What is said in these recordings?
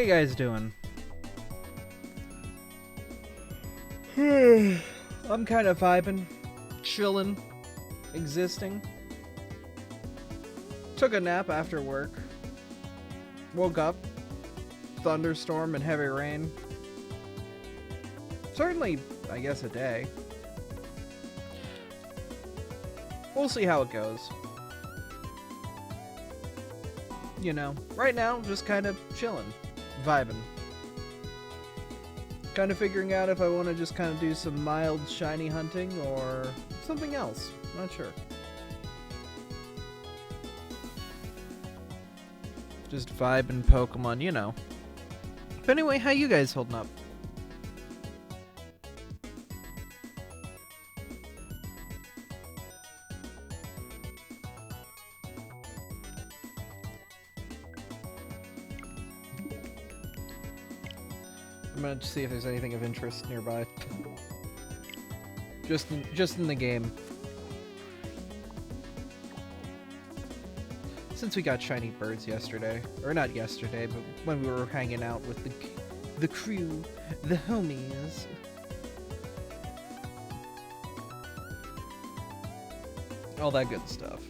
you guys doing? I'm kind of vibing, chillin', existing. Took a nap after work. Woke up. Thunderstorm and heavy rain. Certainly, I guess, a day. We'll see how it goes. You know, right now, just kind of chilling, vibing. Kind of figuring out if I want to just kind of do some mild shiny hunting or something else. Not sure. Just vibing Pokemon, you know. But anyway, how you guys holding up? I'm gonna see if there's anything of interest nearby. Just in the game. Since we got shiny birds yesterday, or not yesterday, but when we were hanging out with the crew, the homies. All that good stuff.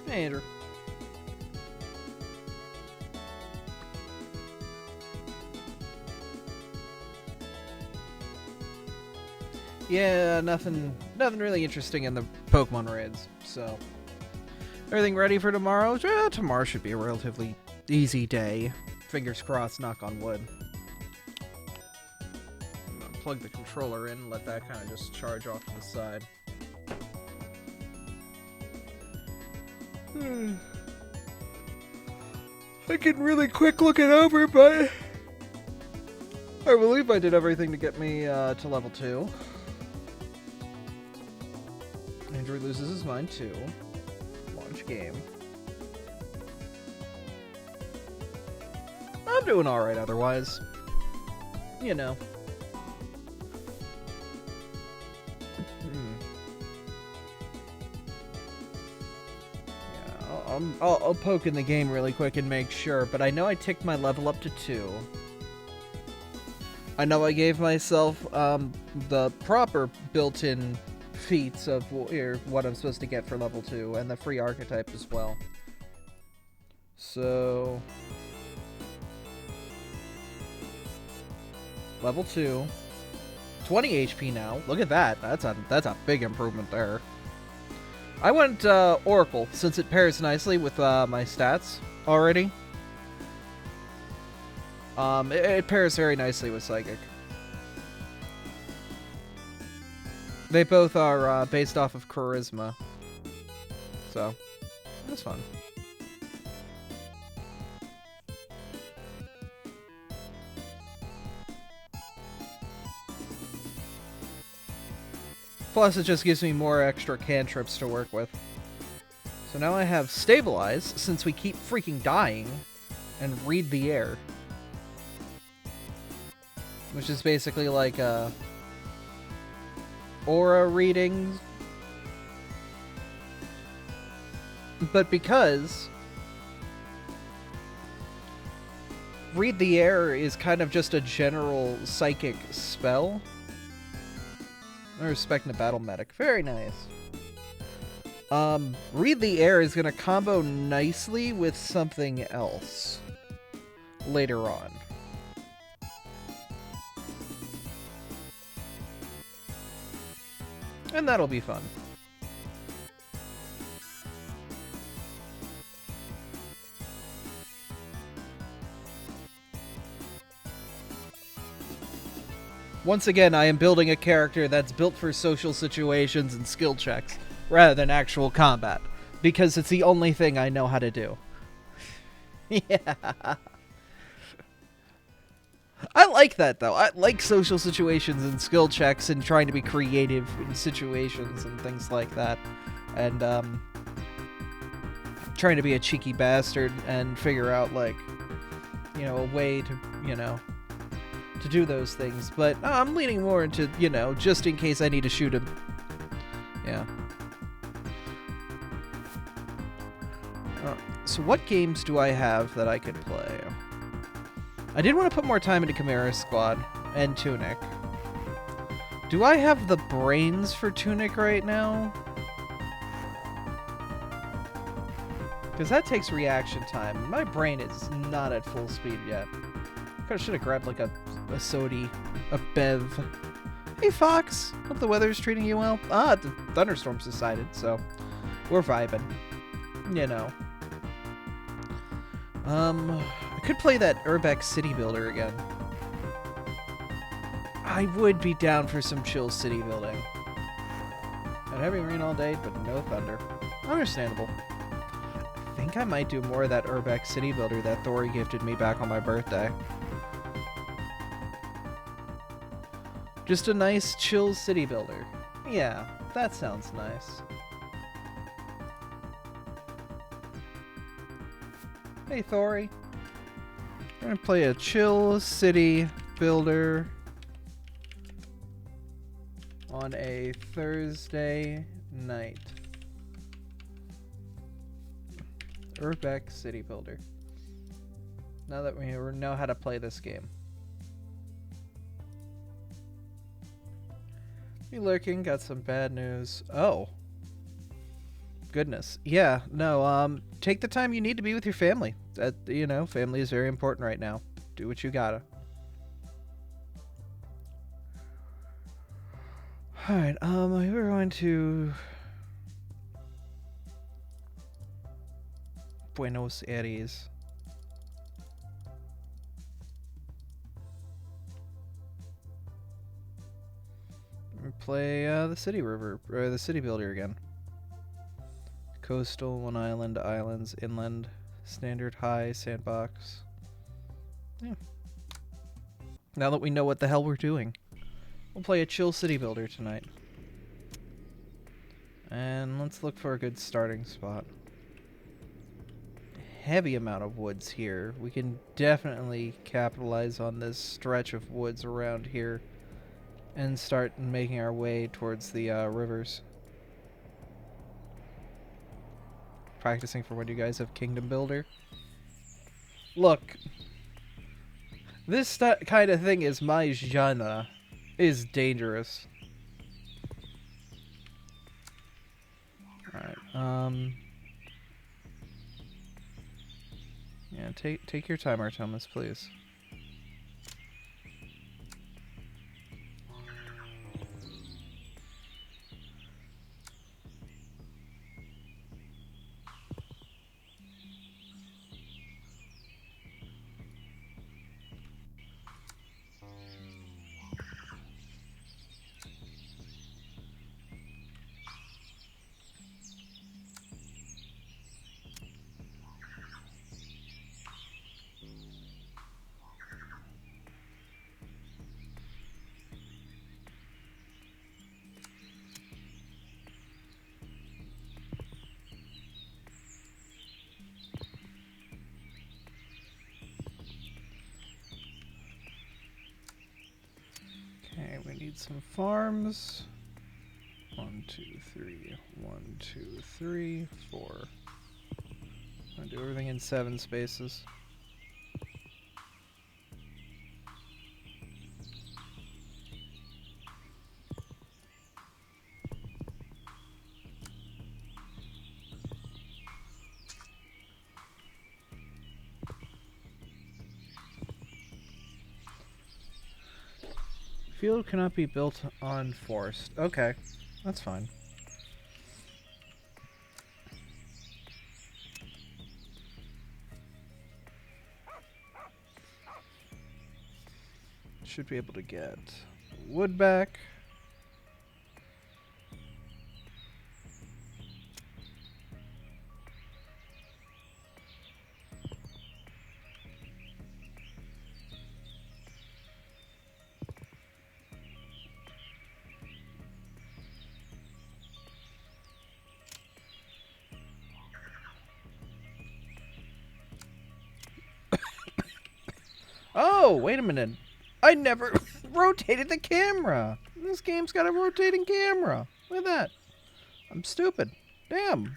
Hey, Andrew. Yeah, nothing really interesting in the Pokemon raids, so. Everything ready for tomorrow? Tomorrow should be a relatively easy day. Fingers crossed, knock on wood. I'm gonna plug the controller in and let that kind of just charge off to the side. I can really quick look it over, but I believe I did everything to get me to level 2. Andrew loses his mind too. Launch game. I'm doing alright otherwise. You know. Yeah, I'll poke in the game really quick and make sure, but I know I ticked my level up to 2. I know I gave myself the proper built-in feats of what I'm supposed to get for level 2, and the free archetype as well. So level 2, 20 HP now. Look at that. That's a big improvement there. I went Oracle since it pairs nicely with my stats already. It pairs very nicely with Psychic. They both are based off of Charisma. So, that's fun. Plus, it just gives me more extra cantrips to work with. So now I have Stabilize, since we keep freaking dying, and Read the Air. Which is basically like a aura readings, but because Read the Air is kind of just a general psychic spell. I respect the battle medic. Very nice. Read the Air is gonna combo nicely with something else later on. And that'll be fun. Once again, I am building a character that's built for social situations and skill checks, rather than actual combat, because it's the only thing I know how to do. Yeah. I like that, though. I like social situations and skill checks and trying to be creative in situations and things like that. And, trying to be a cheeky bastard and figure out, like, you know, a way to, you know, to do those things. But I'm leaning more into, you know, just in case I need to shoot him. Yeah. So what games do I have that I could play? I did want to put more time into Chimera Squad and Tunic. Do I have the brains for Tunic right now? Because that takes reaction time. My brain is not at full speed yet. I should have grabbed like a sody, a bev. Hey Fox, hope the weather's treating you well. Ah, the thunderstorm's decided, so we're vibing. You know. I could play that Urbex City Builder again. I would be down for some chill city building. Had heavy rain all day, but no thunder. Understandable. I think I might do more of that Urbex City Builder that Thori gifted me back on my birthday. Just a nice, chill city builder. Yeah, that sounds nice. Hey, Thori. We're gonna play a chill city builder on a Thursday night. Urbex City Builder. Now that we know how to play this game. You lurking, got some bad news. Oh. Goodness. Yeah, no, take the time you need to be with your family. That, you know, family is very important right now. Do what you gotta. Alright, we're going to Buenos Aires. We play the city river, or the city builder again. Coastal, one island, islands, inland, standard, high, sandbox. Yeah. Now that we know what the hell we're doing, we'll play a chill city builder tonight. And let's look for a good starting spot. Heavy amount of woods here. We can definitely capitalize on this stretch of woods around here and start making our way towards the rivers. Practicing for when you guys have Kingdom Builder. Look, this kind of thing is my genre. Is dangerous. Alright, yeah, take your time, Artemis, please. Okay, we need some farms. 1, 2, 3. 1, 2, 3, 4. I'm gonna do everything in 7 spaces. Field cannot be built on forest. Okay, that's fine. Should be able to get wood back. Oh, wait a minute. I never rotated the camera. This game's got a rotating camera. Look at that. I'm stupid. Damn.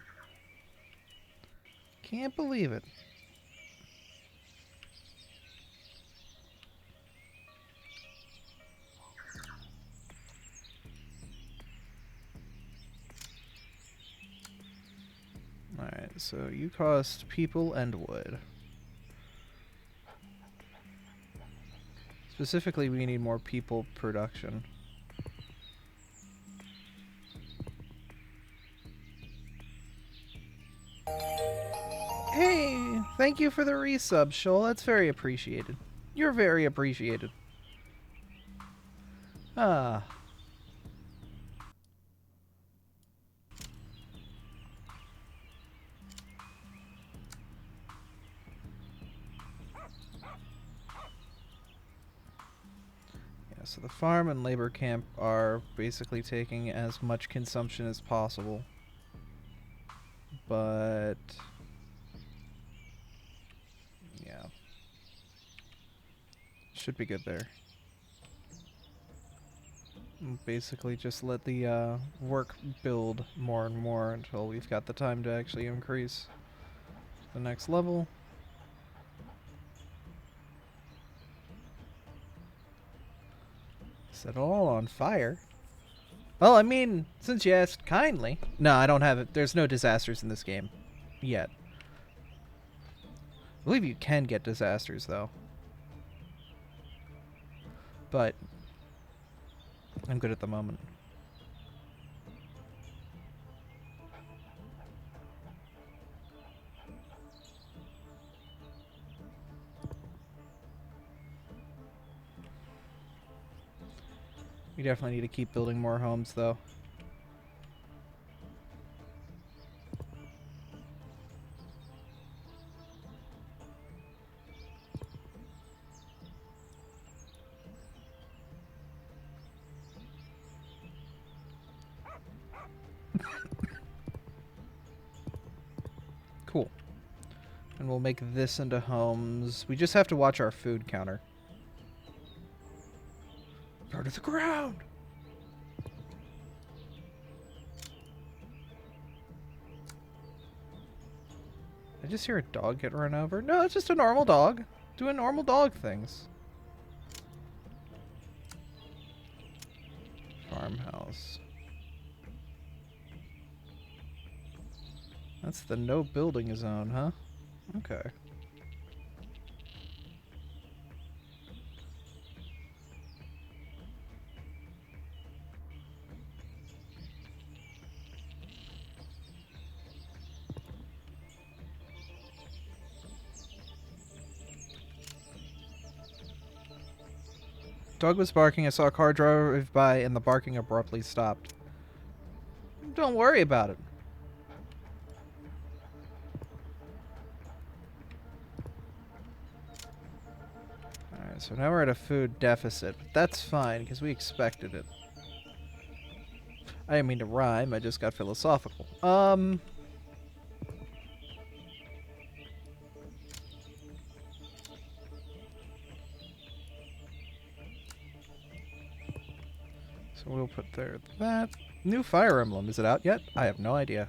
Can't believe it. Alright, so you cost people and wood. Specifically, we need more people production. Hey, thank you for the resub, Shoal. That's very appreciated. You're very appreciated. Ah. Yeah, so the farm and labor camp are basically taking as much consumption as possible. But yeah. Should be good there. Basically just let the work build more and more until we've got the time to actually increase the next level. Set it all on fire. Well, I mean, since you asked kindly. No, I don't have it. There's no disasters in this game. Yet. I believe you can get disasters, though. But I'm good at the moment. We definitely need to keep building more homes, though. Cool. And we'll make this into homes. We just have to watch our food counter. Go to the ground! I just hear a dog get run over. No, it's just a normal dog. Doing normal dog things. Farmhouse. That's the no building zone, huh? Okay. Dog was barking. I saw a car drive by and the barking abruptly stopped. Don't worry about it. Alright, so now we're at a food deficit, but that's fine because we expected it. I didn't mean to rhyme, I just got philosophical. So we'll put there that. New Fire Emblem, is it out yet? I have no idea.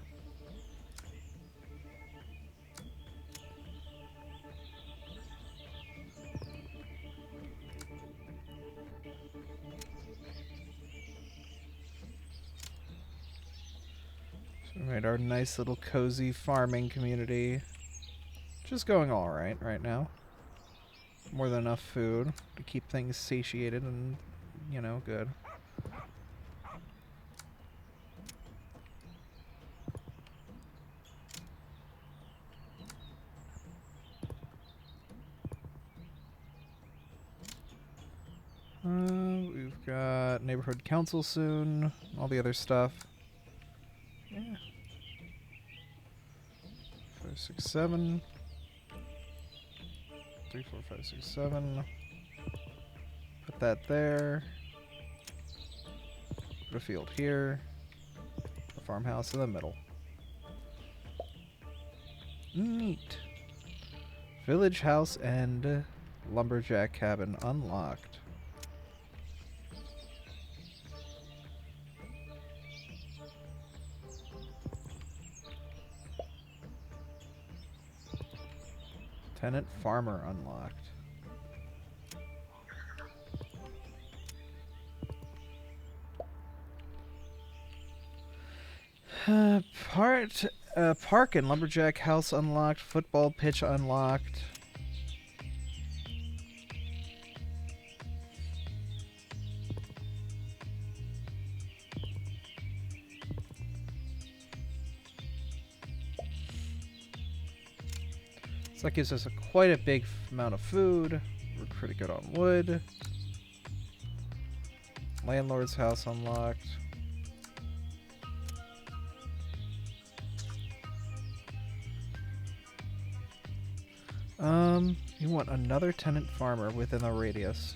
So we made our nice little cozy farming community. Just going alright right now. More than enough food to keep things satiated and, you know, good. We've got neighborhood council soon, all the other stuff. Yeah. 5, 6, 7. 3, 4, 5, 6, 7. Put that there. Put a field here. A farmhouse in the middle. Neat. Village house and lumberjack cabin unlocked. Tenant farmer unlocked. Park and lumberjack house unlocked. Football pitch unlocked. So that gives us quite a big amount of food. We're pretty good on wood. Landlord's house unlocked. You want another tenant farmer within a radius.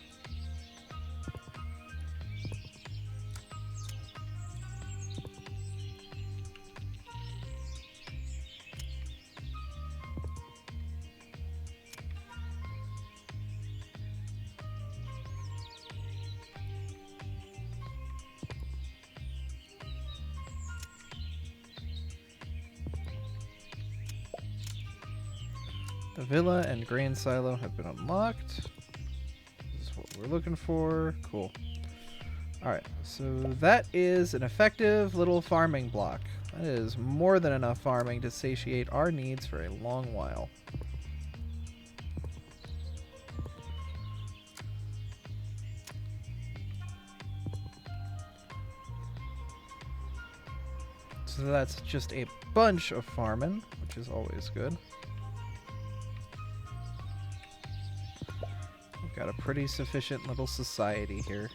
The villa and grain silo have been unlocked. This is what we're looking for. Cool. Alright, so that is an effective little farming block. That is more than enough farming to satiate our needs for a long while. So that's just a bunch of farming, which is always good. We've got a pretty sufficient little society here.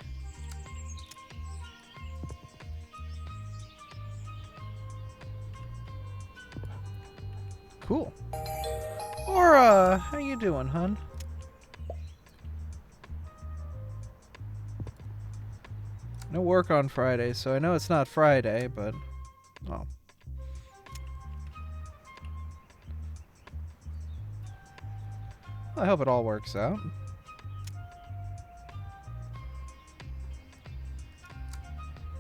Cool. Aura, how you doing, hun? No work on Friday, so I know it's not Friday, but... Oh. I hope it all works out.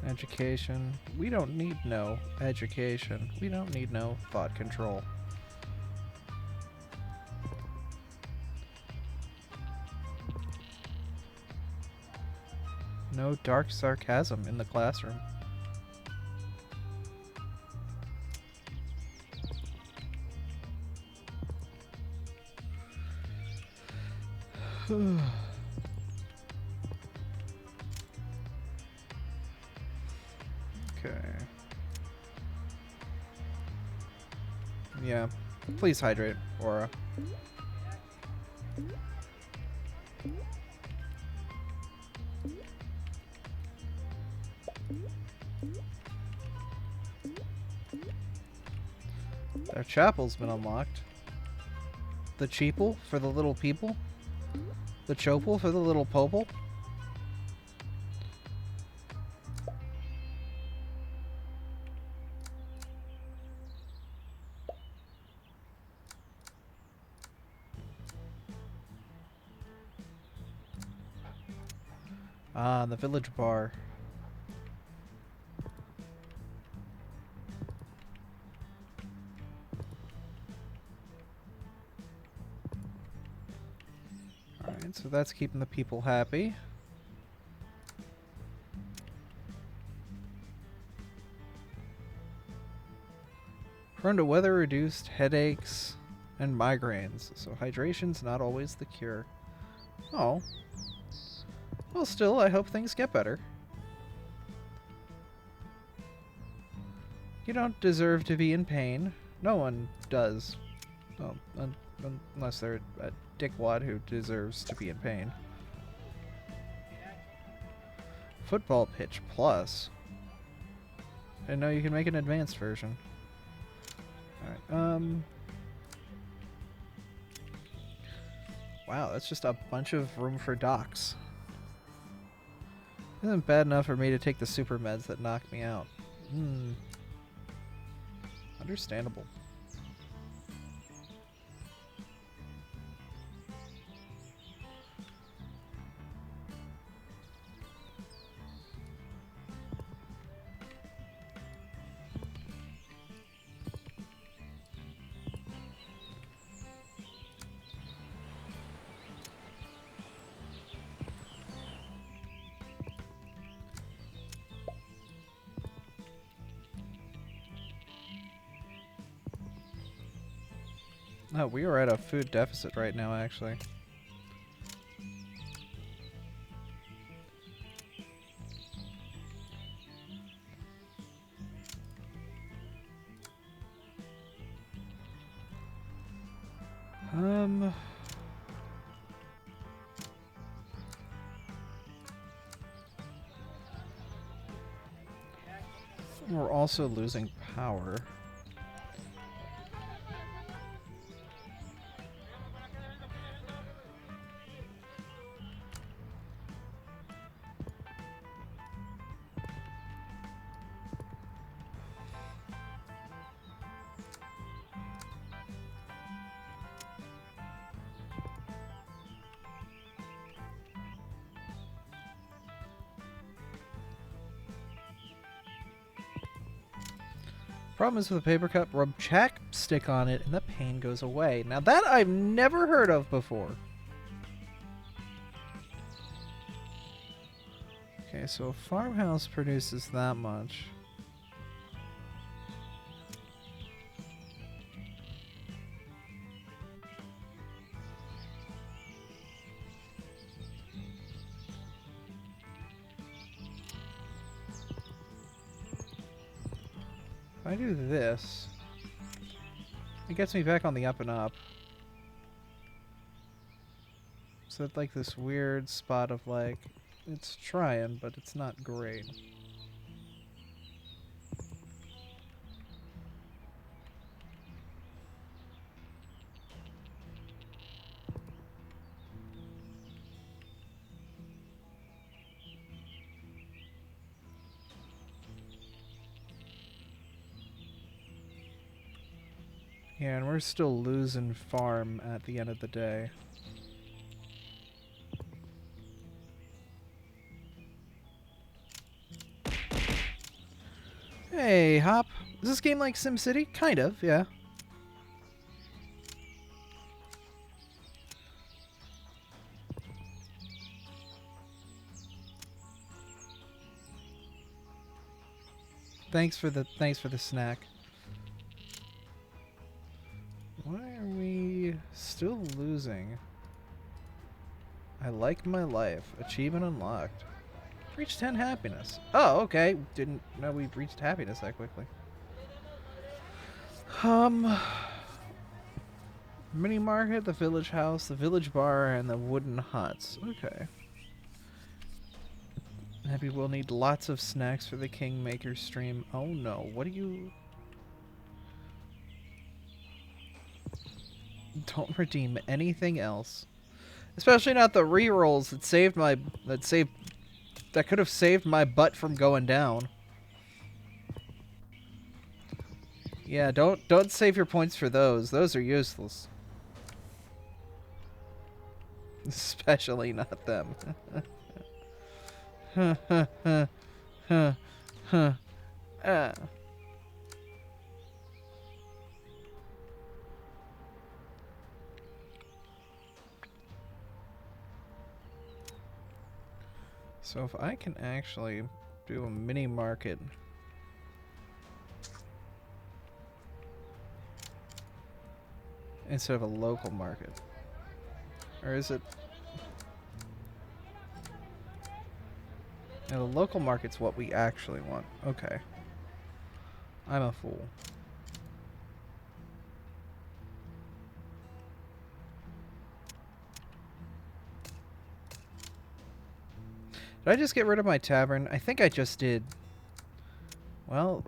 Education. We don't need no education. We don't need no thought control. No dark sarcasm in the classroom. Okay. Yeah. Please hydrate, Aura. Our chapel's been unlocked. The cheeple for the little people. The chopel for the little popel. Ah, the village bar. Alright, so that's keeping the people happy. Prone to weather-reduced headaches and migraines, so hydration's not always the cure. Oh. Well, still, I hope things get better. You don't deserve to be in pain. No one does. Oh, unless they're a dickwad who deserves to be in pain. Football pitch plus. I didn't know you can make an advanced version. Alright, wow, that's just a bunch of room for docks. Isn't bad enough for me to take the super meds that knocked me out. Understandable. Oh, we are at a food deficit right now, actually. We're also losing power. Problem is with a paper cup, rub chapstick on it and the pain goes away. Now that I've never heard of before. Okay, so a farmhouse produces that much. If I do this, it gets me back on the up and up. So it's like this weird spot of like, it's trying, but it's not great. Yeah, and we're still losing farm at the end of the day. Hey, Hop. Is this game like SimCity? Kind of, yeah. Thanks for the snack. Why are we still losing? I like my life. Achievement unlocked. Reached 10 happiness. Oh, okay. Didn't know we reached happiness that quickly. Mini market, the village house, the village bar, and the wooden huts. Okay. Maybe we'll need lots of snacks for the Kingmaker stream. Oh no, what do you... Don't redeem anything else. Especially not the rerolls that saved my... That could have saved my butt from going down. Yeah, don't save your points for those. Those are useless. Especially not them. So if I can actually do a mini market instead of a local market, or is it? Now the local market's what we actually want. Okay. I'm a fool. Did I just get rid of my tavern? I think I just did. Well,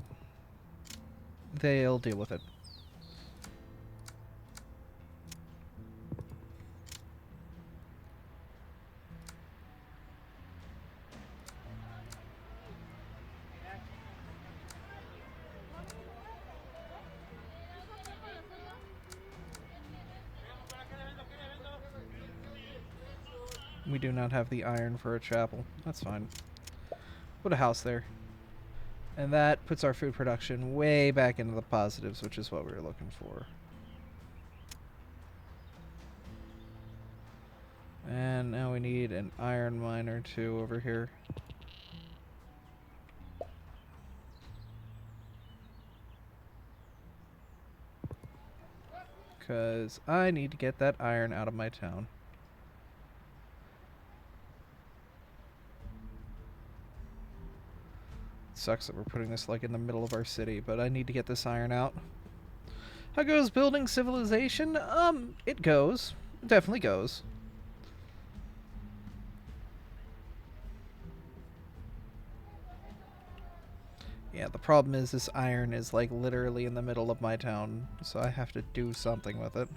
they'll deal with it. We do not have the iron for a chapel. That's fine. Put a house there. And that puts our food production way back into the positives, which is what we were looking for. And now we need an iron mine or two over here. Because I need to get that iron out of my town. Sucks that we're putting this like in the middle of our city, but I need to get this iron out. How goes building civilization? It goes. It definitely goes. Yeah, the problem is this iron is like literally in the middle of my town, so I have to do something with it.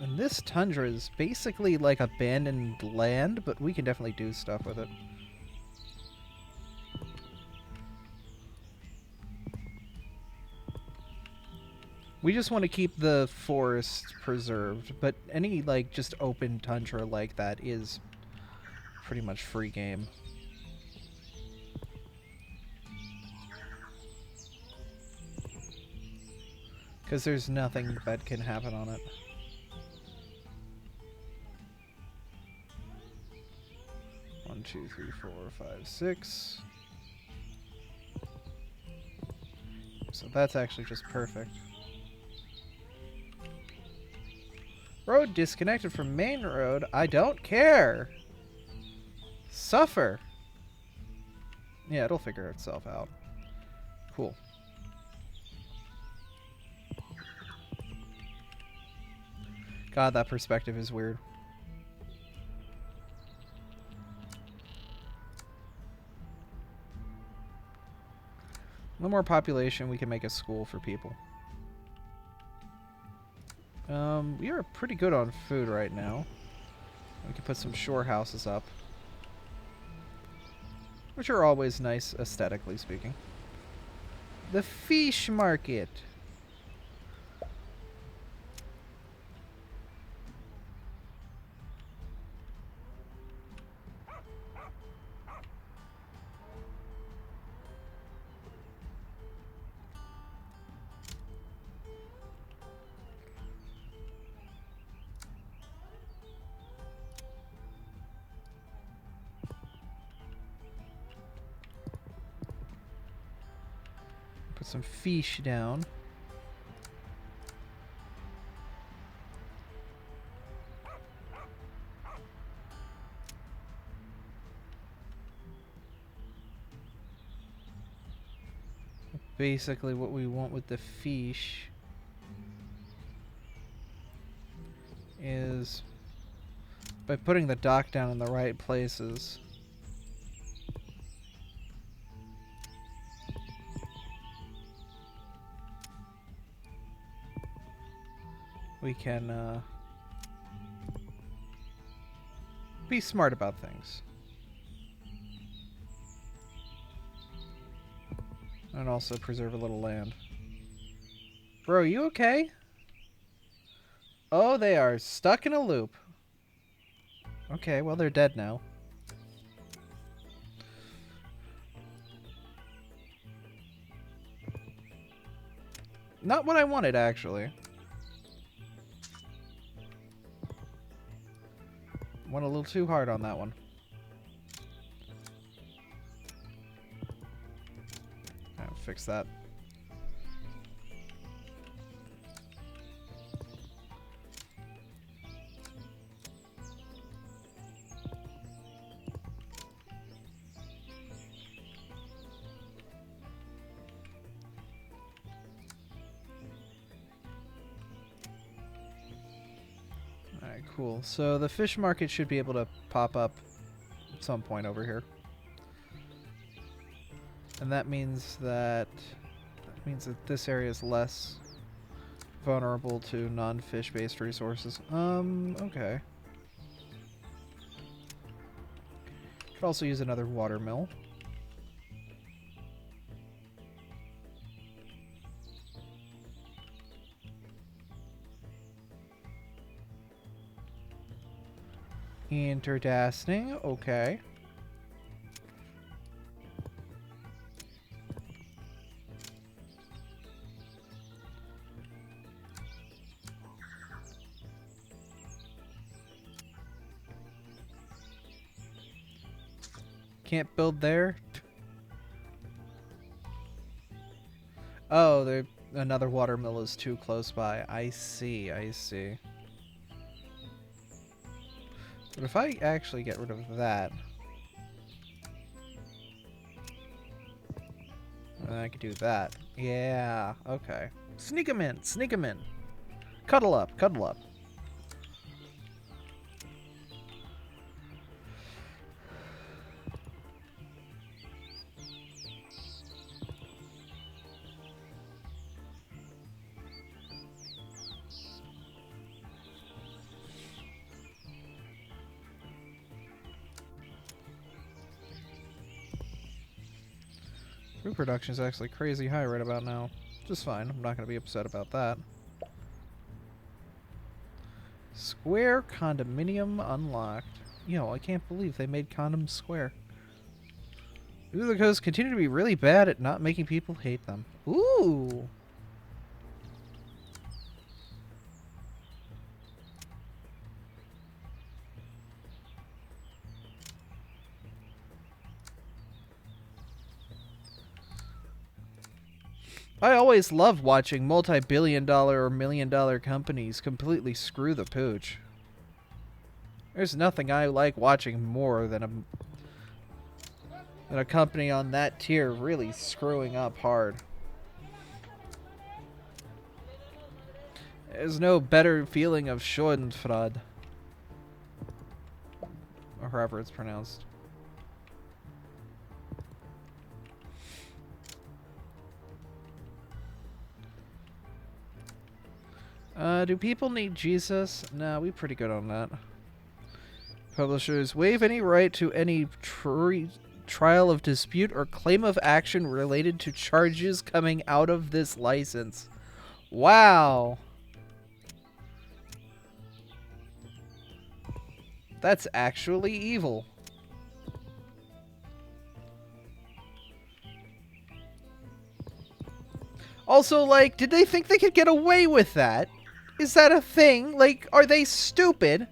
And this tundra is basically like abandoned land, but we can definitely do stuff with it. We just want to keep the forest preserved, but any like just open tundra like that is pretty much free game. Because there's nothing that can happen on it. One, two, three, 4, 5, 6. So that's actually just perfect. Road disconnected from main road. I don't care. Suffer. Yeah, it'll figure itself out. Cool. God, that perspective is weird. A little more population, we can make a school for people. We are pretty good on food right now. We can put some shore houses up, which are always nice, aesthetically speaking. The fish market. Put some fish down. Basically what we want with the fish is by putting the dock down in the right places. We can be smart about things. And also preserve a little land. Bro, you okay? Oh, they are stuck in a loop. Okay, well, they're dead now. Not what I wanted, actually. Went a little too hard on that one. I'll fix that. Alright, cool. So the fish market should be able to pop up at some point over here. And that means that this area is less vulnerable to non-fish based resources. Okay. Could also use another water mill. Interdasting, okay. can't build there? Oh, another watermill is too close by. I see, I see. But if I actually get rid of that, then I could do that. Yeah, okay. Sneak 'em in, sneak 'em in. Cuddle up, cuddle up. Food production is actually crazy high right about now. Just fine. I'm not going to be upset about that. Square condominium unlocked. Yo, I can't believe they made condoms square. The coasts continue to be really bad at not making people hate them. Ooh! I always love watching multi-billion-dollar or million-dollar companies completely screw the pooch. There's nothing I like watching more than a company on that tier really screwing up hard. There's no better feeling of Schadenfreude, or however it's pronounced. Do people need Jesus? Nah, we pretty good on that. Publishers, waive any right to any trial of dispute or claim of action related to charges coming out of this license. Wow. That's actually evil. Also, like, did they think they could get away with that? Is that a thing? Like, are they stupid?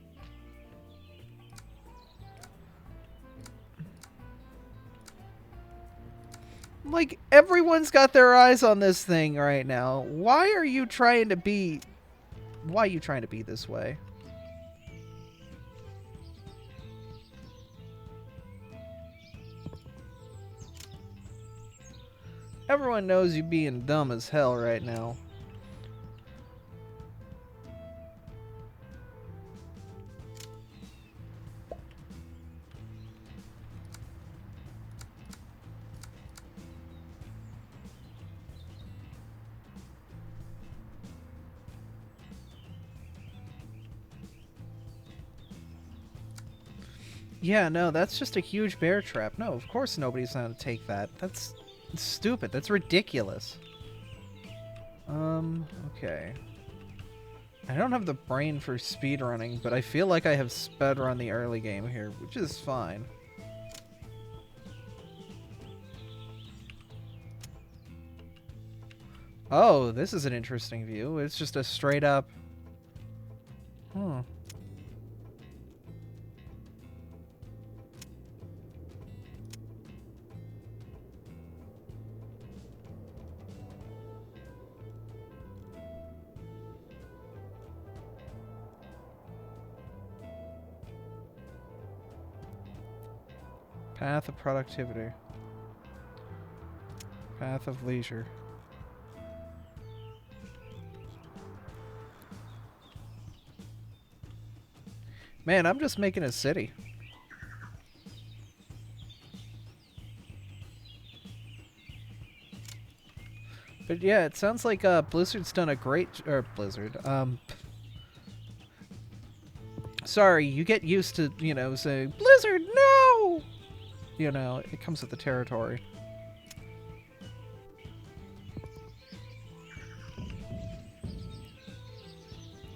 Like, everyone's got their eyes on this thing right now. Why are you trying to be... Why are you trying to be this way? Everyone knows you being dumb as hell right now. Yeah, no, that's just a huge bear trap. No, of course nobody's gonna take that. That's stupid. That's ridiculous. Okay. I don't have the brain for speedrunning, but I feel like I have speedrun the early game here, which is fine. Oh, this is an interesting view. It's just a straight up... Path of productivity. Path of leisure. Man, I'm just making a city. But yeah, it sounds like Blizzard's done a great... Or Blizzard. Sorry, you get used to, you know, saying, Blizzard, no! You know, it comes with the territory.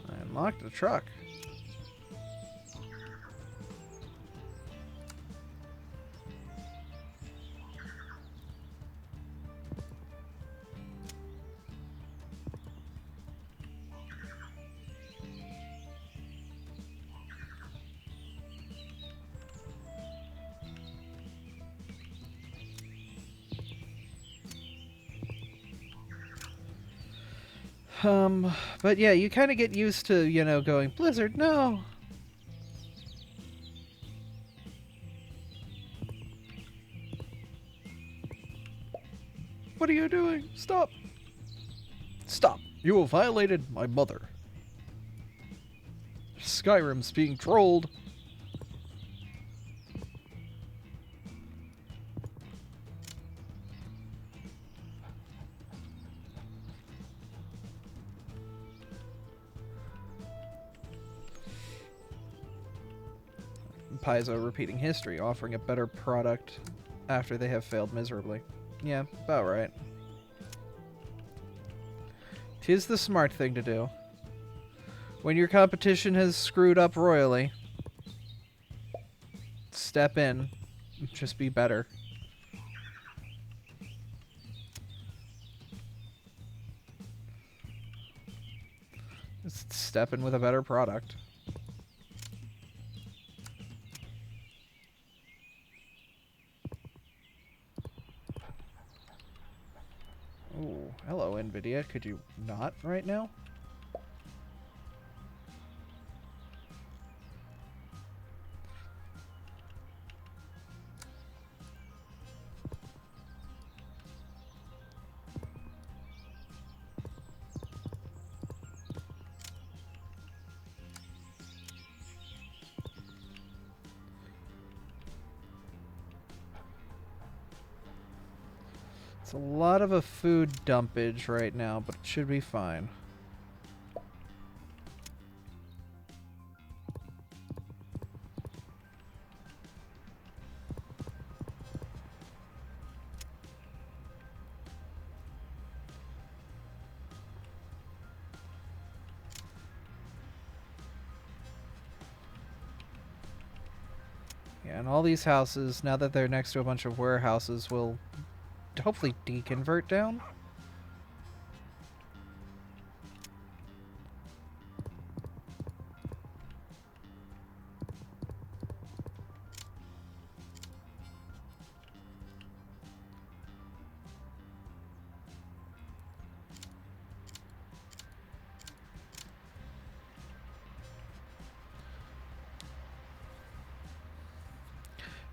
I unlocked the truck. But yeah, you kind of get used to, you know, going, Blizzard, no! What are you doing? Stop! Stop! You have violated my mother. Skyrim's being trolled. Paizo repeating history, offering a better product after they have failed miserably. Yeah, about right. 'Tis the smart thing to do. When your competition has screwed up royally, step in. Just be better. Just step in with a better product. Oh, hello, NVIDIA. Could you not right now? It's a lot of a food dumpage right now, but it should be fine. Yeah, and all these houses, now that they're next to a bunch of warehouses, will hopefully deconvert down.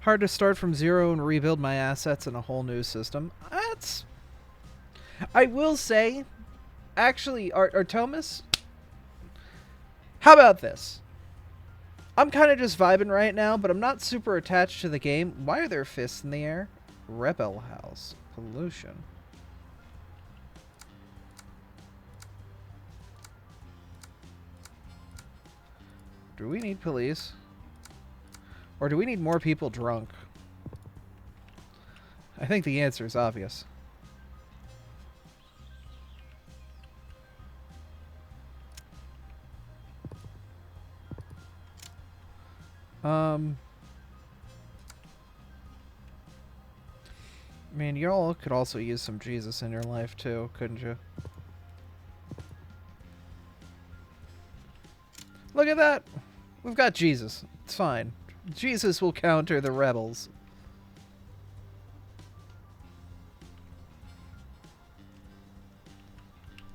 Hard to start from zero and rebuild my assets in a whole new system. That's... I will say, actually, Artemis, how about this? I'm kind of just vibing right now, but I'm not super attached to the game. Why are there fists in the air? Rebel House. Pollution. Do we need police? Or do we need more people drunk? I think the answer is obvious. Man, y'all could also use some Jesus in your life too, couldn't you? Look at that! We've got Jesus. It's fine. Jesus will counter the rebels.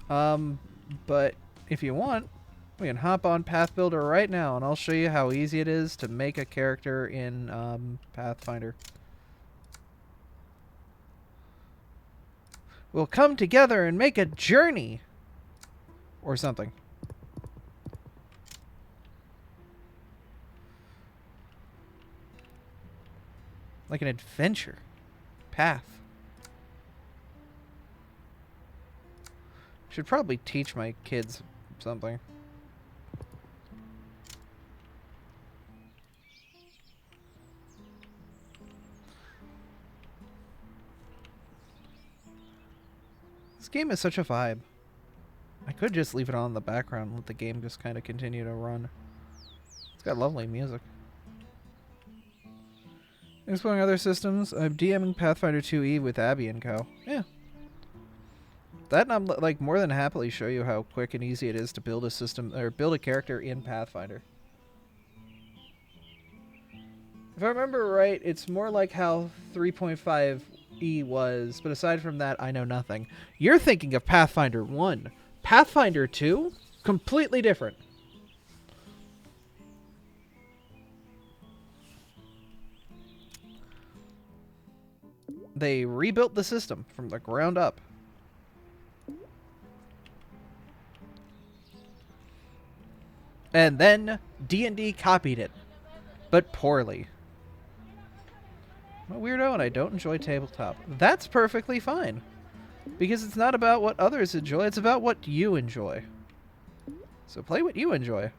But if you want, we can hop on Path Builder right now, and I'll show you how easy it is to make a character in Pathfinder. We'll come together and make a journey! Or something. Like an adventure. Path. Should probably teach my kids something. This game is such a vibe. I could just leave it on in the background and let the game just kind of continue to run. It's got lovely music. Exploring other systems. I'm DMing Pathfinder 2E with Abby and Co. Yeah. That, and I'm like more than happily show you how quick and easy it is to build a system or build a character in Pathfinder. If I remember right, it's more like how 3.5E was, but aside from that, I know nothing. You're thinking of Pathfinder 1. Pathfinder 2, completely different. They rebuilt the system from the ground up. And then D&D copied it, but poorly. I'm a weirdo and I don't enjoy tabletop. That's perfectly fine. Because it's not about what others enjoy, it's about what you enjoy. So play what you enjoy.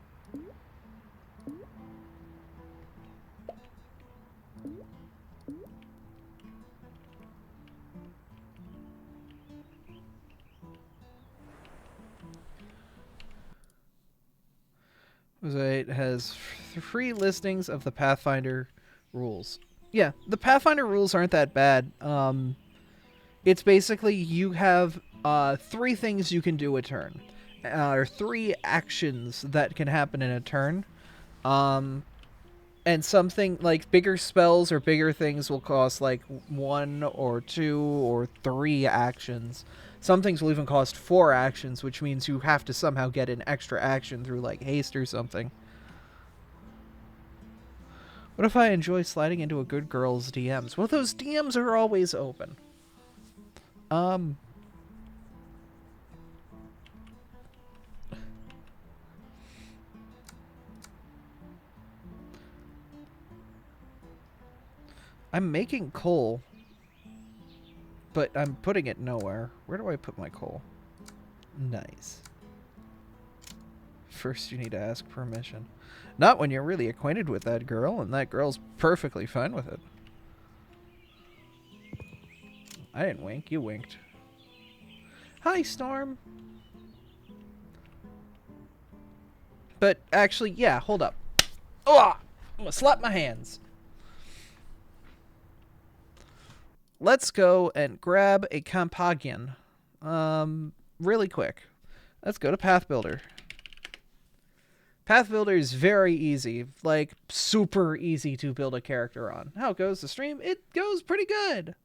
It has free listings of the Pathfinder rules. Yeah, the Pathfinder rules aren't that bad. It's basically you have 3 things you can do a turn. Or 3 actions that can happen in a turn. And something like bigger spells or bigger things will cost like 1 or 2 or 3 actions. Some things will even cost 4 actions, which means you have to somehow get an extra action through like haste or something. What if I enjoy sliding into a good girl's DMs? Well, those DMs are always open. I'm making coal, but I'm putting it nowhere. Where do I put my coal? Nice. First, you need to ask permission. Not when you're really acquainted with that girl, and that girl's perfectly fine with it. I didn't wink, you winked. Hi, Storm. But actually, yeah, hold up. Oh, I'm gonna slap my hands. Let's go and grab a companion. Really quick. Let's go to Path Builder. Path Builder is very easy, like super easy to build a character on. How goes the stream? It goes pretty good.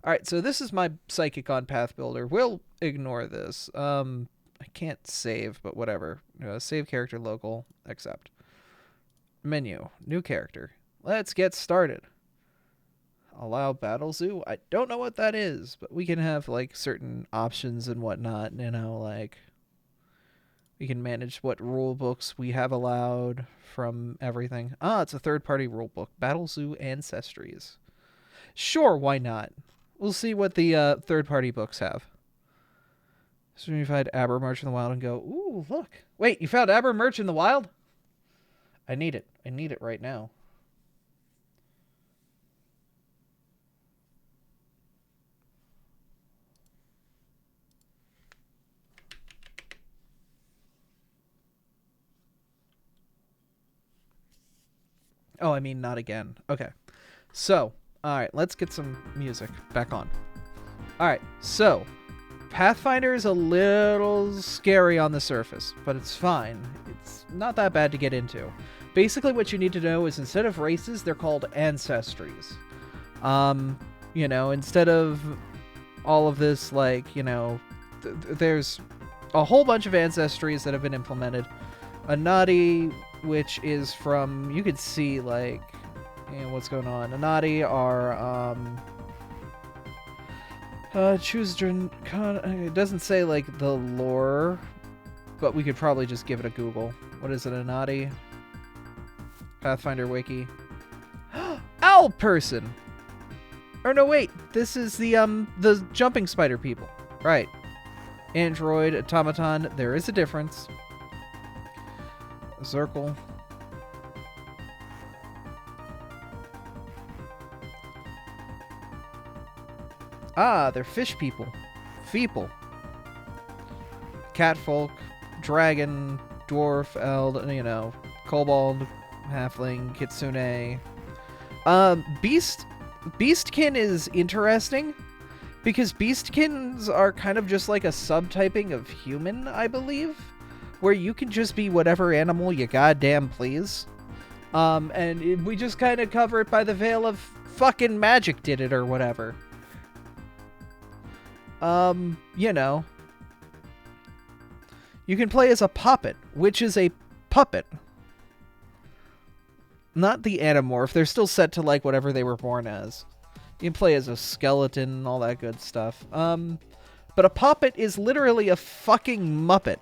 Alright, so this is my psychic on Path Builder. We'll ignore this. I can't save, but whatever. Save character local, accept. Menu, new character. Let's get started. Allow Battle Zoo? I don't know what that is, but we can have like certain options and whatnot, you know, like we can manage what rule books we have allowed from everything. Ah, it's a third-party rule book. Battle Zoo Ancestries. Sure, why not? We'll see what the third-party books have. So you find Abermarch in the wild and go, ooh, look. Wait, you found Abermarch in the wild? I need it. I need it right now. Oh, I mean, not again. Okay. So, alright, let's get some music back on. Alright, so, Pathfinder is a little scary on the surface, but it's fine. It's not that bad to get into. Basically, what you need to know is instead of races, they're called ancestries. You know, instead of all of this, like, you know, there's a whole bunch of ancestries that have been implemented. A naughty, which is from, you could see, like, you know, what's going on. Anati are, choose, it doesn't say, like, the lore, but we could probably just give it a Google. What is it, Anati? Pathfinder Wiki. Owl person! Or no, wait, this is the jumping spider people. Right. Android, automaton, there is a difference. Circle. Ah, they're fish people. Feeple. Catfolk, dragon, dwarf, eld, you know, kobold, halfling, kitsune. Beastkin is interesting because beastkins are kind of just like a subtyping of human, I believe. Where you can just be whatever animal you goddamn please. And we just kind of cover it by the veil of fucking magic did it or whatever. You know. You can play as a puppet, which is a puppet. Not the Animorph. They're still set to, like, whatever they were born as. You can play as a skeleton, all that good stuff. But a puppet is literally a fucking Muppet.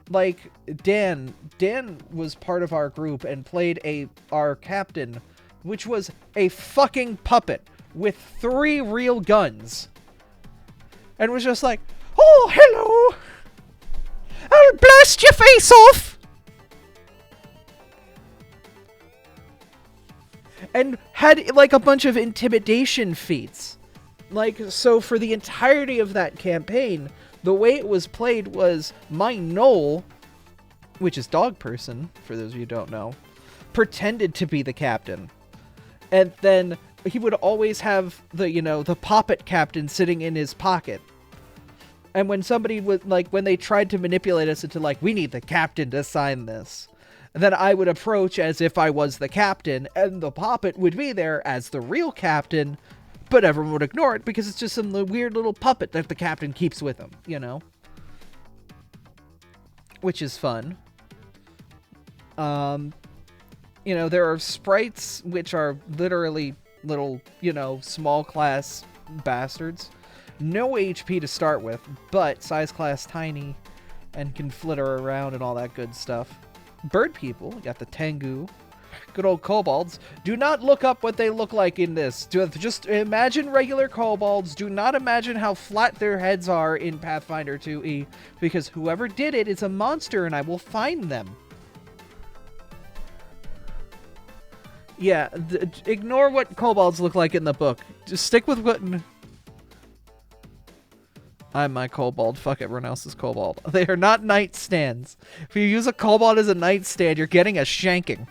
Like, Dan was part of our group and played our captain, which was a fucking puppet with 3 real guns. And was just like, oh, hello! I'll blast your face off! And had, like, a bunch of intimidation feats. Like, so for the entirety of that campaign, the way it was played was my Knoll, which is dog person, for those of you who don't know, pretended to be the captain. And then he would always have the, you know, the puppet captain sitting in his pocket. And when somebody would, like, when they tried to manipulate us into, like, we need the captain to sign this, then I would approach as if I was the captain, and the puppet would be there as the real captain, but everyone would ignore it because it's just some weird little puppet that the captain keeps with him, you know? Which is fun. You know, there are sprites which are literally little, you know, small class bastards. No HP to start with, but size class tiny and can flitter around and all that good stuff. Bird people, you got the Tengu. Good old kobolds. Do not look up what they look like in this. Just imagine regular kobolds. Do not imagine how flat their heads are in Pathfinder 2e, because whoever did it is a monster and I will find them. Yeah, ignore what kobolds look like in the book. Just stick with what... I'm my kobold. Fuck everyone else's kobold. They are not nightstands. If you use a kobold as a nightstand, you're getting a shanking.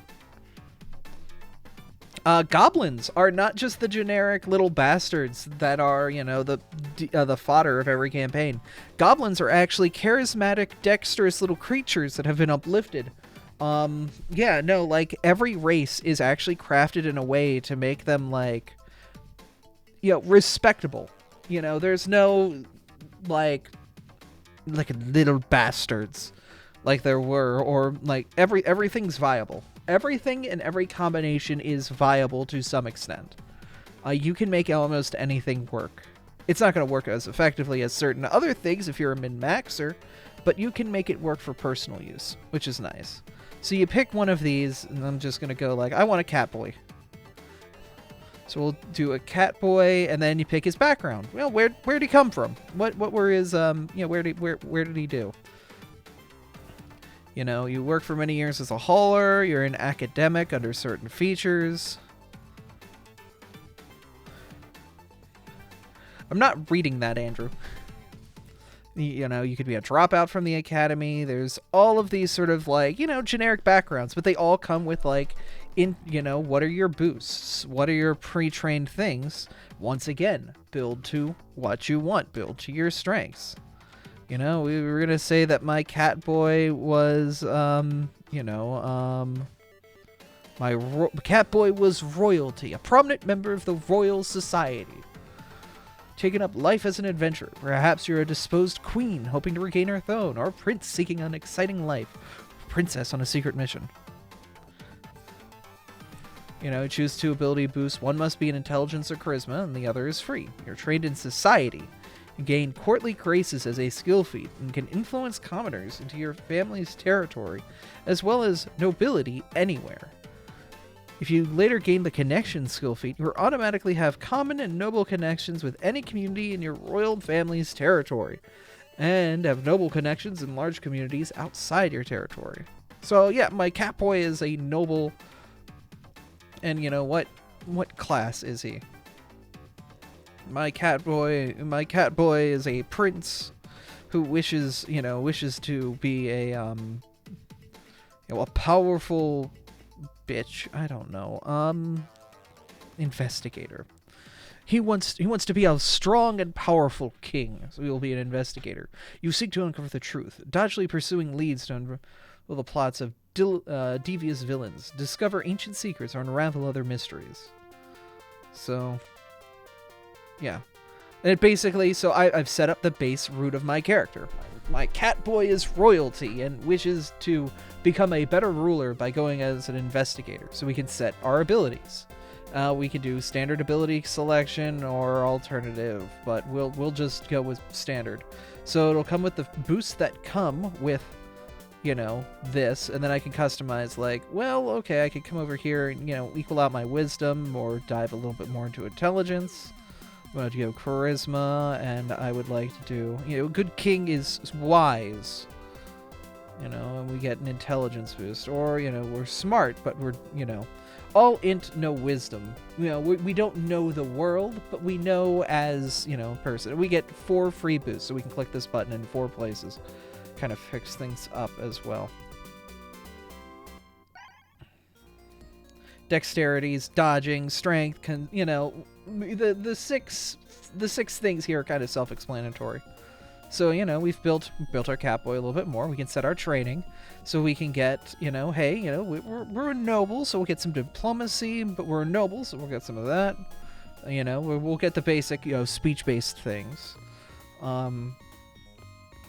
Goblins are not just the generic little bastards that are, you know, the fodder of every campaign. Goblins are actually charismatic, dexterous little creatures that have been uplifted. Yeah, no, like, every race is actually crafted in a way to make them, like, you know, respectable. You know, there's no, like little bastards like there were, or, like, everything's viable. Everything and every combination is viable to some extent. You can make almost anything work. It's not going to work as effectively as certain other things if you're a min-maxer, but you can make it work for personal use, which is nice. So you pick one of these, and I'm just going to go like, I want a cat boy. So we'll do a cat boy, and then you pick his background. Well, where'd he come from? What were his, you know, where did he do? You know, you work for many years as a hauler, you're an academic under certain features. I'm not reading that, Andrew. You know, you could be a dropout from the academy. There's all of these sort of, like, you know, generic backgrounds, but they all come with, like, you know, what are your boosts? What are your pre-trained things? Once again, build to what you want. Build to your strengths. You know, we were going to say that my cat boy was, you know, my cat boy was royalty, a prominent member of the Royal Society. Taking up life as an adventurer. Perhaps you're a disposed queen hoping to regain her throne, or a prince seeking an exciting life, princess on a secret mission. You know, choose 2 ability boosts. One must be an intelligence or charisma, and the other is free. You're trained in society. You gain courtly graces as a skill feat, and can influence commoners into your family's territory, as well as nobility anywhere. If you later gain the connection skill feat, you will automatically have common and noble connections with any community in your royal family's territory, and have noble connections in large communities outside your territory. So yeah, my cat boy is a noble, and you know what class is he? My cat boy is a prince who wishes to be a a powerful bitch. I don't know. Investigator. He wants to be a strong and powerful king, so he will be an investigator. You seek to uncover the truth, dodgily pursuing leads to unravel the plots of devious villains, discover ancient secrets, or unravel other mysteries. So, yeah. And it basically, so I've set up the base root of my character. my cat boy is royalty and wishes to become a better ruler by going as an investigator. So we can set our abilities. We can do standard ability selection or alternative, but we'll just go with standard. So it'll come with the boosts that come with, you know, this, and then I can customize, like, well, okay, I could come over here and, you know, equal out my wisdom or dive a little bit more into intelligence. I'm going to go charisma, and I would like to do, you know, good king is wise, you know, and we get an intelligence boost. Or, you know, we're smart, but we're, you know, all int, no wisdom. You know, we don't know the world, but we know as, you know, person. We get 4 free boosts, so we can click this button in 4 places. Kind of fix things up as well. Dexterities, dodging, strength, you know, the six things here are kind of self-explanatory. So, you know, we've built our Catboy a little bit more. We can set our training, so we can get, you know, hey, you know, we're a noble, so we'll get some diplomacy, but we're a noble, so we'll get some of that. You know, we'll get the basic, you know, speech-based things.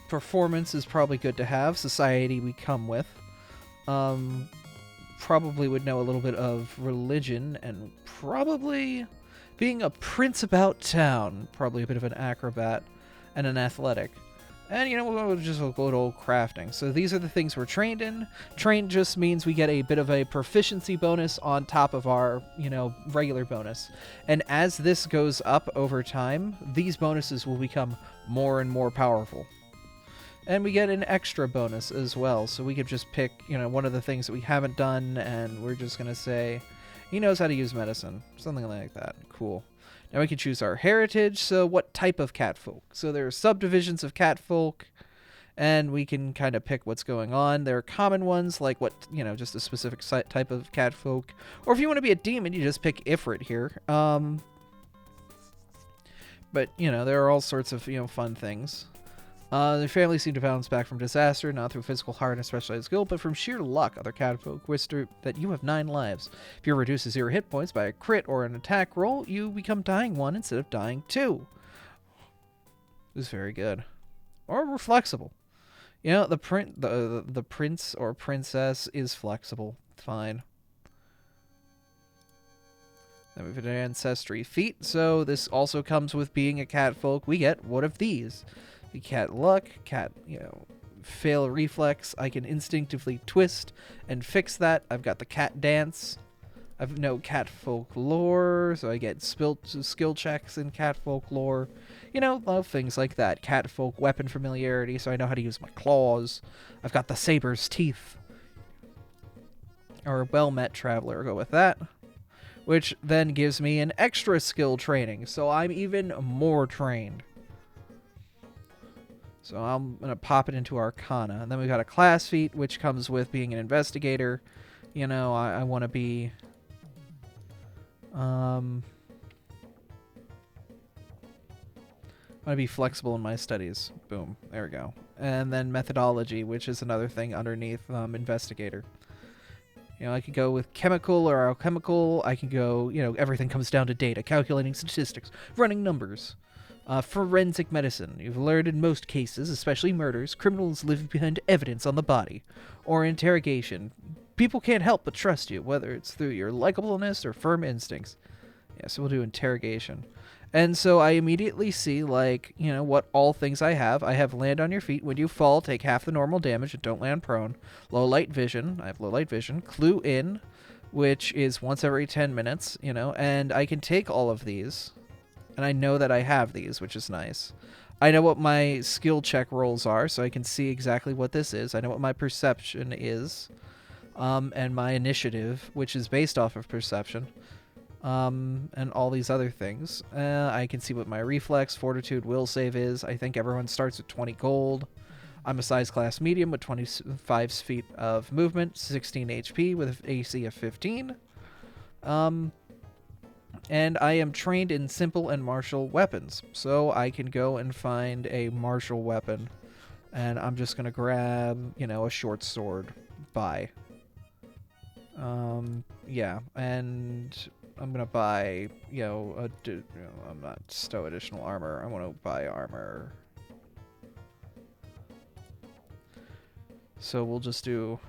Performance is probably good to have. Society we come with. Probably would know a little bit of religion, and probably being a prince about town. Probably a bit of an acrobat and an athletic. And, you know, we'll just a good old crafting. So these are the things we're trained in. Trained just means we get a bit of a proficiency bonus on top of our, you know, regular bonus. And as this goes up over time, these bonuses will become more and more powerful. And we get an extra bonus as well. So we could just pick, you know, one of the things that we haven't done, and we're just going to say, he knows how to use medicine. Something like that. Cool. Now we can choose our heritage, so what type of catfolk. So there are subdivisions of catfolk, and we can kind of pick what's going on. There are common ones, like what, you know, just a specific type of catfolk. Or if you want to be a demon, you just pick Ifrit here. But, you know, there are all sorts of, you know, fun things. The family seem to bounce back from disaster, not through physical hard and specialized skill, but from sheer luck. Other catfolk whisper that you have 9 lives. If you're reduced to 0 hit points by a crit or an attack roll, you become dying 1 instead of dying 2. This is very good. Or we're flexible. You know, the prince or princess is flexible. Fine. Then we have an ancestry feat, so this also comes with being a catfolk. We get one of these. Cat luck, cat, you know, fail reflex. I can instinctively twist and fix that. I've got the cat dance. I've no catfolk lore, so I get skill checks in catfolk lore. You know, love things like that. Catfolk weapon familiarity, so I know how to use my claws. I've got the saber's teeth. Or well-met traveler, go with that. Which then gives me an extra skill training, so I'm even more trained. So I'm going to pop it into Arcana. And then we've got a class feat, which comes with being an investigator. You know, I want to be... I want to be flexible in my studies. Boom. There we go. And then methodology, which is another thing underneath investigator. You know, I could go with chemical or alchemical. I can go, you know, everything comes down to data, calculating statistics, running numbers. Forensic medicine. You've learned in most cases, especially murders, criminals live behind evidence on the body. Or interrogation. People can't help but trust you, whether it's through your likableness or firm instincts. Yeah, so we'll do interrogation. And so I immediately see, like, you know, what all things I have. I have land on your feet. When you fall, take half the normal damage and don't land prone. Low light vision. I have low light vision. Clue in, which is once every 10 minutes, you know, and I can take all of these. And I know that I have these, which is nice. I know what my skill check rolls are, so I can see exactly what this is. I know what my perception is, and my initiative, which is based off of perception, and all these other things. I can see what my reflex, fortitude, will save is. I think everyone starts with 20 gold. I'm a size class medium with 25 feet of movement, 16 HP with an AC of 15. And I am trained in simple and martial weapons, so I can go and find a martial weapon. And I'm just going to grab, you know, a short sword. Buy. Yeah, and I'm going to buy, you know, I'm not stow additional armor. I want to buy armor. So we'll just do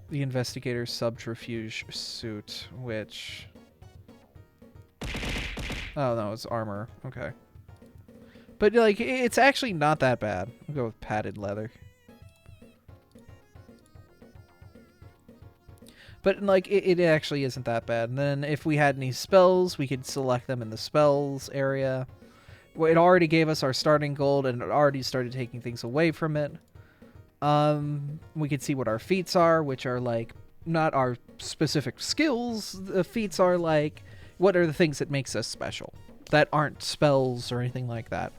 the investigator's subterfuge suit, which... Oh, no, it's armor. Okay. But, like, it's actually not that bad. We'll go with padded leather. But, like, it actually isn't that bad. And then if we had any spells, we could select them in the spells area. Well, it already gave us our starting gold, and it already started taking things away from it. We could see what our feats are, which are, like, not our specific skills. The feats are, like, what are the things that makes us special that aren't spells or anything like that.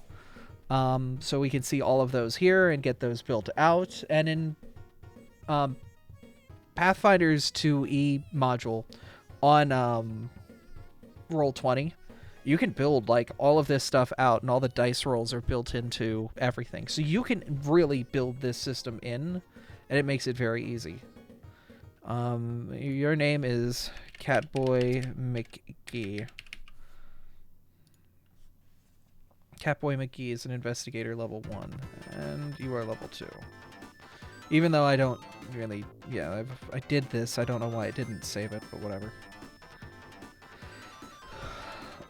So we can see all of those here and get those built out. And in Pathfinder's 2E module on Roll20, you can build like all of this stuff out, and all the dice rolls are built into everything. So you can really build this system in, and it makes it very easy. Your name is Catboy McGee. Catboy McGee is an investigator level 1, and you are level 2. Even though I don't really... Yeah, I did this. I don't know why I didn't save it, but whatever.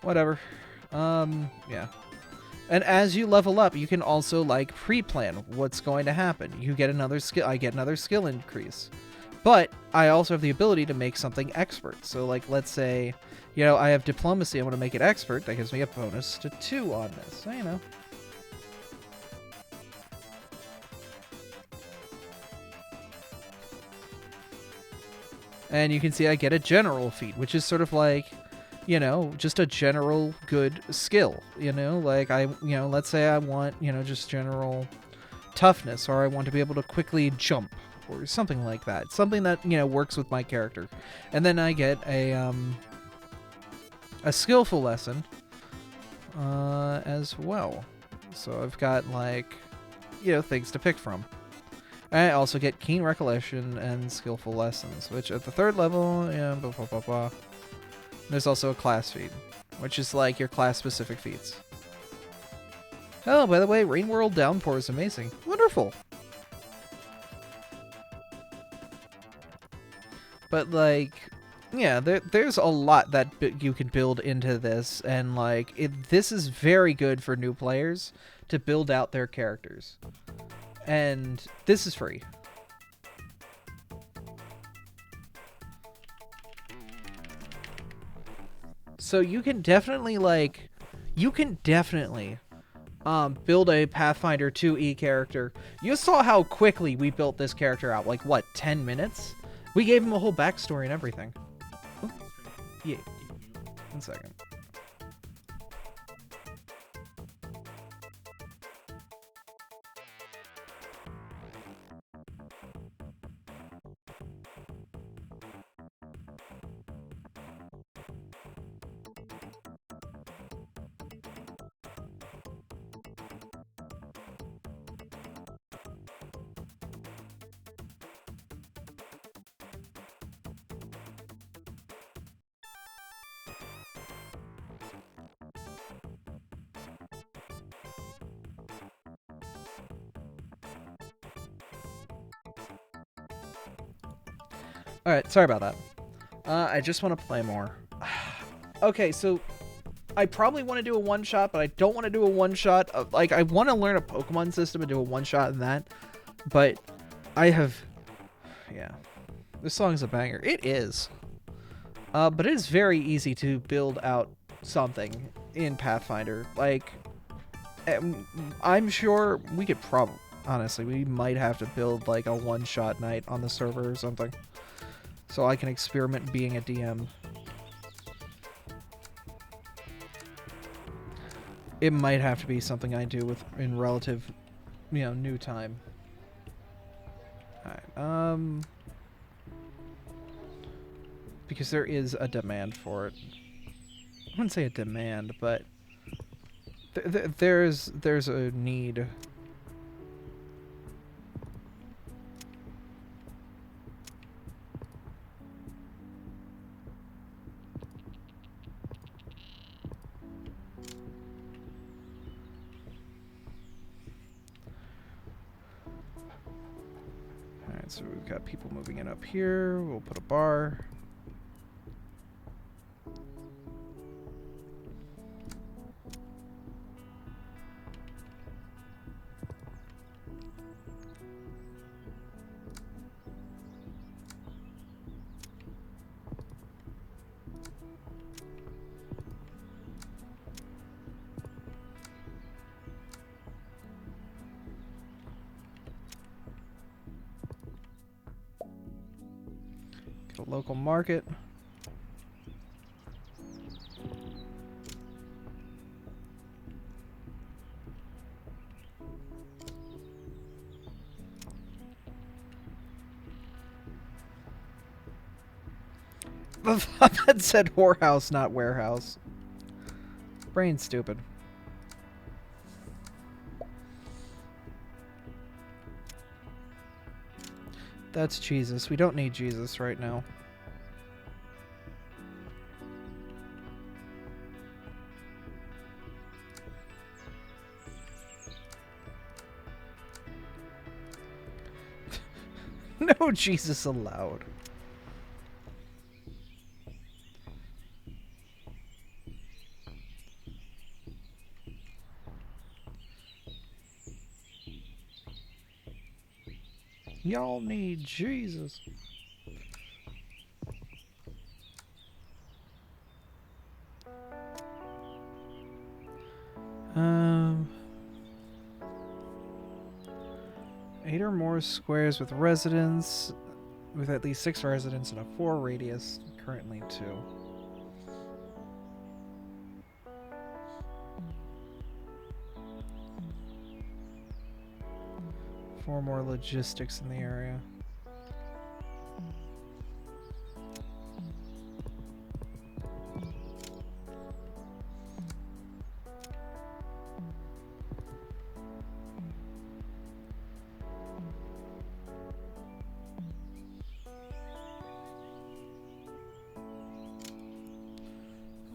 Whatever. Yeah. And as you level up, you can also, like, pre-plan what's going to happen. You get another skill... I get another skill increase. But I also have the ability to make something expert. So, like, let's say, you know, I have diplomacy. I want to make it expert. That gives me a bonus to 2 on this. So, you know. And you can see I get a general feat, which is sort of like, you know, just a general good skill. You know, like let's say I want, you know, just general toughness, or I want to be able to quickly jump, or something like that. Something that, you know, works with my character. And then I get a skillful lesson as well. So I've got, like, you know, things to pick from. I also get Keen Recollection and Skillful Lessons, which at the 3rd level, yeah, blah, blah, blah, blah. There's also a class feat, which is like your class-specific feats. Oh, by the way, Rain World Downpour is amazing. Wonderful! But, like, yeah, there's a lot that you can build into this, and, like, this is very good for new players to build out their characters. And this is free. So you can definitely, like, build a Pathfinder 2E character. You saw how quickly we built this character out. Like, what, 10 minutes? We gave him a whole backstory and everything. Oh, yeah. 1 second. Alright, sorry about that. I just want to play more. Okay, so I probably want to do a one-shot, but I don't want to do a one-shot. Like, I want to learn a Pokemon system and do a one-shot in that, but I have... Yeah. This song's a banger. It is. But it is very easy to build out something in Pathfinder. Like, I'm sure we could probably... Honestly, we might have to build, like, a one-shot night on the server or something, so I can experiment being a DM. It might have to be something I do in relative, you know, new time. Alright, because there is a demand for it. I wouldn't say a demand, but there's a need. So we've got people moving in up here. We'll put a bar. Get a local market. That said whorehouse, not warehouse. Brain stupid. That's Jesus. We don't need Jesus right now. No Jesus allowed. Y'all need Jesus. Eight or more squares with residents, with at least 6 residents in a 4 radius. Currently 2. Four more logistics in the area.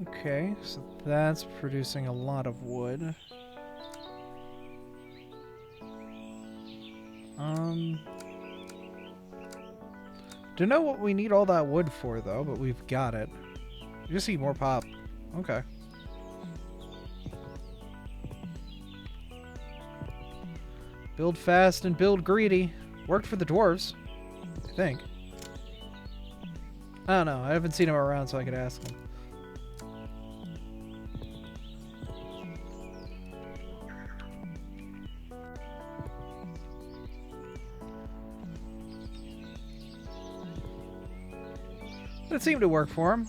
Okay, so that's producing a lot of wood. Don't know what we need all that wood for though, but we've got it. We just need more pop. Okay. Build fast and build greedy. Worked for the dwarves, I think. I don't know. I haven't seen him around, so I could ask him. It seemed to work for him.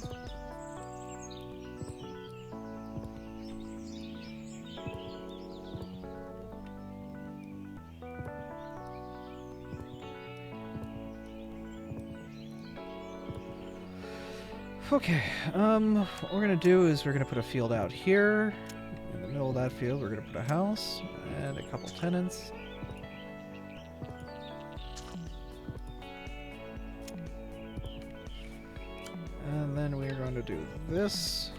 Okay, what we're gonna do is we're gonna put a field out here. In the middle of that field, we're gonna put a house and a couple tenants. And then we're going to do this.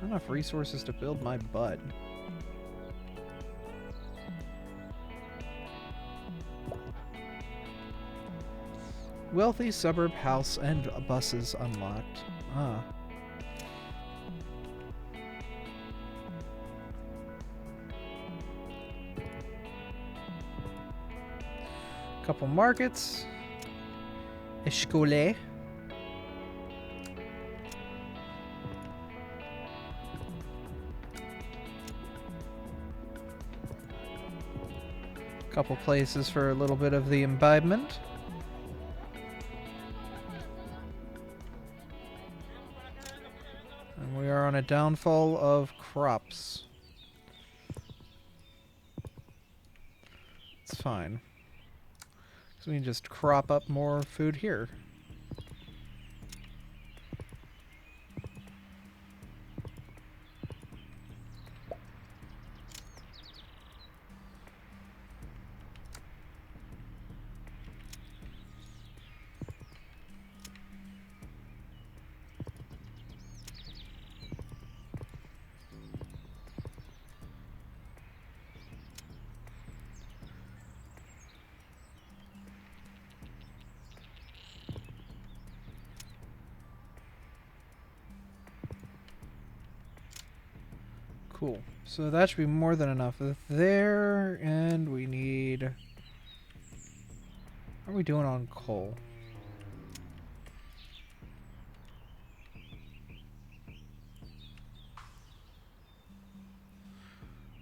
Not enough resources to build my butt. Wealthy suburb house and buses unlocked. Ah. Couple markets. Escole. Couple places for a little bit of the imbibement. And we are on a downfall of crops. It's fine. So we can just crop up more food here. Cool. So that should be more than enough there, and we need... How are we doing on coal?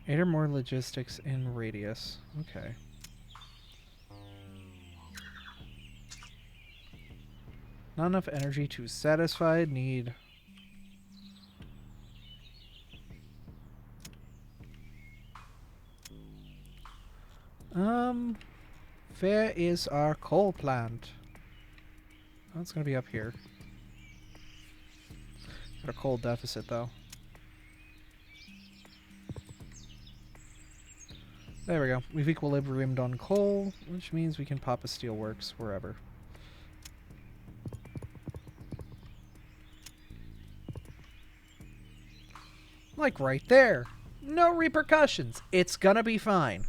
Eight or more logistics in radius. Okay. Not enough energy to satisfy need. Where is our coal plant? Oh, it's gonna be up here. Got a coal deficit though. There we go. We've equilibriumed on coal, which means we can pop a steelworks wherever. Like right there. No repercussions. It's gonna be fine.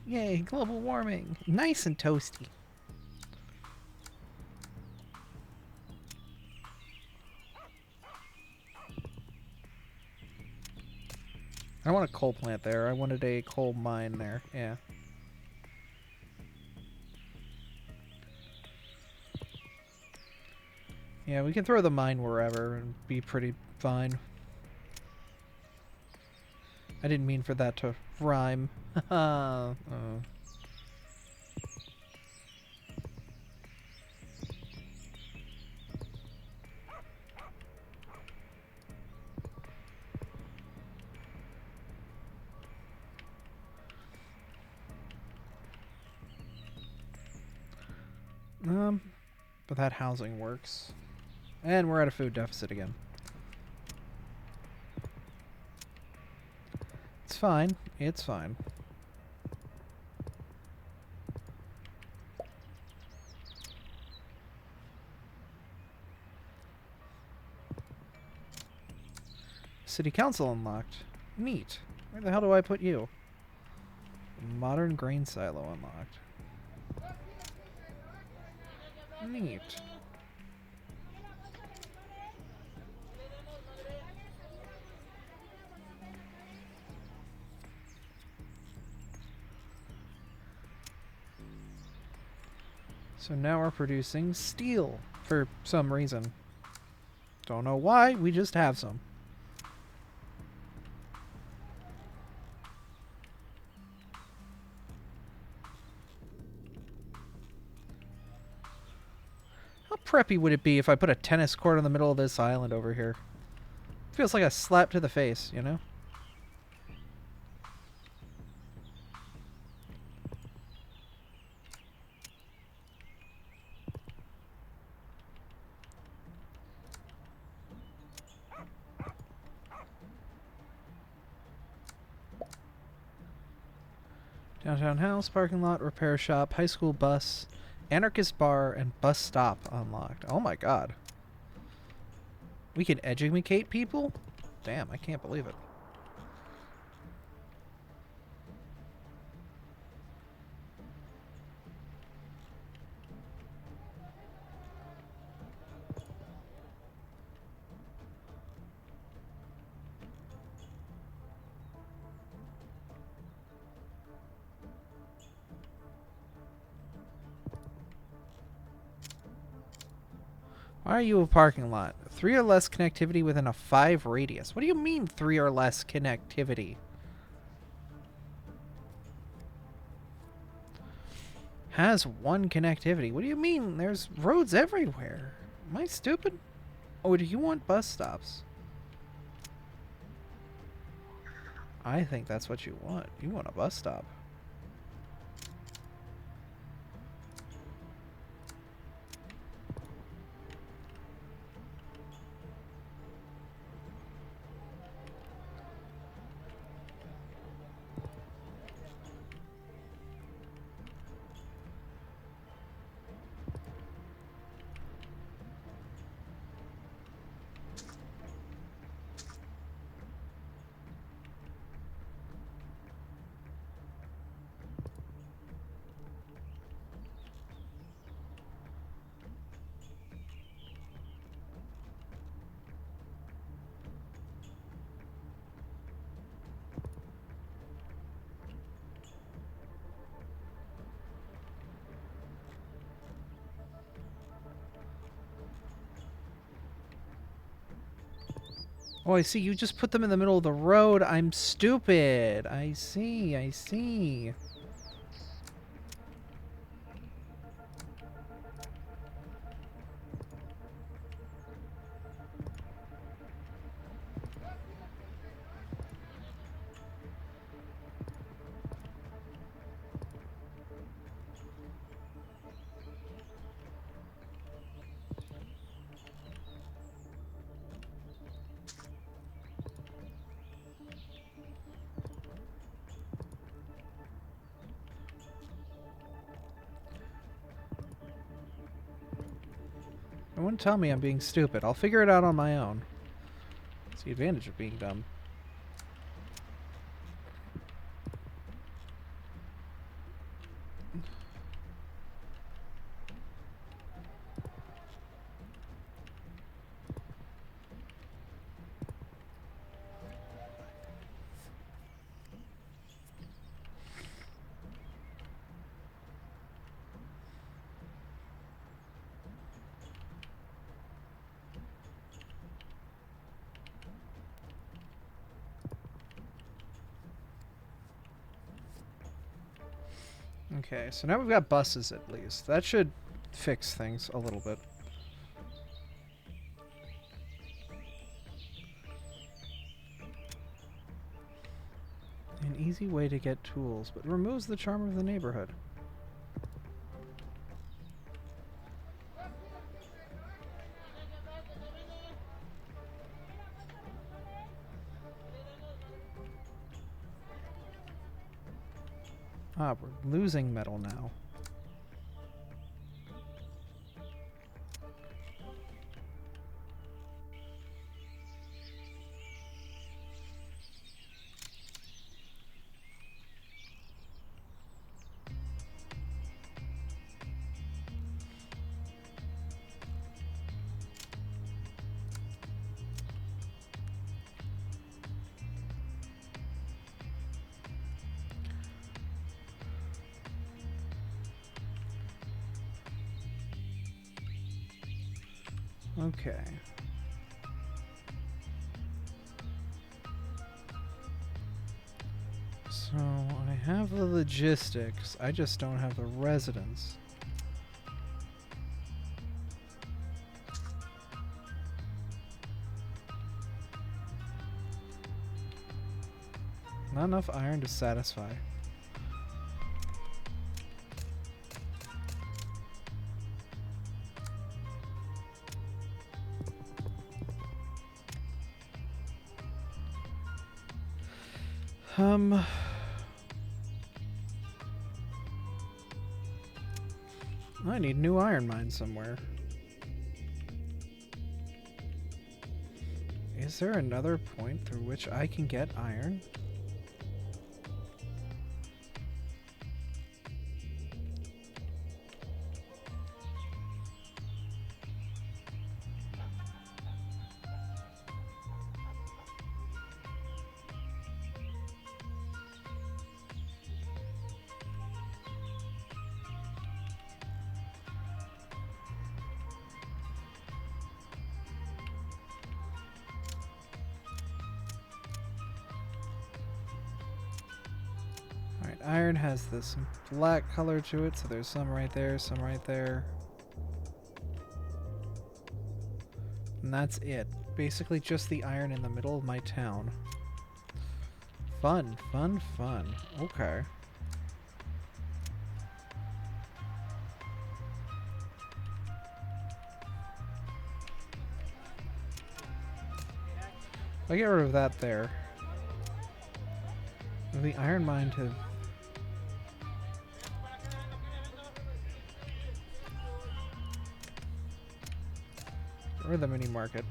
Yay, global warming. Nice and toasty. I want a coal plant there. I wanted a coal mine there. Yeah. Yeah, we can throw the mine wherever and be pretty fine. I didn't mean for that to rhyme. Oh. But that housing works. And we're at a food deficit again. It's fine. It's fine. City Council unlocked. Neat. Where the hell do I put you? Modern grain silo unlocked. Neat. So now we're producing steel for some reason. Don't know why, we just have some. How preppy would it be if I put a tennis court in the middle of this island over here? Feels like a slap to the face, you know? Downtown house, parking lot, repair shop, high school bus, anarchist bar, and bus stop unlocked. Oh my god. We can educate people? Damn, I can't believe it. Why are you a parking lot? 3 or less connectivity within a 5 radius. What do you mean 3 or less connectivity? Has 1 connectivity. What do you mean? There's roads everywhere. Am I stupid? Oh, do you want bus stops? I think that's what you want. You want a bus stop. Oh, I see. You just put them in the middle of the road. I'm stupid. I see. I see. Don't want to tell me I'm being stupid. I'll figure it out on my own. That's the advantage of being dumb. Okay, so now we've got buses at least. That should fix things a little bit. An easy way to get tools, but removes the charm of the neighborhood. Ah, we're losing metal now. Okay. So, I have the logistics, I just don't have the residents. Not enough iron to satisfy. I need new iron mines somewhere. Is there another point through which I can get iron? Iron has this black color to it, so there's some right there, some right there. And that's it. Basically just the iron in the middle of my town. Fun, fun, fun. Okay. If I get rid of that there, the iron mine to... Or the mini market.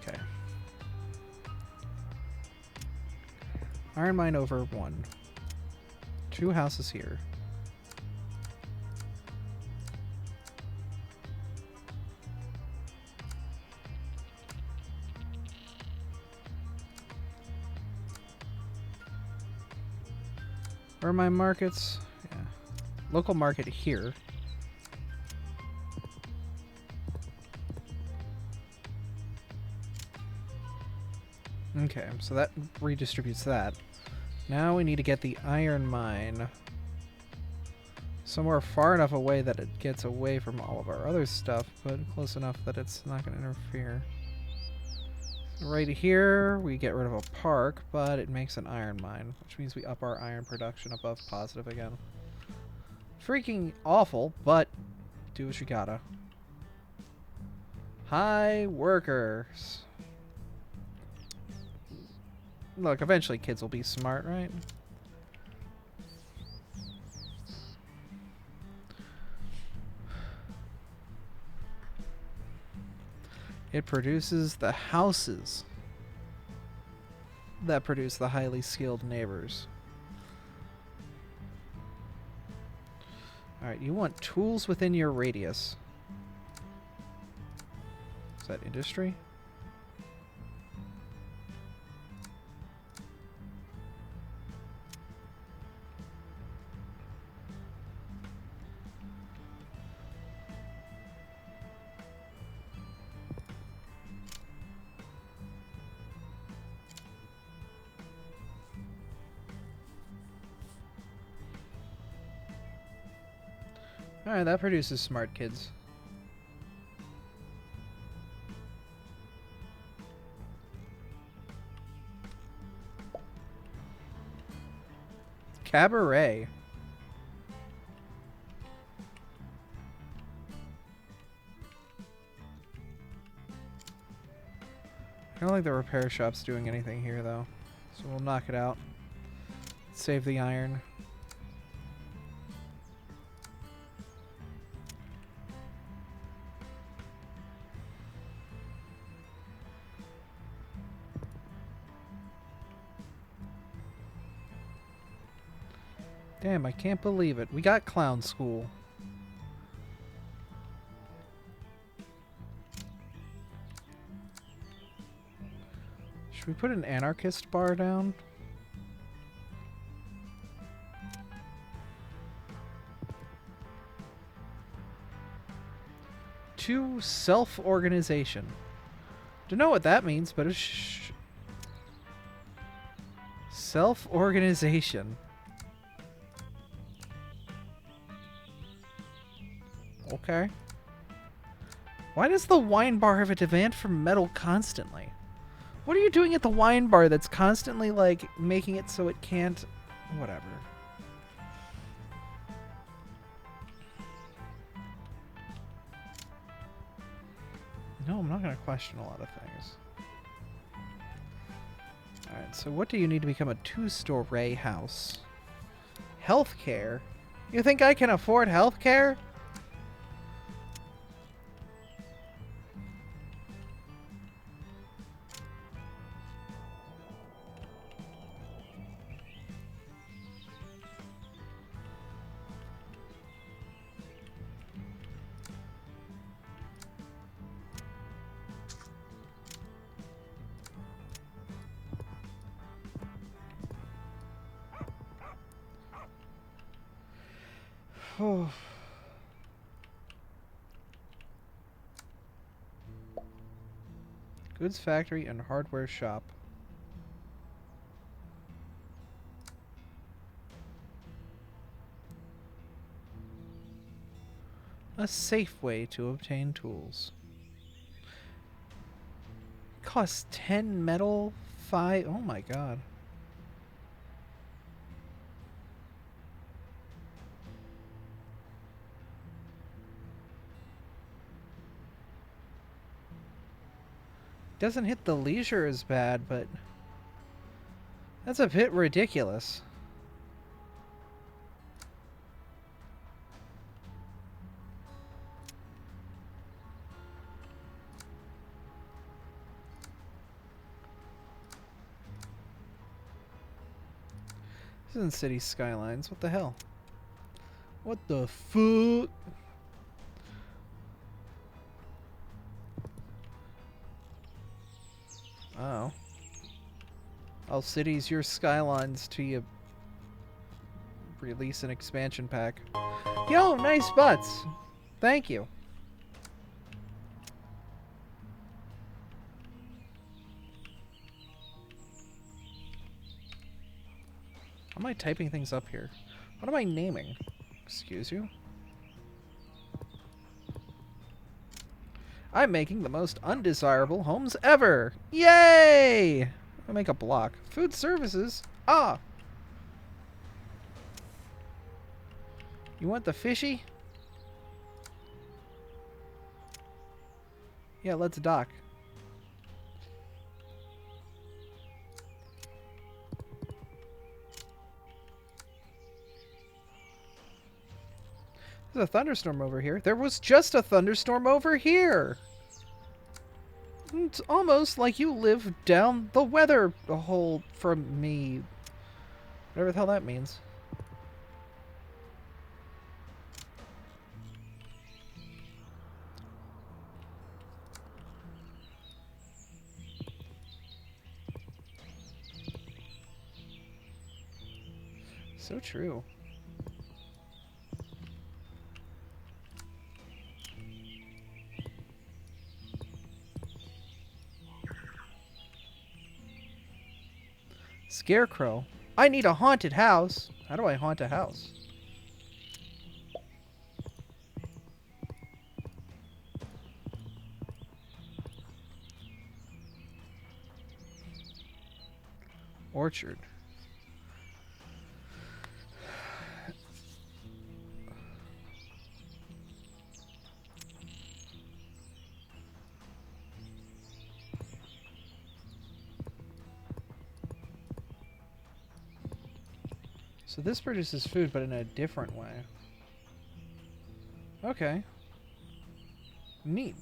Okay. Iron mine over 1. 2 houses here. Where are my markets? Yeah. Local market here. Okay, so that redistributes that. Now we need to get the iron mine somewhere far enough away that it gets away from all of our other stuff, but close enough that it's not going to interfere. Right here, we get rid of a park, but it makes an iron mine, which means we up our iron production above positive again. Freaking awful, but do what you gotta. Hi, workers. Look, eventually kids will be smart, right? It produces the houses that produce the highly skilled neighbors. Alright, you want tools within your radius. Is that industry? Alright, that produces smart kids. Cabaret. I don't think the repair shop's doing anything here, though. So we'll knock it out. Save the iron. Damn, I can't believe it. We got clown school. Should we put an anarchist bar down? To self-organization. Don't know what that means, but it's self-organization. Okay. Why does the wine bar have a demand for metal constantly? What are you doing at the wine bar that's constantly, like, making it so it can't... Whatever. No, I'm not going to question a lot of things. Alright, so what do you need to become a two-story house? Healthcare? You think I can afford healthcare? Goods factory and hardware shop. A safe way to obtain tools. Costs 10 metal, 5... Oh my god. Doesn't hit the leisure as bad, but that's a bit ridiculous. This isn't City Skylines. What the hell? What the fuck? Oh. I'll cities your skylines till you release an expansion pack. Yo, nice butts! Thank you. am I typing things up here? What am I naming? Excuse you? I'm making the most undesirable homes ever! Yay! I'll make a block. Food services? Ah! You want the fishy? Yeah, let's dock. There's a thunderstorm over here. There was just a thunderstorm over here! It's almost like you live down the weather hole from me. Whatever the hell that means. So true. Scarecrow. I need a haunted house. How do I haunt a house? Orchard. So this produces food, but in a different way. Okay. Neat.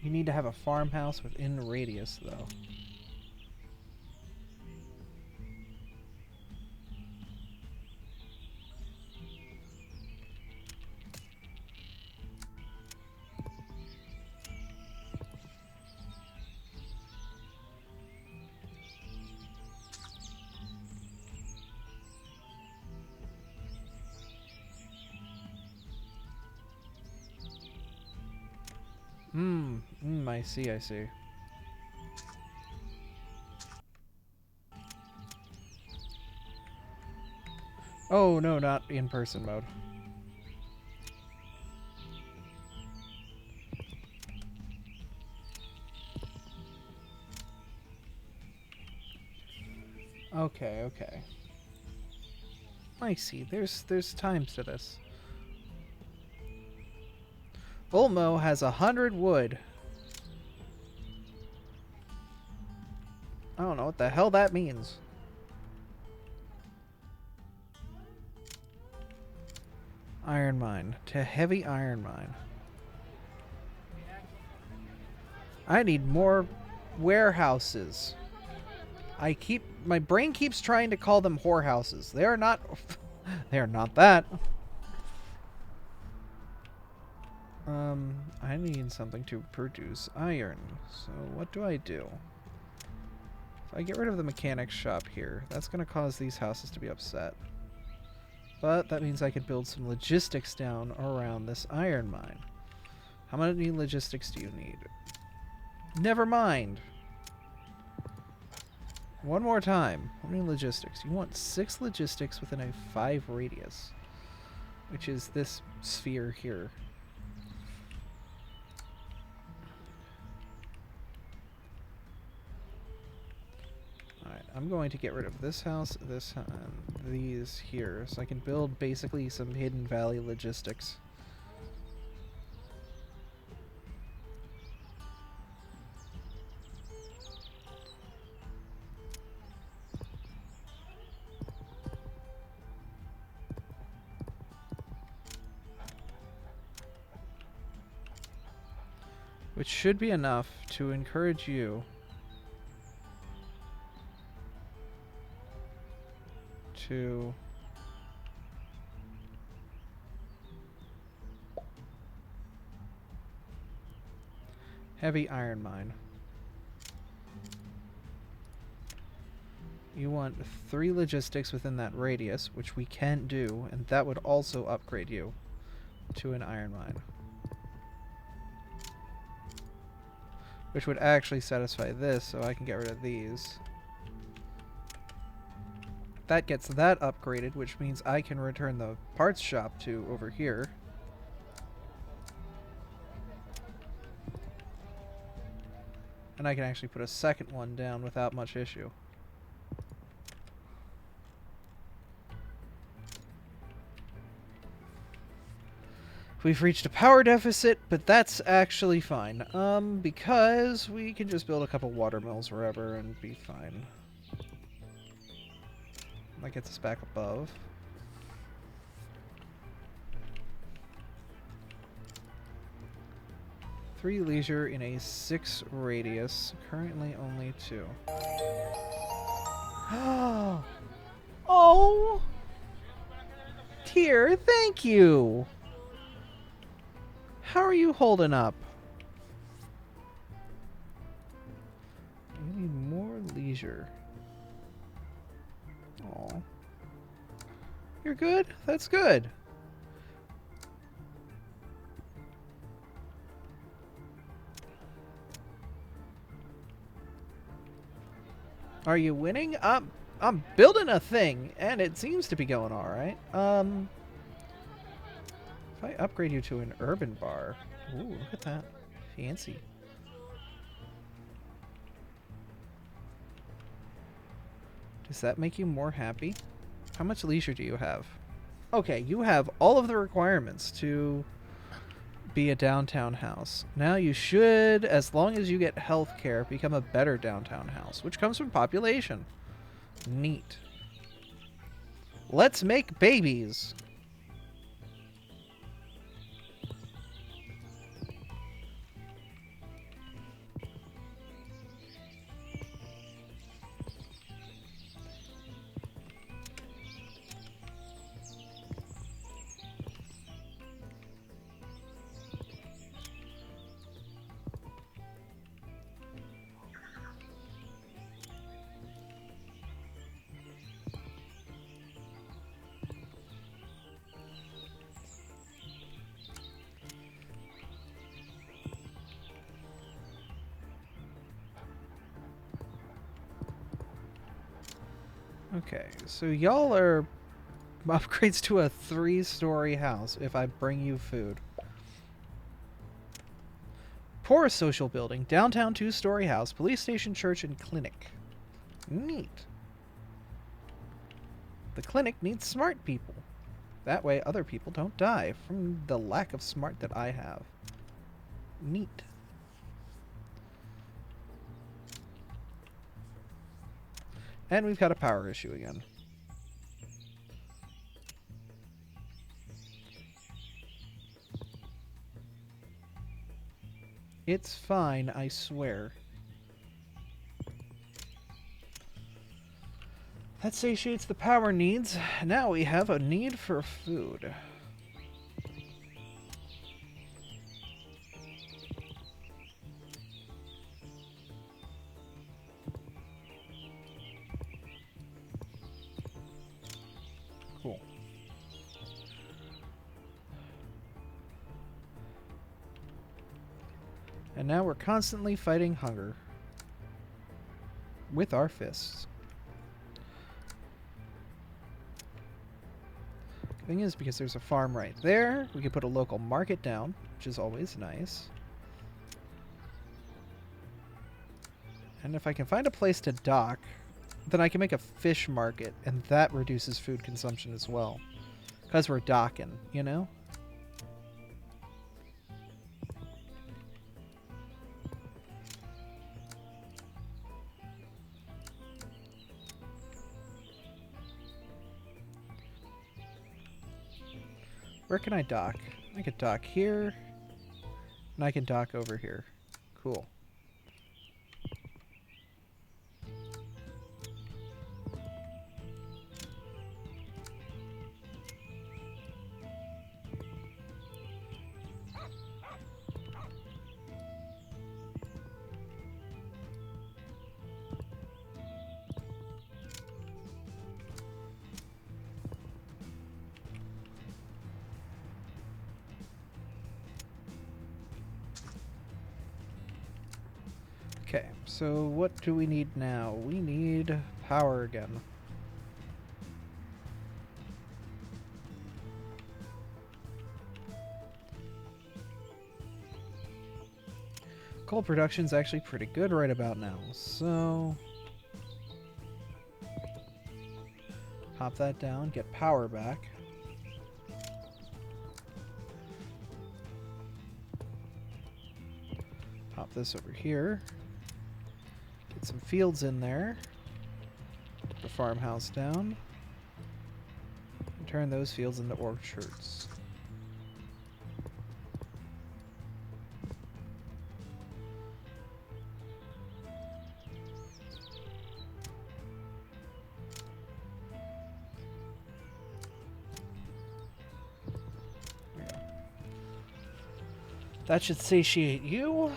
You need to have a farmhouse within radius, though. I see, I see. Oh, no, not in-person mode. Okay, okay. I see. There's times to this. Ulmo has 100 wood. I don't know what the hell that means. Iron mine. To heavy iron mine. I need more warehouses. My brain keeps trying to call them whorehouses. They are not they are not that. I need something to produce iron. So what do I do? If I get rid of the mechanics shop here, that's going to cause these houses to be upset. But that means I could build some logistics down around this iron mine. How many logistics do you need? Never mind. One more time. How many logistics? You want 6 logistics within a 5 radius, which is this sphere here. Alright, I'm going to get rid of this house, this, and these here, so I can build basically some Hidden Valley logistics. Which should be enough to encourage you to heavy iron mine. You want 3 logistics within that radius, which we can do, and that would also upgrade you to an iron mine. Which would actually satisfy this, so I can get rid of these. That gets that upgraded, which means I can return the parts shop to over here. And I can actually put a second one down without much issue. We've reached a power deficit, but that's actually fine. Because we can just build a couple water mills wherever and be fine. That gets us back above. Three leisure in a 6 radius. Currently only 2. Oh! Dear, thank you! How are you holding up? I need more leisure. Oh. You're good? That's good. Are you winning? I'm building a thing, and it seems to be going all right. If I upgrade you to an urban bar, ooh, look at that, fancy. Does that make you more happy? How much leisure do you have? Okay, you have all of the requirements to be a downtown house. Now you should, as long as you get healthcare, become a better downtown house, which comes from population. Neat. Let's make babies. Okay, so y'all are upgrades to a 3-story house if I bring you food. Poor social building, downtown 2-story house, police station, church, and clinic. Neat. The clinic needs smart people. That way other people don't die from the lack of smart that I have. Neat. And we've got a power issue again. It's fine, I swear. That satiates the power needs. Now we have a need for food. Cool. And now we're constantly fighting hunger. With our fists. Thing is, because there's a farm right there, we can put a local market down, which is always nice. And if I can find a place to dock, then I can make a fish market, and that reduces food consumption as well. Because we're docking, you know? Where can I dock? I could dock here, and I can dock over here. Cool. Okay, so what do we need now? We need power again. Coal production's actually pretty good right about now, so pop that down, get power back. Pop this over here. Get some fields in there. Put the farmhouse down. And turn those fields into orchards. That should satiate you.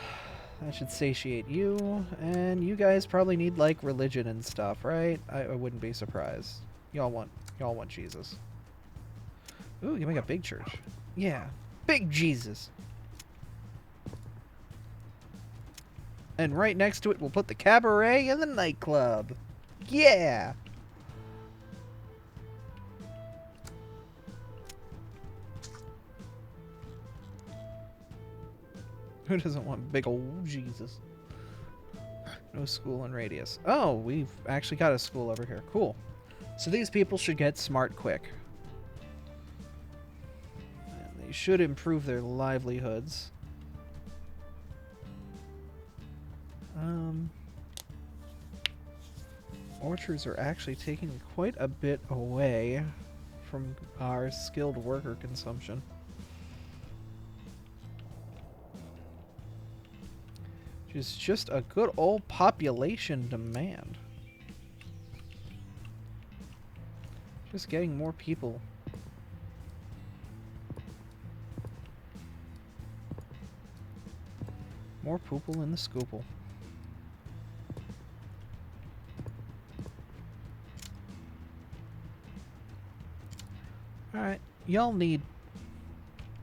That should satiate you. And you guys probably need, like, religion and stuff, right? I wouldn't be surprised. Y'all want Jesus. Ooh, you make a big church. Yeah. Big Jesus. And right next to it, we'll put the cabaret and the nightclub. Yeah! Who doesn't want big old Jesus? No school in radius. Oh, we've actually got a school over here. Cool. So these people should get smart quick. And they should improve their livelihoods. Orchards are actually taking quite a bit away from our skilled worker consumption. Which is just a good old population demand. Just getting more people. More poople in the scoople. Alright, y'all need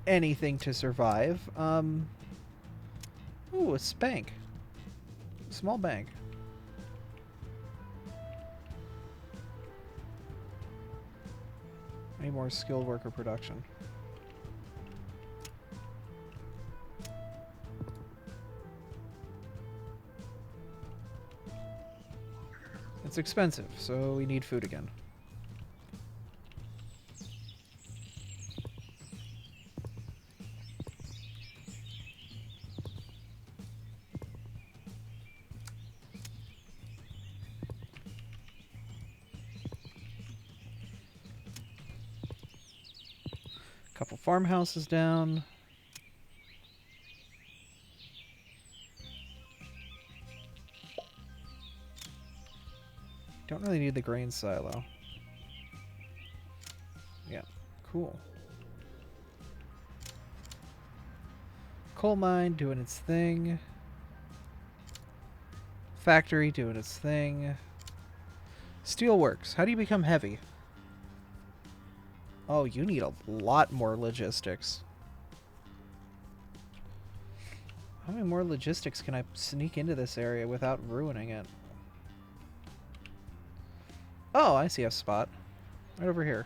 anything to survive. Ooh, a spank. Small bank. Any more skilled worker production? It's expensive, so we need food again. Couple farmhouses down. Don't really need the grain silo. Yeah, cool. Coal mine doing its thing. Factory doing its thing. Steelworks. How do you become heavy? Oh, you need a lot more logistics. How many more logistics can I sneak into this area without ruining it? Oh, I see a spot. Right over here.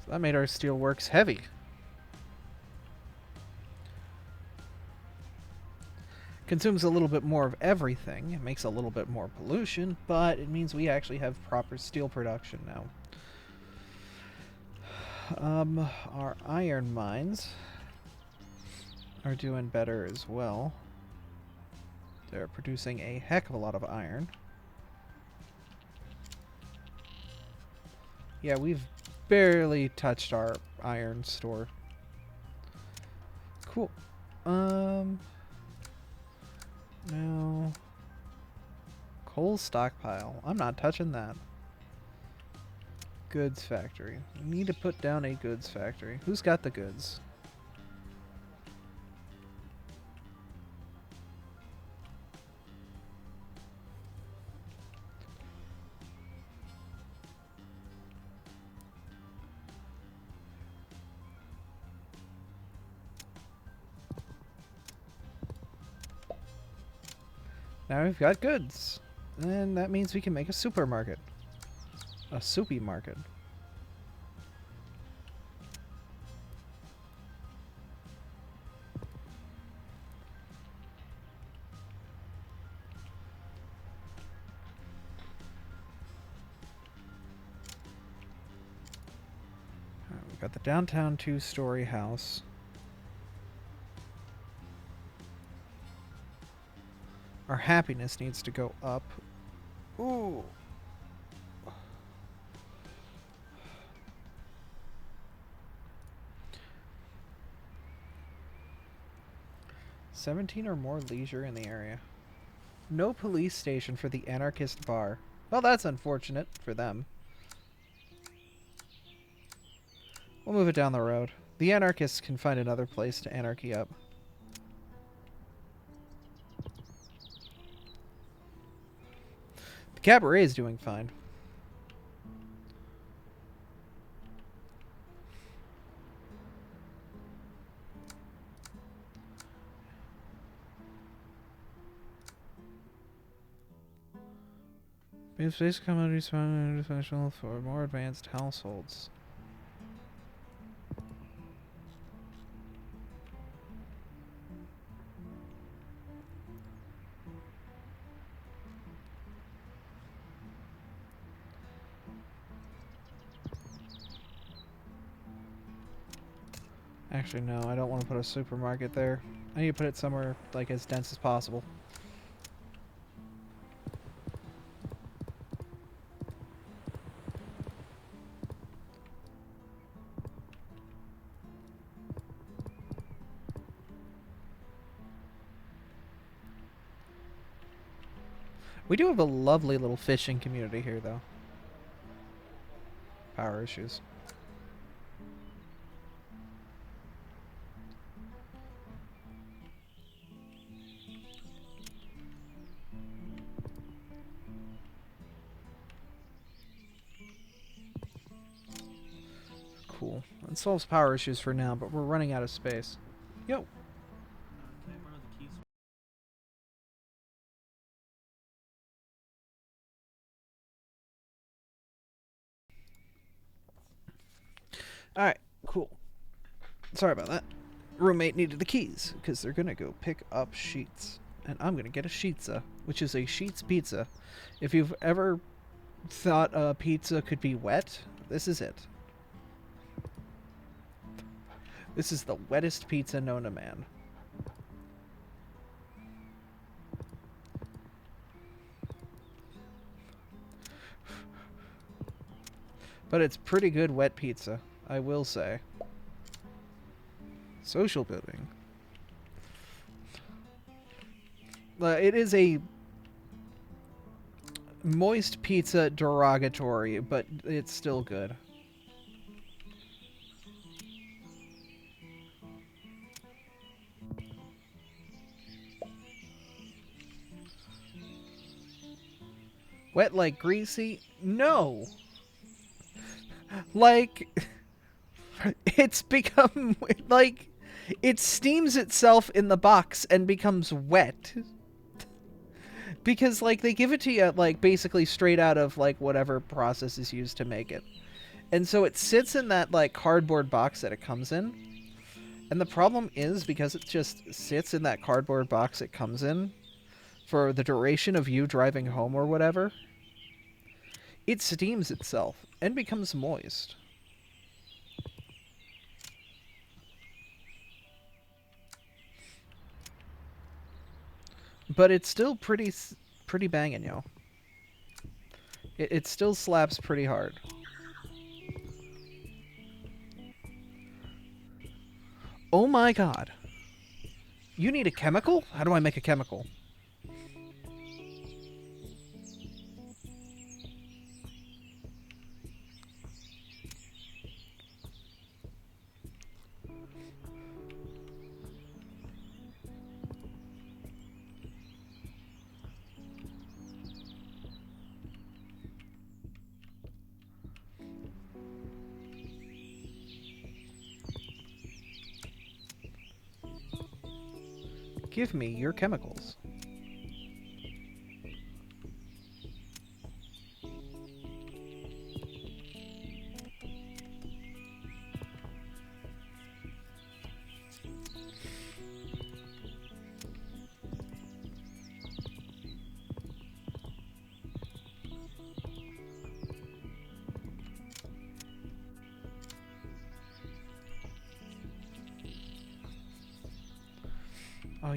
So that made our steelworks heavy. Consumes a little bit more of everything. It makes a little bit more pollution, but it means we actually have proper steel production now. Our iron mines are doing better as well. They're producing a heck of a lot of iron. Yeah, we've barely touched our iron store. Cool. No. Coal stockpile. I'm not touching that. Goods factory. We need to put down a goods factory. Who's got the goods? Now we've got goods. And that means we can make a supermarket. A soupy market. We've got the downtown 2-story house. Our happiness needs to go up. Ooh. $17 or more leisure in the area. No police station for the anarchist bar. Well, that's unfortunate for them. We'll move it down the road. The anarchists can find another place to anarchy up. The cabaret is doing fine. Space commodities found functional for more advanced households. Actually, no, I don't want to put a supermarket there. I need to put it somewhere like as dense as possible. We do have a lovely little fishing community here, though. Power issues. Cool. It solves power issues for now, but we're running out of space. Yo! Alright, cool. Sorry about that. Roommate needed the keys, because they're gonna go pick up sheets. And I'm gonna get a sheetza, which is a sheets pizza. If you've ever thought a pizza could be wet, this is it. This is the wettest pizza known to man. But it's pretty good wet pizza, I will say. Social building. It is a moist pizza derogatory, but it's still good. Wet like greasy? No. Like, it's become, like, it steams itself in the box and becomes wet. Because, like, they give it to you, like, basically straight out of, like, whatever process is used to make it. And so it sits in that, like, cardboard box that it comes in. And the problem is, because it just sits in that cardboard box it comes in for the duration of you driving home or whatever, it steams itself and becomes moist. But it's still pretty banging, yo. It still slaps pretty hard. Oh my god. You need a chemical? How do I make a chemical? Give me your chemicals.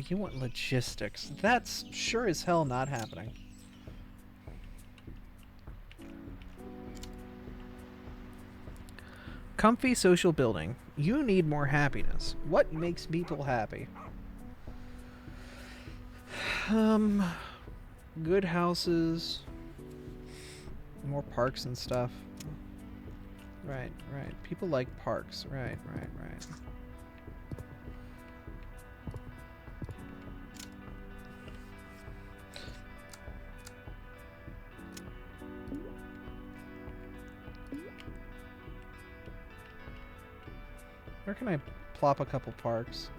you want logistics. That's sure as hell not happening. Comfy social building. You need more happiness. What makes people happy? Good houses. More parks and stuff. Right. People like parks. Right. Where can I plop a couple parks?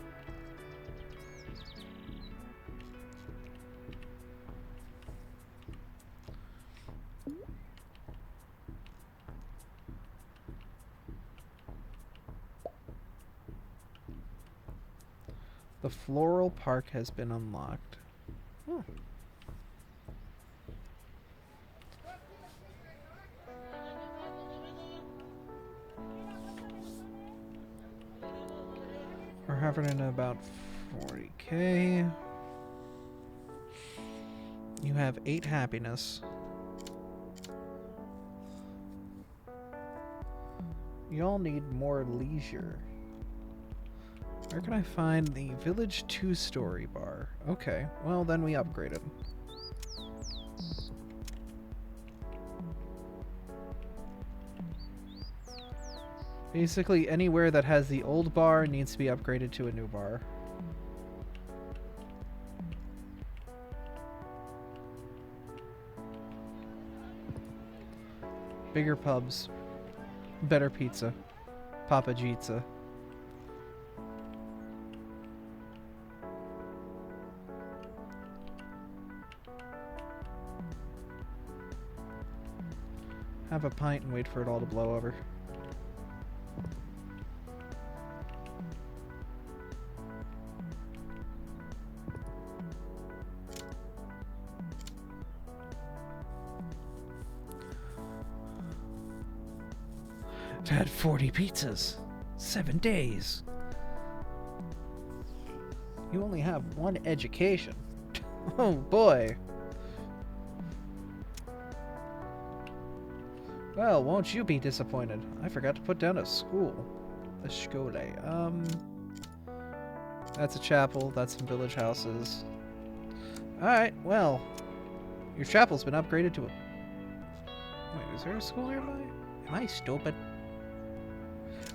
The floral park has been unlocked. Oh. We're hovering at about 40k. You have 8 happiness. You all need more leisure. Where can I find the village 2-story bar? Okay, well then we upgrade it. Basically, anywhere that has the old bar needs to be upgraded to a new bar. Bigger pubs. Better pizza. Papa Jitza. Have a pint and wait for it all to blow over. I've had 40 pizzas. 7 days. You only have 1 education. Oh boy. Well, won't you be disappointed? I forgot to put down a school. A skole. That's a chapel. That's some village houses. Alright, well. Your chapel's been upgraded to a... Wait, is there a school nearby? Am I stupid?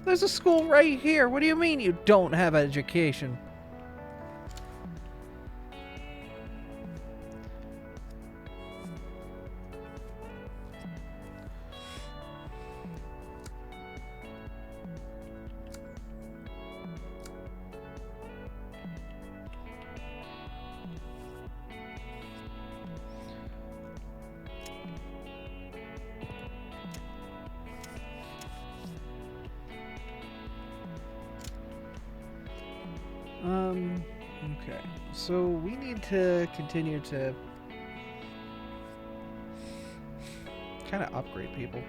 There's a school right here! What do you mean you don't have education? Okay. So we need to continue to kind of upgrade people.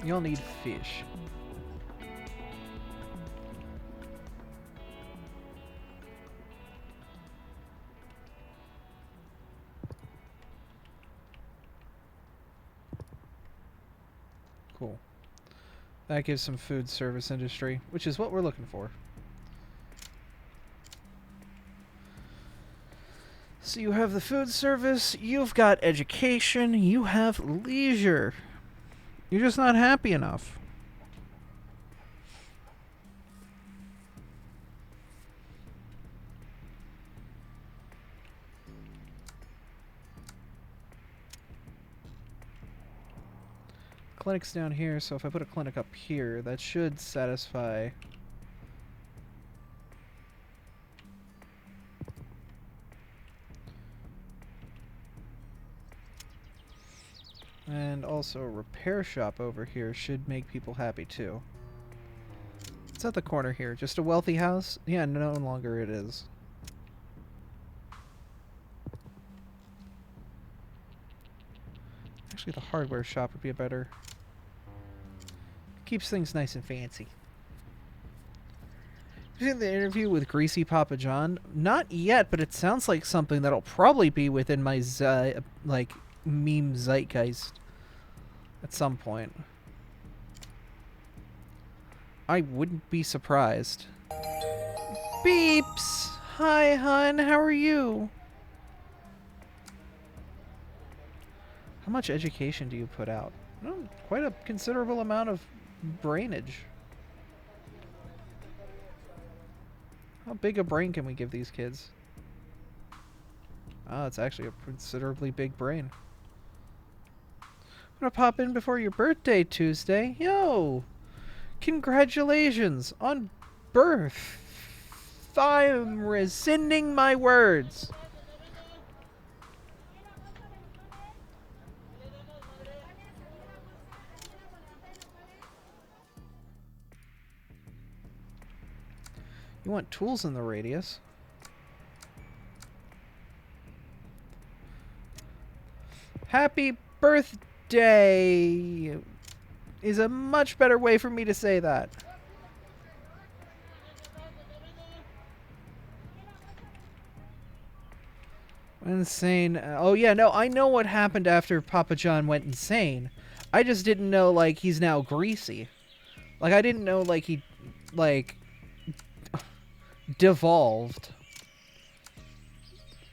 You'll need fish. Cool. That gives some food service industry, which is what we're looking for. So you have the food service, you've got education, you have leisure. You're just not happy enough. Clinic's down here, so if I put a clinic up here, that should satisfy... And also a repair shop over here should make people happy too. It's at the corner here. Just a wealthy house? Yeah, no longer it is. Actually, the hardware shop would be a better... Keeps things nice and fancy. You seen the interview with Greasy Papa John? Not yet, but it sounds like something that'll probably be within my meme zeitgeist at some point. I wouldn't be surprised. Beeps! Hi, hun. How are you? How much education do you put out? Oh, quite a considerable amount of brainage. How big a brain can we give these kids? Oh, it's actually a considerably big brain. I'm gonna pop in before your birthday Tuesday. Yo! Congratulations on birth. I'm rescinding my words. You want tools in the radius? Happy birthday is a much better way for me to say that. Insane. Oh yeah, no, I know what happened after Papa John went insane. I just didn't know, like, he's now greasy. Like, I didn't know, like, he, like, devolved.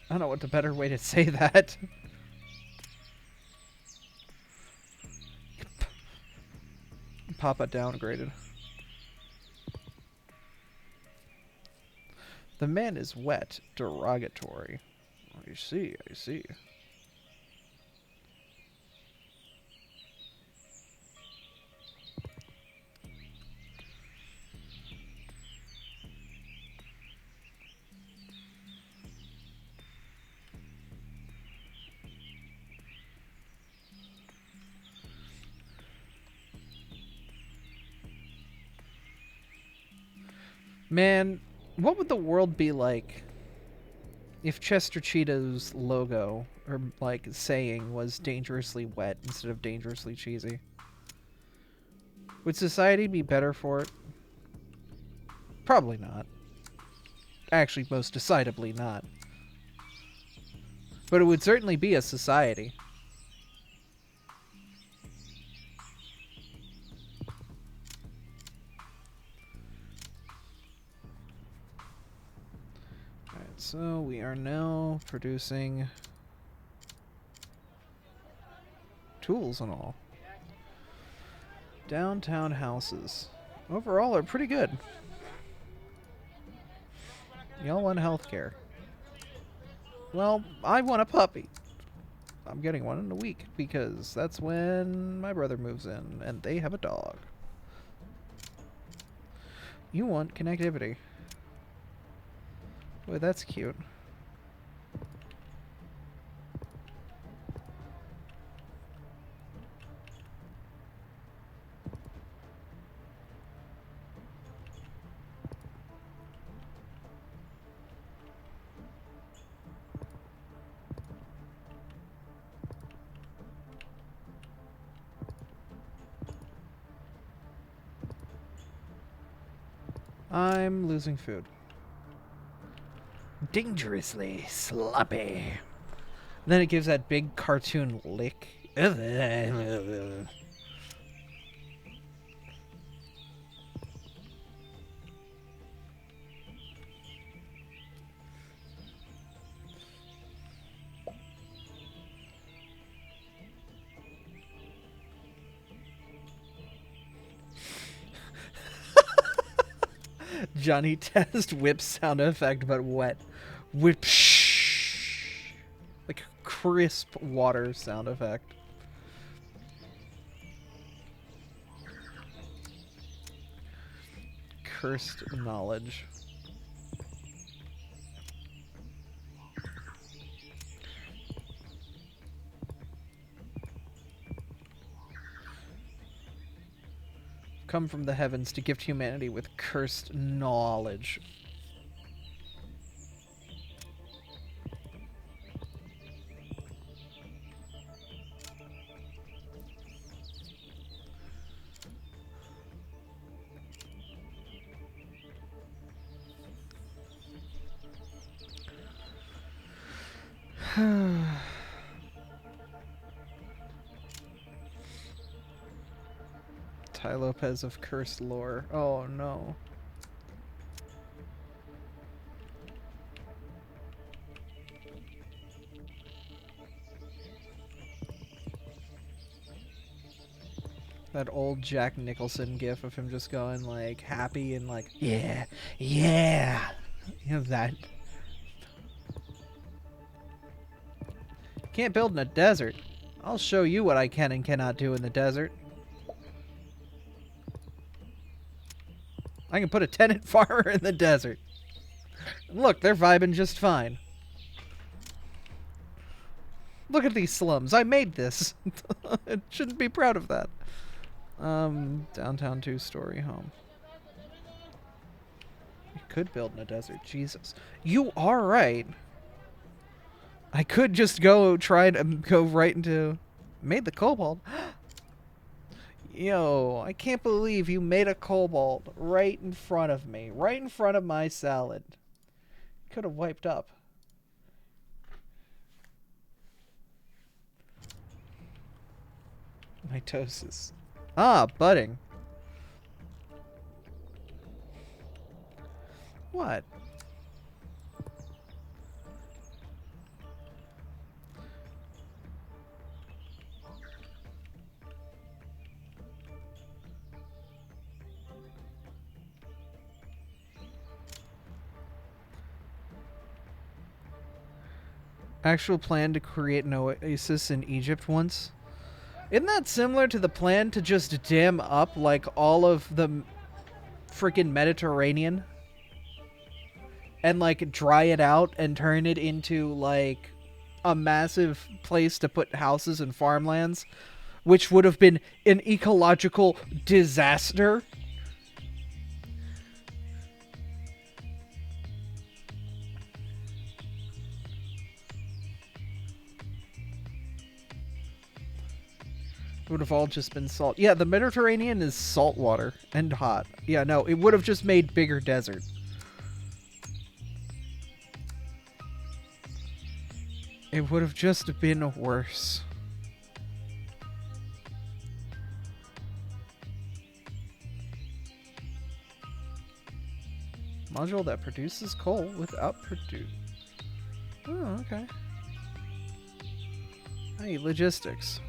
I don't know what the better way to say that. Papa downgraded. The man is wet. Derogatory. I see, I see. Man, what would the world be like if Chester Cheetah's logo, or, like, saying, was dangerously wet instead of dangerously cheesy? Would society be better for it? Probably not. Actually, most decidedly not. But it would certainly be a society. So we are now producing tools and all. Downtown houses. Overall are pretty good. Y'all want healthcare. Well, I want a puppy. I'm getting one in a week because that's when my brother moves in and they have a dog. You want connectivity. Boy, that's cute. I'm losing food. Dangerously sloppy. Then it gives that big cartoon lick. Johnny Test whip sound effect, but wet. Whip. Like a crisp water sound effect. Cursed knowledge. Come from the heavens to gift humanity with cursed knowledge. Ty Lopez of Cursed Lore. Oh no. That old Jack Nicholson gif of him just going like happy and like, yeah, yeah. You know that. Can't build in a desert. I'll show you what I can and cannot do in the desert. I can put a tenant farmer in the desert. Look, they're vibing just fine. Look at these slums. I made this. I shouldn't be proud of that. Downtown 2-story home. You could build in a desert. Jesus. You are right. I could just go try to go right into... Made the kobold. Yo, I can't believe you made a kobold right in front of me. Right in front of my salad. Could have wiped up. Mitosis. Ah, budding. What? Actual plan to create an oasis in Egypt once? Isn't that similar to the plan to just dam up like all of the freaking Mediterranean? And like dry it out and turn it into like a massive place to put houses and farmlands, which would have been an ecological disaster. Would have all just been salt. Yeah, the Mediterranean is salt water and hot. Yeah, no, it would have just made bigger desert. It would have just been worse. Module that produces coal without produce. Oh, okay. Hey, logistics.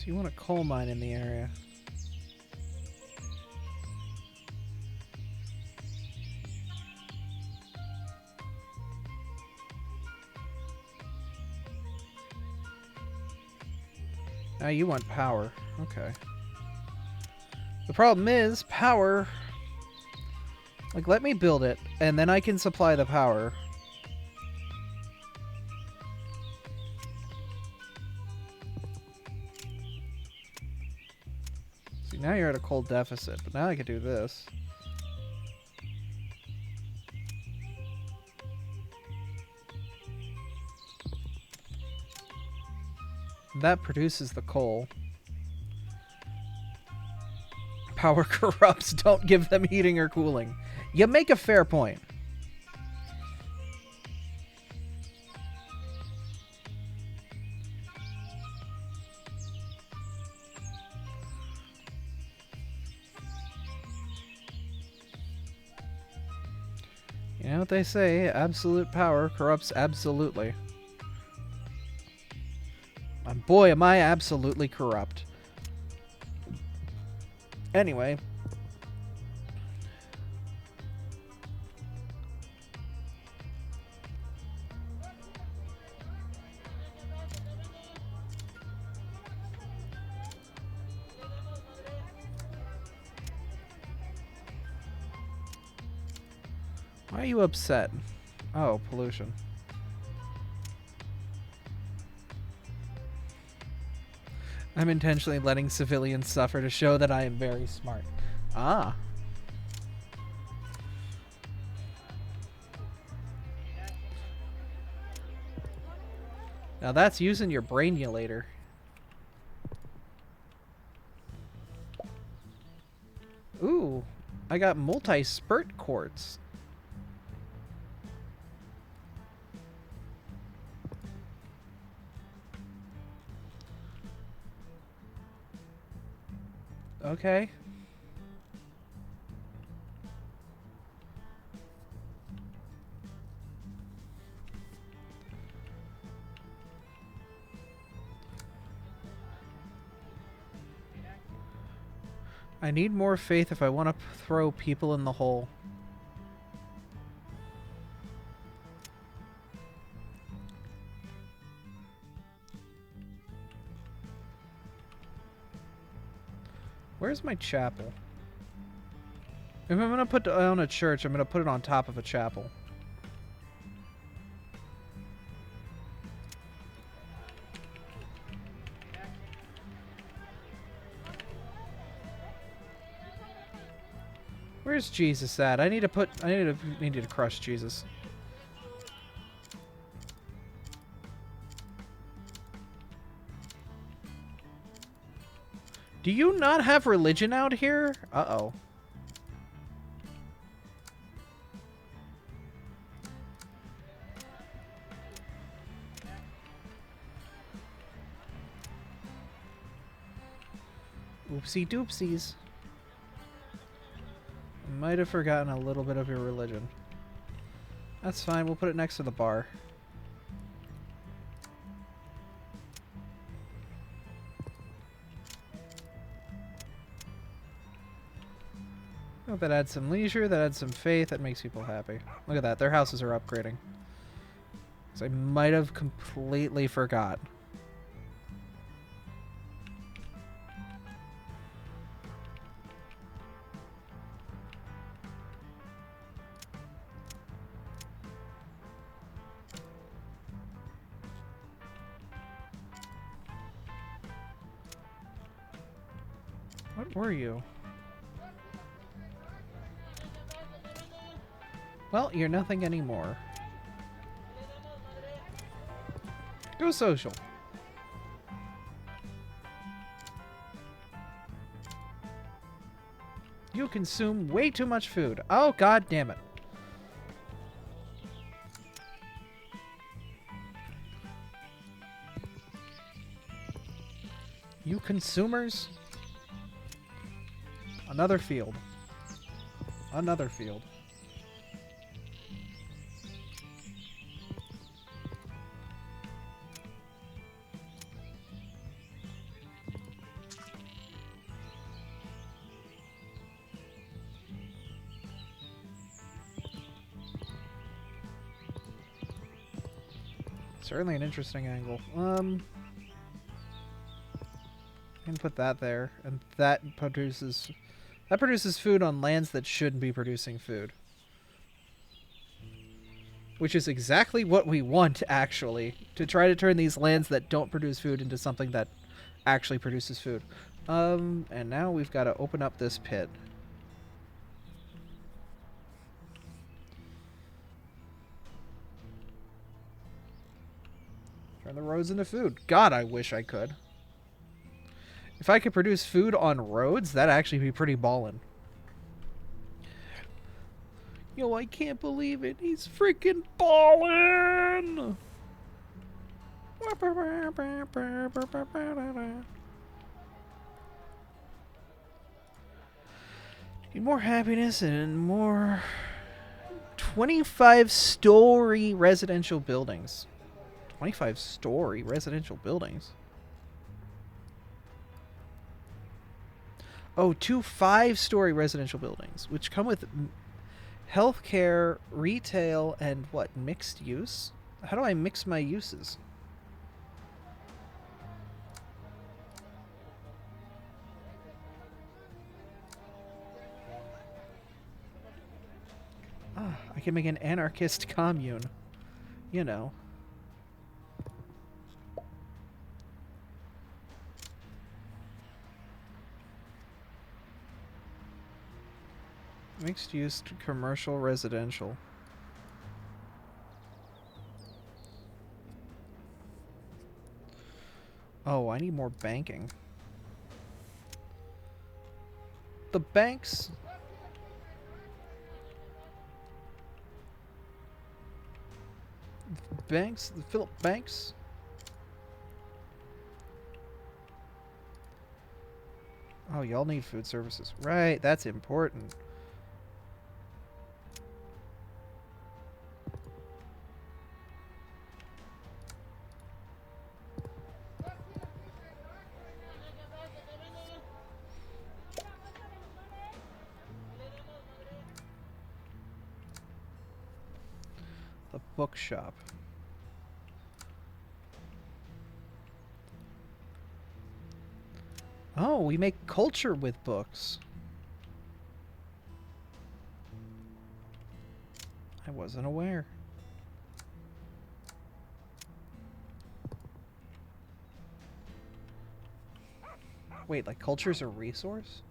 You want a coal mine in the area. Now you want power. Okay. The problem is, power... Like, let me build it, and then I can supply the power. Now you're at a coal deficit, but now I can do this. That produces the coal. Power corrupts, don't give them heating or cooling. You make a fair point. You know what they say, absolute power corrupts absolutely. And boy, am I absolutely corrupt. Anyway. Why are you upset? Oh, pollution. I'm intentionally letting civilians suffer to show that I am very smart. Ah. Now that's using your brainulator. Ooh, I got multi-spurt quartz. Okay. I need more faith if I want to throw people in the hole. Where's my chapel? If I'm going to put on a church, I'm going to put it on top of a chapel. Where's Jesus at? I need to crush Jesus. Do you not have religion out here? Uh-oh. Oopsie doopsies. Might have forgotten a little bit of your religion. That's fine, we'll put it next to the bar. Oh, that adds some leisure, that adds some faith, that makes people happy. Look at that, their houses are upgrading. So I might have completely forgot. What were you? Well, you're nothing anymore. Go social. You consume way too much food. Oh, god damn it. You consumers. Another field. Another field. Certainly an interesting angle. And put that there, and that produces food on lands that shouldn't be producing food. Which is exactly what we want, actually, to try to turn these lands that don't produce food into something that actually produces food. And now we've got to open up this pit. Turn the roads into food. God, I wish I could. If I could produce food on roads, that'd actually be pretty ballin'. Yo, I can't believe it. He's freaking ballin'! Need more happiness and more 25-story residential buildings. 25-story residential buildings. Oh, 2 5-story residential buildings, which come with healthcare, retail, and what? Mixed use? How do I mix my uses? Ah, I can make an anarchist commune. You know. Mixed use to commercial residential. Oh, I need more banking. The banks... Banks? The Philip Banks? Oh, y'all need food services. Right, that's important. The bookshop. Oh, we make culture with books. I wasn't aware. Wait, like culture's a resource?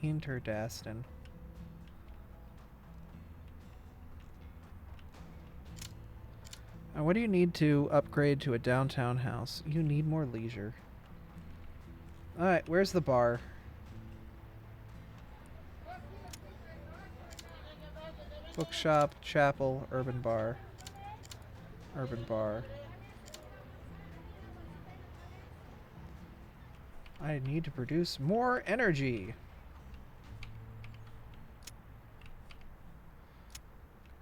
Interdastin. What do you need to upgrade to a downtown house? You need more leisure. Alright, where's the bar? Bookshop, chapel, urban bar. Urban bar. I need to produce more energy.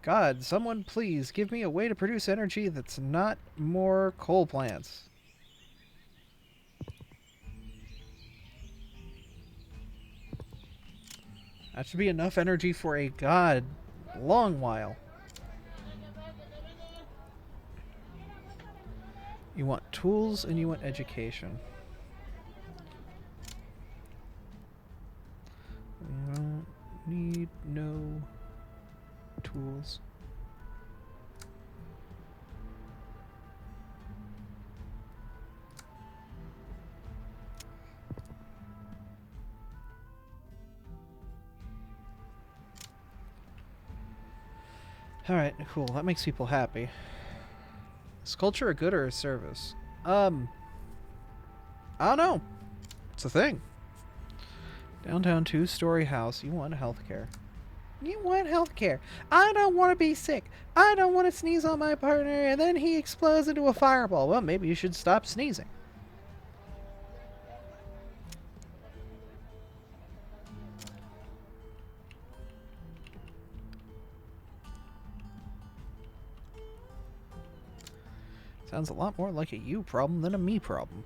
God, someone please give me a way to produce energy that's not more coal plants. That should be enough energy for a god long while. You want tools and you want education. We don't need no tools. Alright, cool. That makes people happy. Is culture a good or a service? I don't know. It's a thing. Downtown 2-story house. You want healthcare. You want healthcare. I don't want to be sick. I don't want to sneeze on my partner and then he explodes into a fireball. Well, maybe you should stop sneezing. Sounds a lot more like a you problem than a me problem.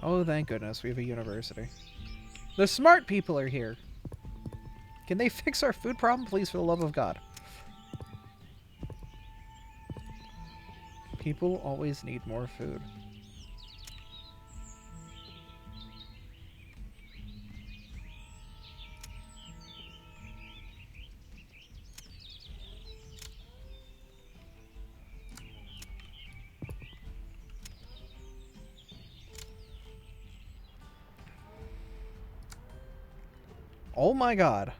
Oh, thank goodness, we have a university. The smart people are here. Can they fix our food problem, please, for the love of God? People always need more food. Oh my god.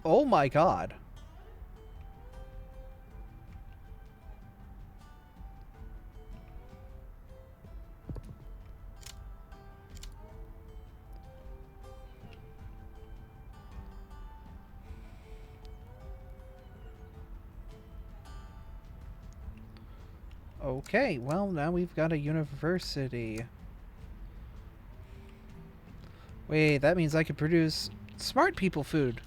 Oh my god. Okay, well, now we've got a university. Wait, that means I could produce smart people food.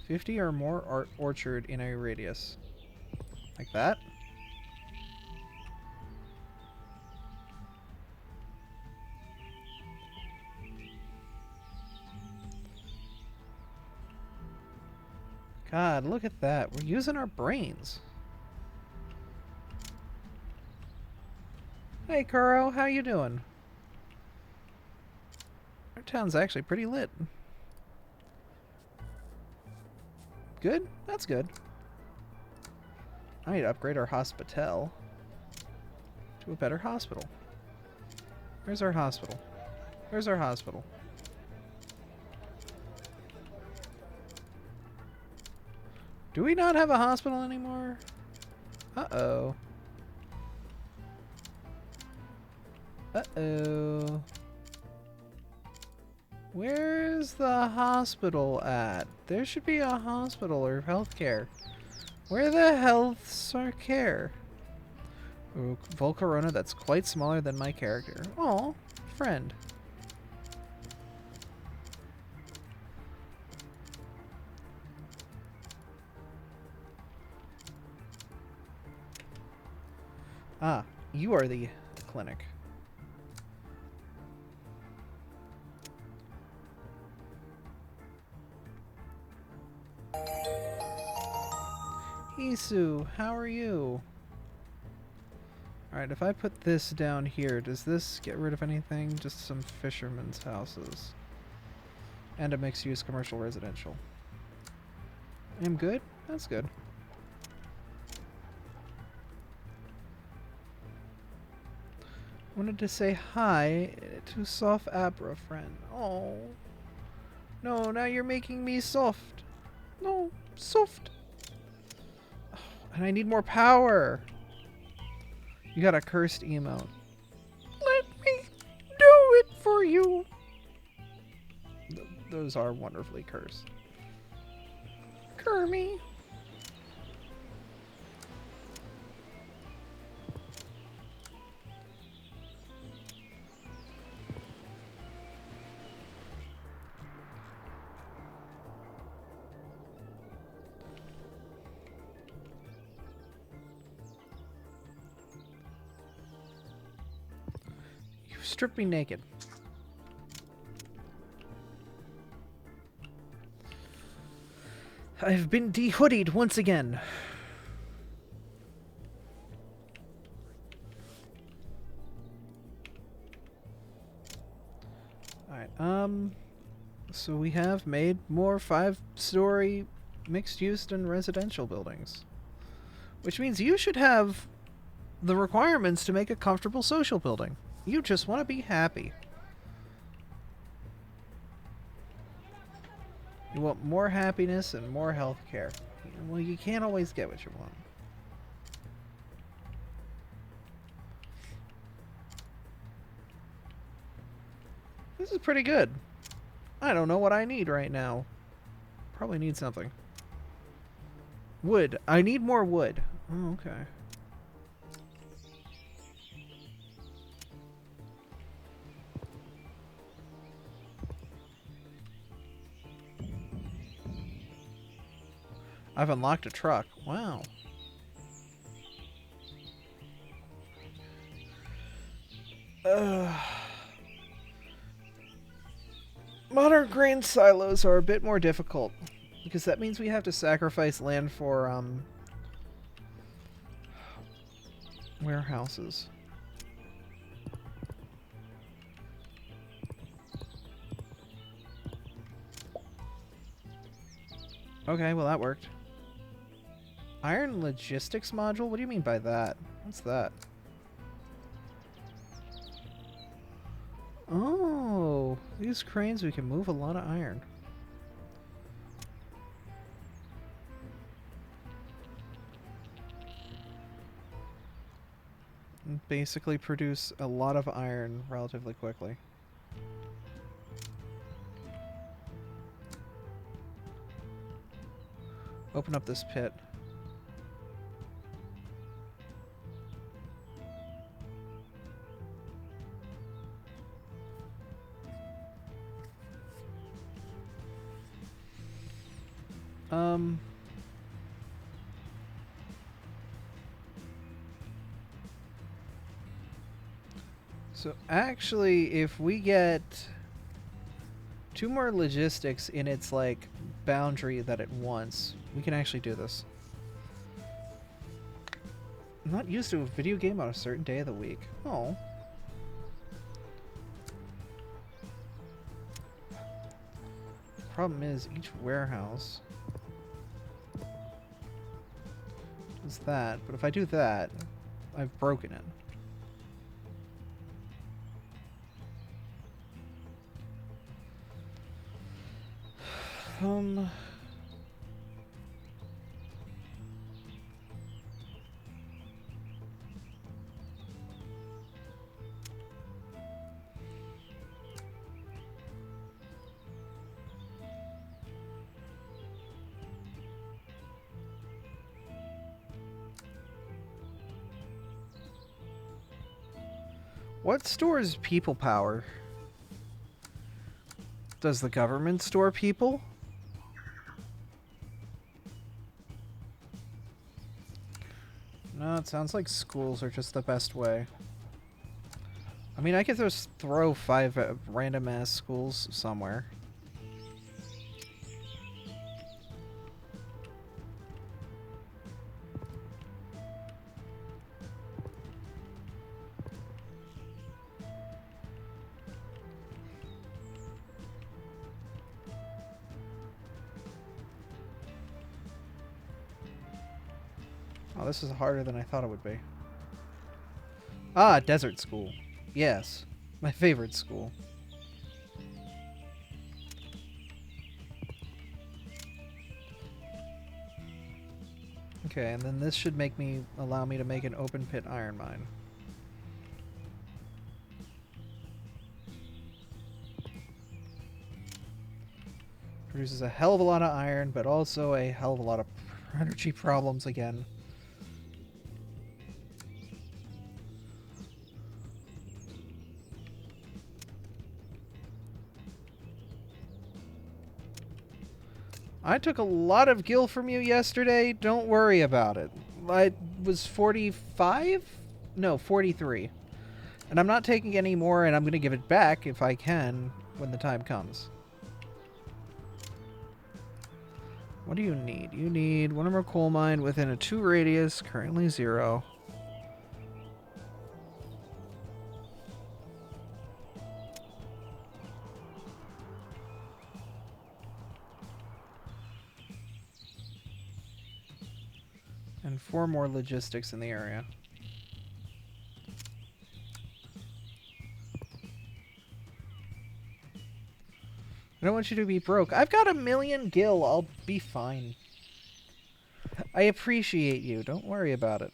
50 or more orchard in a radius. Like that? God, look at that. We're using our brains. Hey, Kuro, how you doing? Our town's actually pretty lit. Good? That's good. I need to upgrade our hospital to a better hospital. Where's our hospital? Where's our hospital? Do we not have a hospital anymore? Uh-oh. Uh-oh. Where's the hospital at? There should be a hospital or healthcare. Where the hell's our care? Ooh, Volcarona, that's quite smaller than my character. Aw, friend. Ah, you are the clinic. Isu, how are you? Alright, if I put this down here, does this get rid of anything? Just some fishermen's houses. And a mixed-use commercial residential. I'm good? That's good. Wanted to say hi to Soft Abra, friend. Oh. No, now you're making me soft. No, soft. Oh, and I need more power. You got a cursed emote. Let me do it for you. Those are wonderfully cursed. Kermie. Strip me naked. I've been de-hoodied once again. Alright, so we have made more 5-story mixed-use and residential buildings. Which means you should have the requirements to make a comfortable social building. You just want to be happy. You want more happiness and more health care. Well, you can't always get what you want. This is pretty good. I don't know what I need right now. Probably need something. Wood. I need more wood. Oh, okay. I've unlocked a truck. Wow. Modern grain silos are a bit more difficult, because that means we have to sacrifice land for, warehouses. Okay, well that worked. Iron logistics module? What do you mean by that? What's that? Oh, these cranes, we can move a lot of iron. And basically produce a lot of iron relatively quickly. Open up this pit. Um... So actually, if we get 2 more logistics in its, like, boundary that it wants, we can actually do this. I'm not used to a video game on a certain day of the week. Oh. Problem is, each warehouse does that, but if I do that, I've broken it. What stores people power? Does the government store people? No, it sounds like schools are just the best way. I mean, I could just throw 5 random ass schools somewhere. Oh, this is harder than I thought it would be. Ah, desert school. Yes, my favorite school. Okay, and then this should allow me to make an open pit iron mine. Produces a hell of a lot of iron, but also a hell of a lot of energy problems again. I took a lot of gil from you yesterday. Don't worry about it. I was 45? No, 43. And I'm not taking any more, and I'm going to give it back if I can when the time comes. What do you need? You need one more coal mine within a 2 radius, currently 0. And 4 more logistics in the area. I don't want you to be broke. I've got 1,000,000 gil. I'll be fine. I appreciate you. Don't worry about it.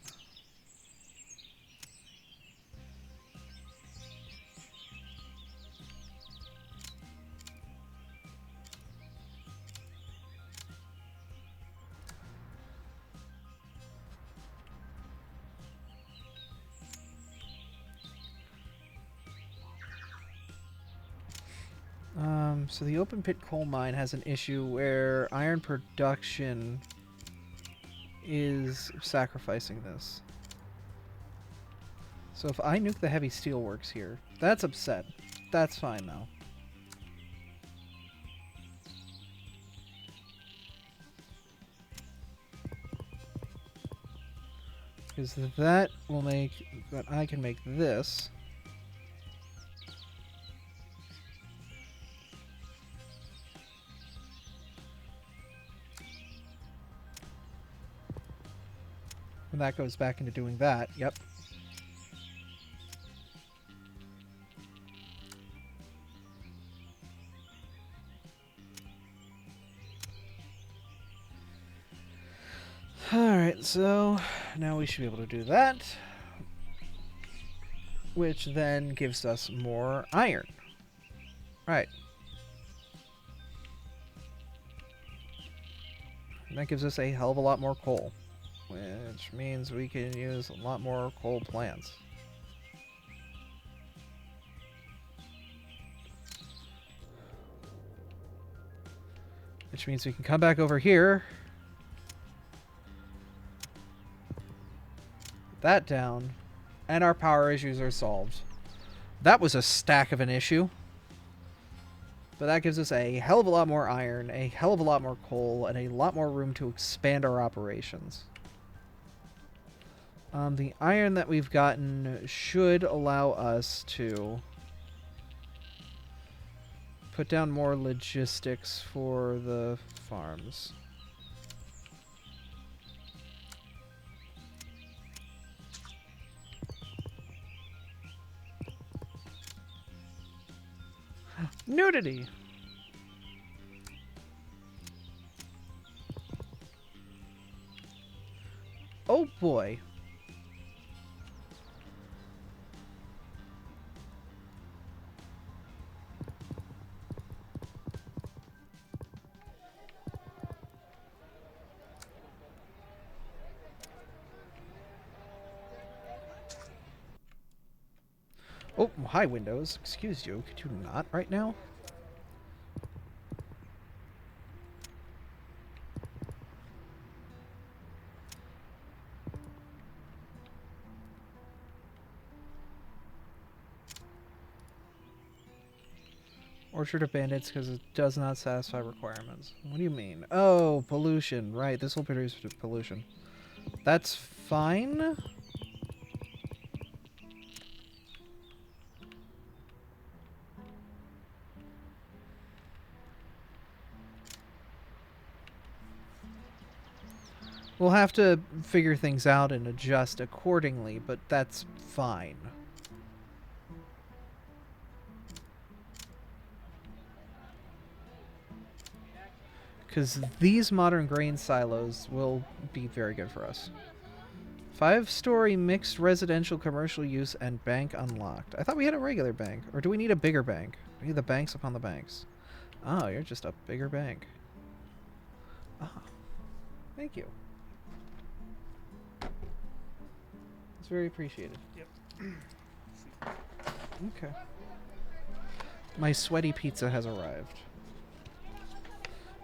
So the open pit coal mine has an issue where iron production is sacrificing this. So if I nuke the heavy steel works here, that's upset. That's fine though. Because that will make that I can make this. And that goes back into doing that. Yep. Alright, so now we should be able to do that. Which then gives us more iron. Right. And that gives us a hell of a lot more coal. Which means we can use a lot more coal plants. Which means we can come back over here. That down. And our power issues are solved. That was a stack of an issue. But that gives us a hell of a lot more iron, a hell of a lot more coal, and a lot more room to expand our operations. The iron that we've gotten should allow us to put down more logistics for the farms. Nudity! Oh boy. Oh, hi Windows. Excuse you. Could you not right now? Orchard of Bandits because it does not satisfy requirements. What do you mean? Oh, pollution. Right, this will produce pollution. That's fine. We'll have to figure things out and adjust accordingly, but that's fine. Because these modern grain silos will be very good for us. 5-story mixed residential commercial use and bank unlocked. I thought we had a regular bank. Or do we need a bigger bank? We need the banks upon the banks. Oh, you're just a bigger bank. Ah, thank you. It's very appreciated. Yep. Okay. My sweaty pizza has arrived.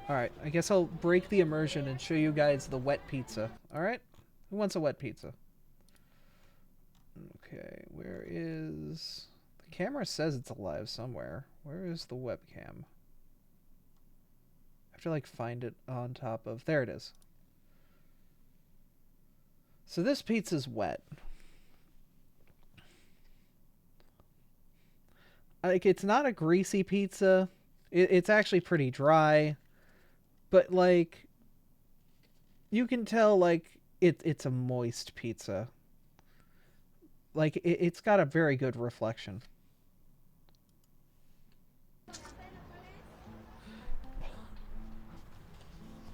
Alright, I guess I'll break the immersion and show you guys the wet pizza. Alright? Who wants a wet pizza? Okay, where is... The camera says it's alive somewhere. Where is the webcam? I have to, like, find it on top of... There it is. So this pizza's wet. Like, it's not a greasy pizza. It's actually pretty dry. But, like, you can tell, like, it's a moist pizza. Like, it's got a very good reflection.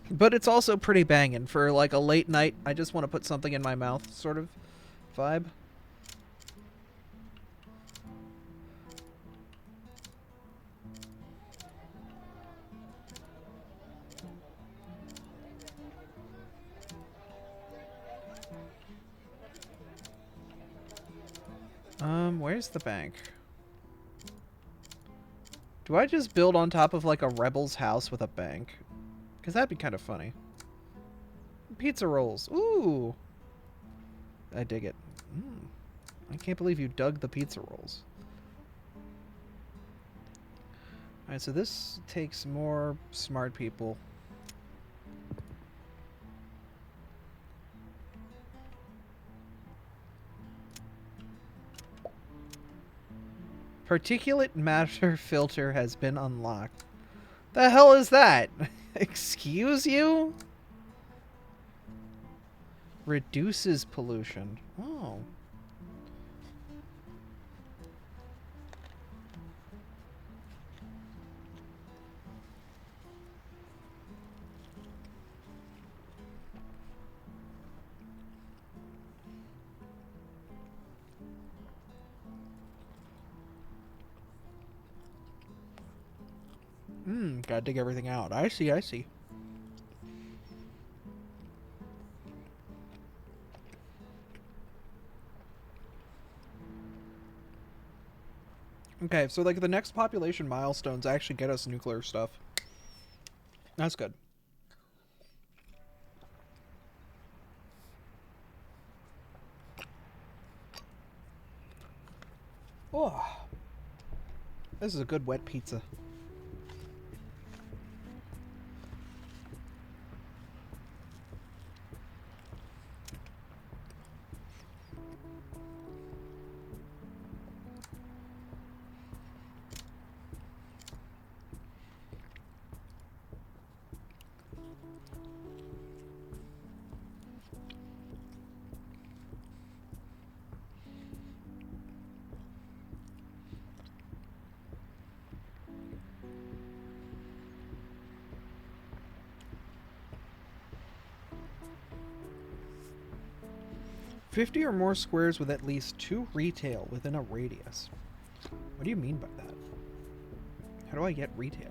But it's also pretty banging for, like, a late night, I just want to put something in my mouth sort of vibe. Where's the bank? Do I just build on top of, like, a rebel's house with a bank? Because that'd be kind of funny. Pizza rolls. Ooh! I dig it. I can't believe you dug the pizza rolls. Alright, so this takes more smart people. Particulate matter filter has been unlocked. The hell is that? Excuse you? Reduces pollution. Oh. Gotta dig everything out. I see, I see. Okay, so like the next population milestones actually get us nuclear stuff. That's good. Oh, this is a good wet pizza. "50 or more squares with at least 2 retail within a radius." What do you mean by that? How do I get retail?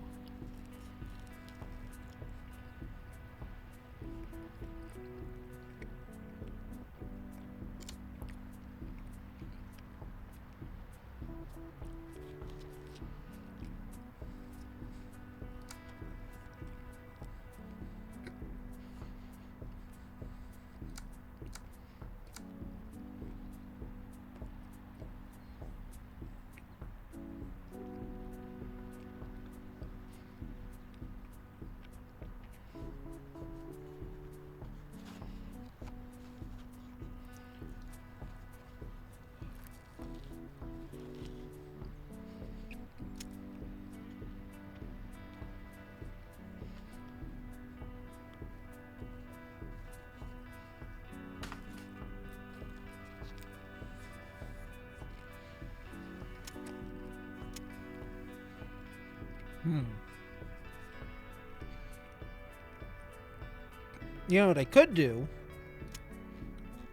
You know what I could do?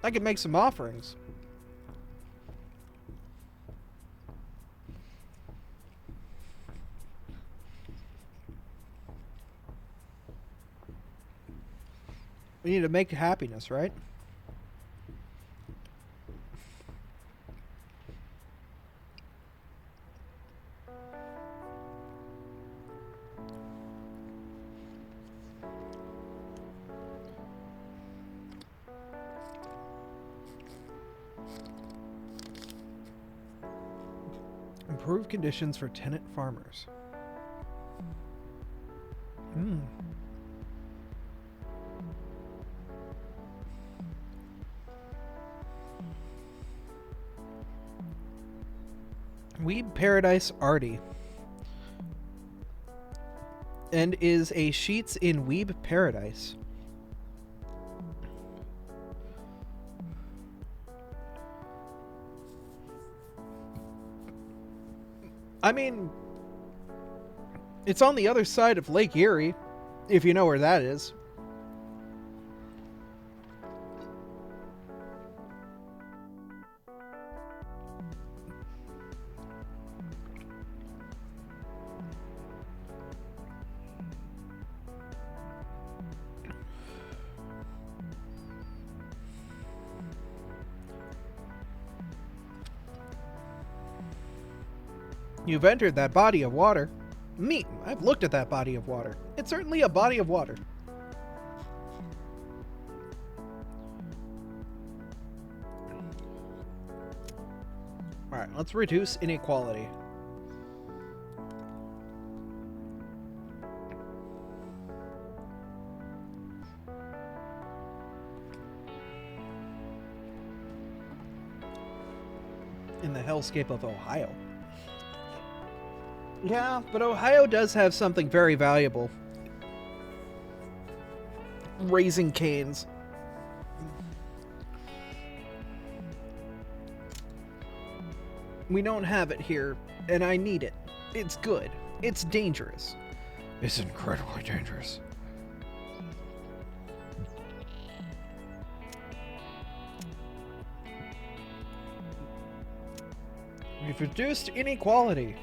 I could make some offerings. We need to make happiness, right? Improve conditions for tenant farmers. Weeb Paradise Arty. And is a Sheets in Weeb Paradise. I mean, it's on the other side of Lake Erie, if you know where that is. You've entered that body of water. Meat, I've looked at that body of water. It's certainly a body of water. Alright, let's reduce inequality. In the hellscape of Ohio. Yeah, but Ohio does have something very valuable. Raising canes. We don't have it here, and I need it. It's good. It's dangerous. It's incredibly dangerous. We've reduced inequality.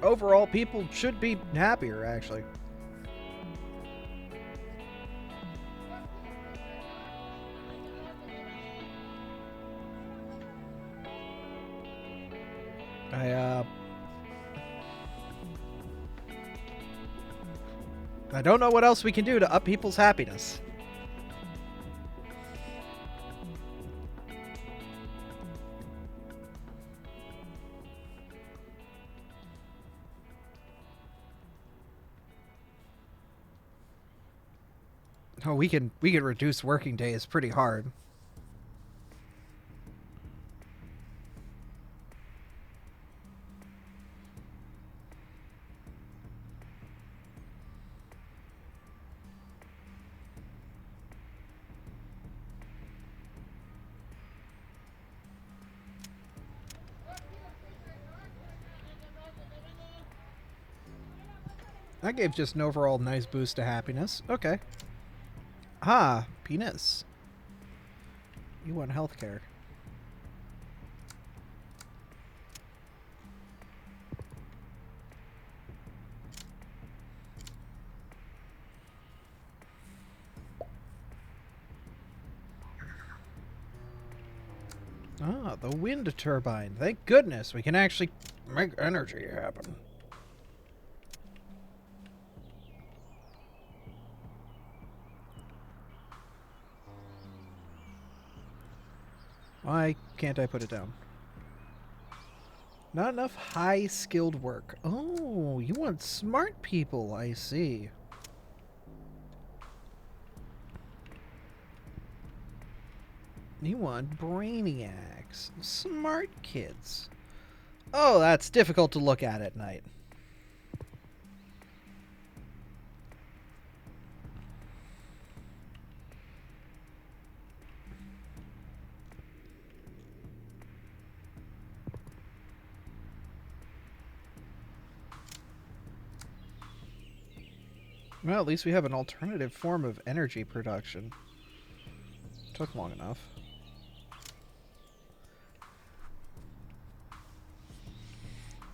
Overall, people should be happier, actually. I don't know what else we can do to up people's happiness. Oh, we can reduce working days pretty hard. That gave just an overall nice boost to happiness. Okay. Ah, penis. You want healthcare. Ah, the wind turbine. Thank goodness we can actually make energy happen. Why can't I put it down? Not enough high-skilled work. Oh, you want smart people, I see. You want brainiacs. Smart kids. Oh, that's difficult to look at night. Well, at least we have an alternative form of energy production. Took long enough.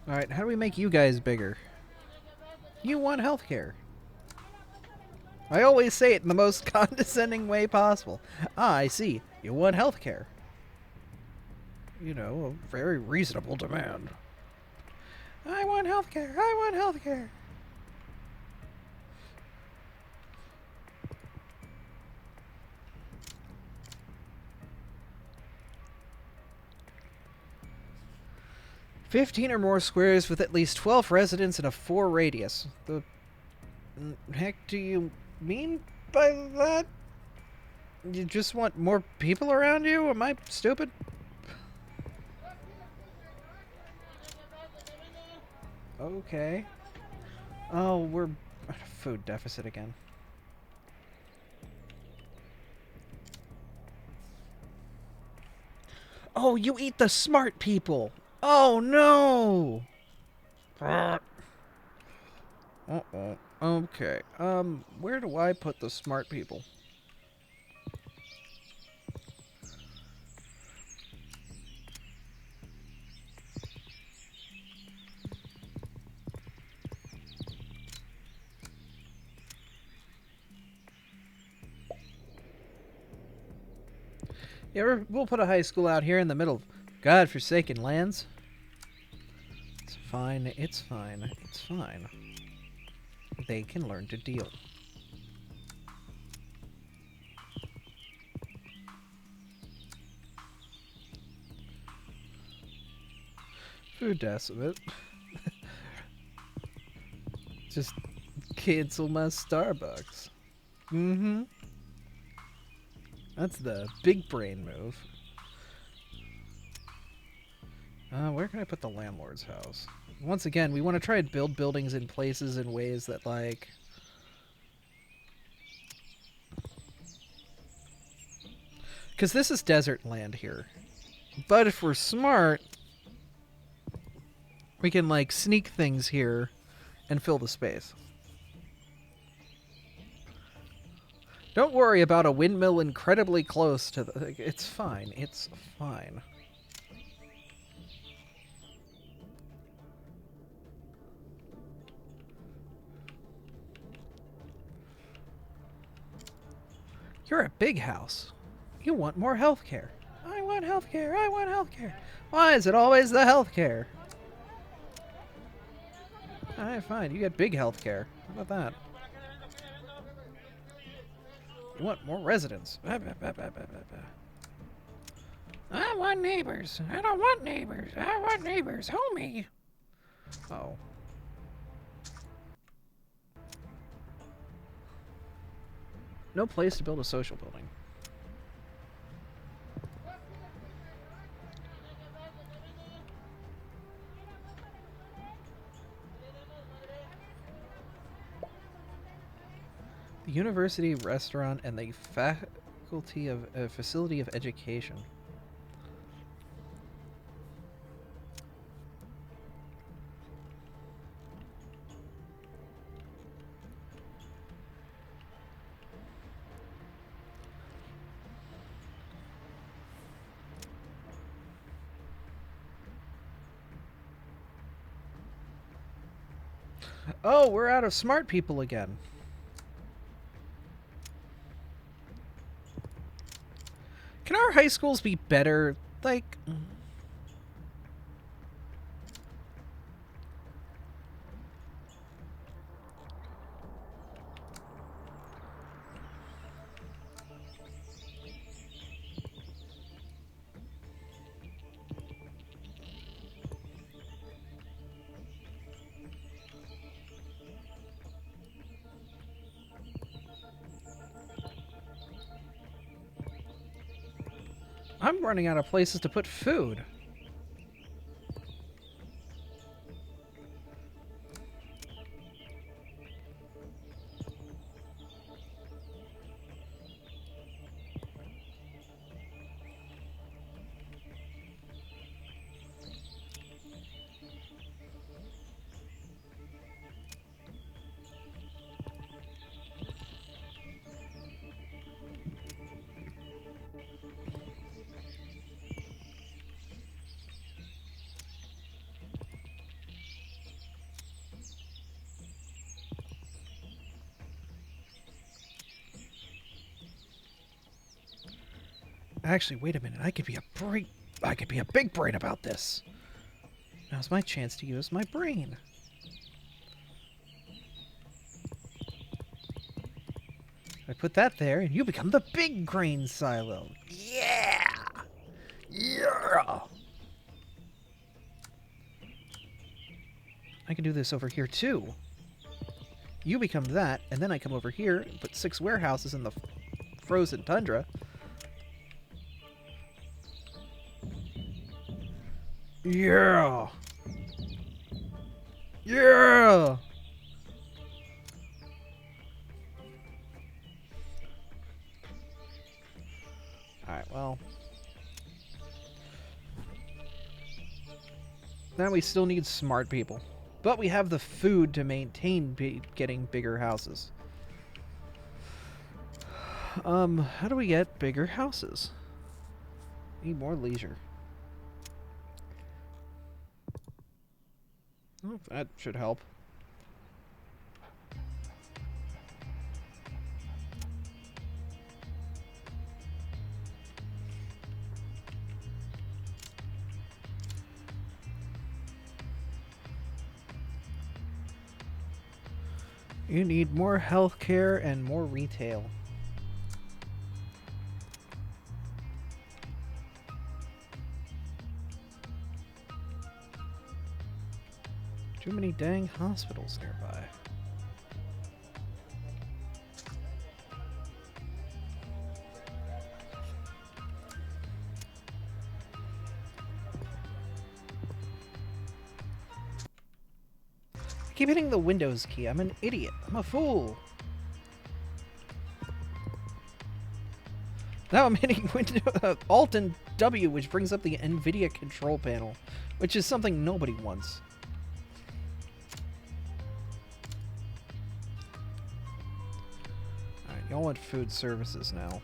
Alright, how do we make you guys bigger? You want healthcare. I always say it in the most condescending way possible. Ah, I see. You want healthcare. You know, a very reasonable demand. I want healthcare. I want healthcare. "15 or more squares with at least 12 residents in a 4 radius." The heck do you mean by that? You just want more people around you? Am I stupid? Okay. Oh, we're at a food deficit again. Oh, you eat the smart people! Oh, no! Uh-oh. Okay. Where do I put the smart people? Yeah, we'll put a high school out here in the middle of godforsaken lands. It's fine, it's fine, it's fine. They can learn to deal. Food decimate. Just cancel my Starbucks. Mm-hmm. That's the big brain move. Where can I put the landlord's house? Once again, we want to try and build buildings in places in ways that, like... Because this is desert land here. But if we're smart, we can, like, sneak things here and fill the space. Don't worry about a windmill incredibly close to the... It's fine. It's fine. You're a big house. You want more healthcare. I want healthcare. I want healthcare. Why is it always the healthcare? Alright, fine. You get big healthcare. How about that? You want more residents. I want neighbors. I don't want neighbors. I want neighbors. Homie. Oh. No place to build a social building. The university restaurant and the faculty of facility of education. Oh, we're out of smart people again. Can our high schools be better? Like... I'm running out of places to put food. Actually, wait a minute. I could be a big brain about this. Now's my chance to use my brain. I put that there, and you become the big grain silo. Yeah! Yeah! I can do this over here, too. You become that, and then I come over here and put 6 warehouses in the frozen tundra. Yeah! Yeah! Alright, well. Now we still need smart people. But we have the food to maintain getting bigger houses. How do we get bigger houses? Need more leisure. Oh, that should help. You need more healthcare and more retail. Too many dang hospitals nearby. I keep hitting the Windows key. I'm an idiot. I'm a fool. Now I'm hitting Alt and W, which brings up the NVIDIA control panel, which is something nobody wants. Alright, y'all want food services now.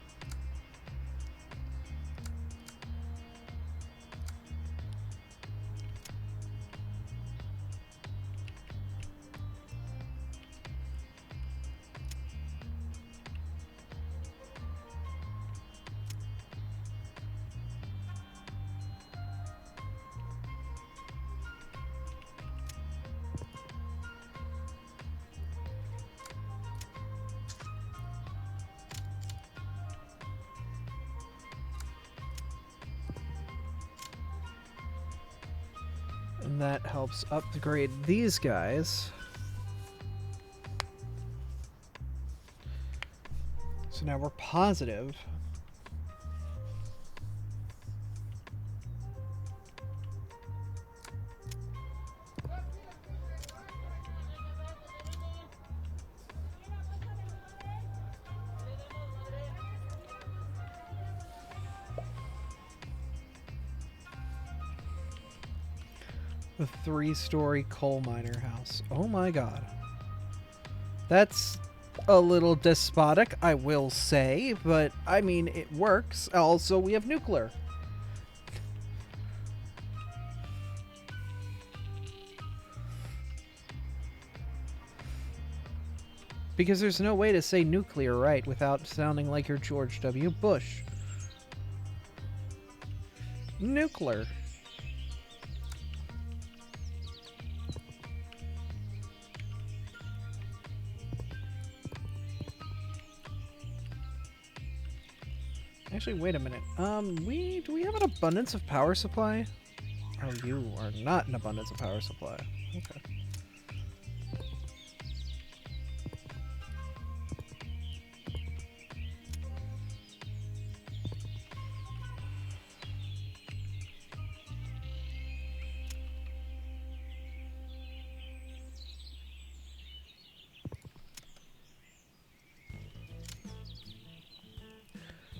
And that helps upgrade these guys. So now we're positive. The 3-story coal miner house. Oh my god. That's a little despotic, I will say, but I mean, it works. Also, we have nuclear. Because there's no way to say nuclear right without sounding like you're George W. Bush. Nuclear. Actually, wait a minute. Do we have an abundance of power supply? Oh, you are not an abundance of power supply. Okay.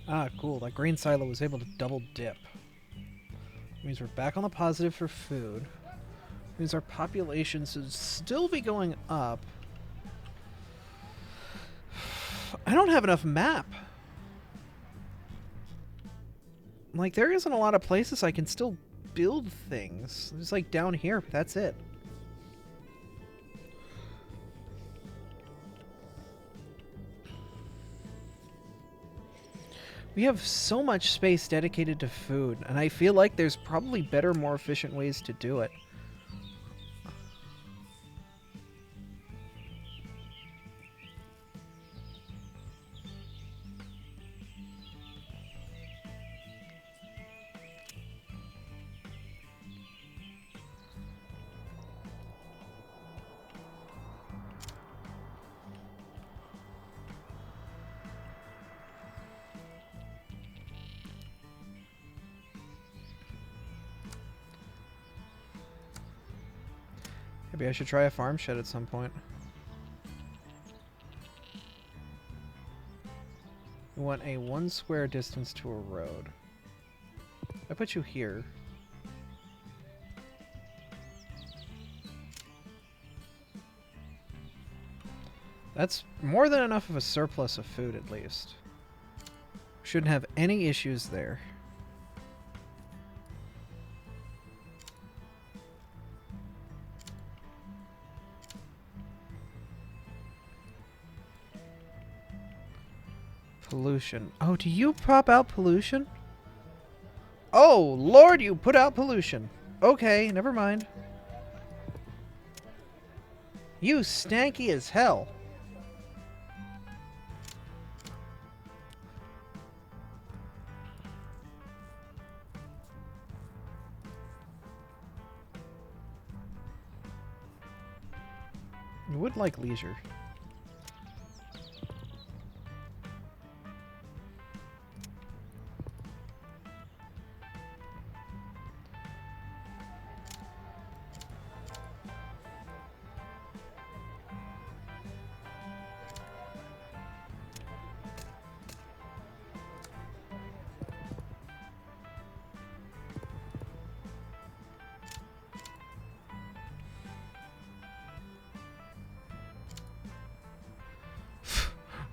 Ah, cool. That grain silo was able to double dip. Means we're back on the positive for food. Means our population should still be going up. I don't have enough map. Like, there isn't a lot of places I can still build things. It's like down here, but that's it. We have so much space dedicated to food, and I feel like there's probably better, more efficient ways to do it. Maybe I should try a farm shed at some point. We want a 1 square distance to a road. I put you here. That's more than enough of a surplus of food, at least. Shouldn't have any issues there. Pollution. Oh, do you pop out pollution? Oh, Lord, you put out pollution. Okay, never mind. You stanky as hell. You would like leisure.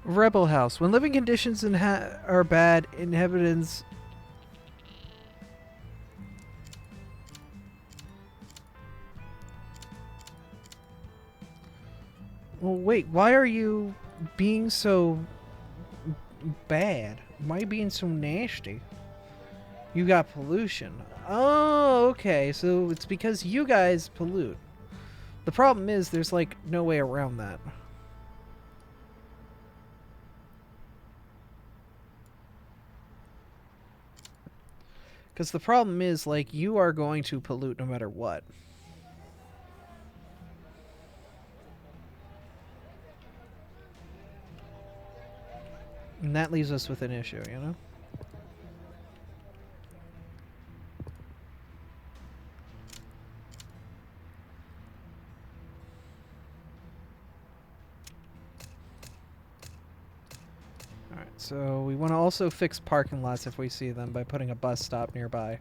Rebel house. When living conditions are bad, inhabitants... Well, wait, why are you being so bad? Why are you being so nasty? You got pollution. Oh, okay, so it's because you guys pollute. The problem is there's, like, no way around that. Because the problem is, like, you are going to pollute no matter what. And that leaves us with an issue, you know? Alright, so we want to also fix parking lots if we see them by putting a bus stop nearby.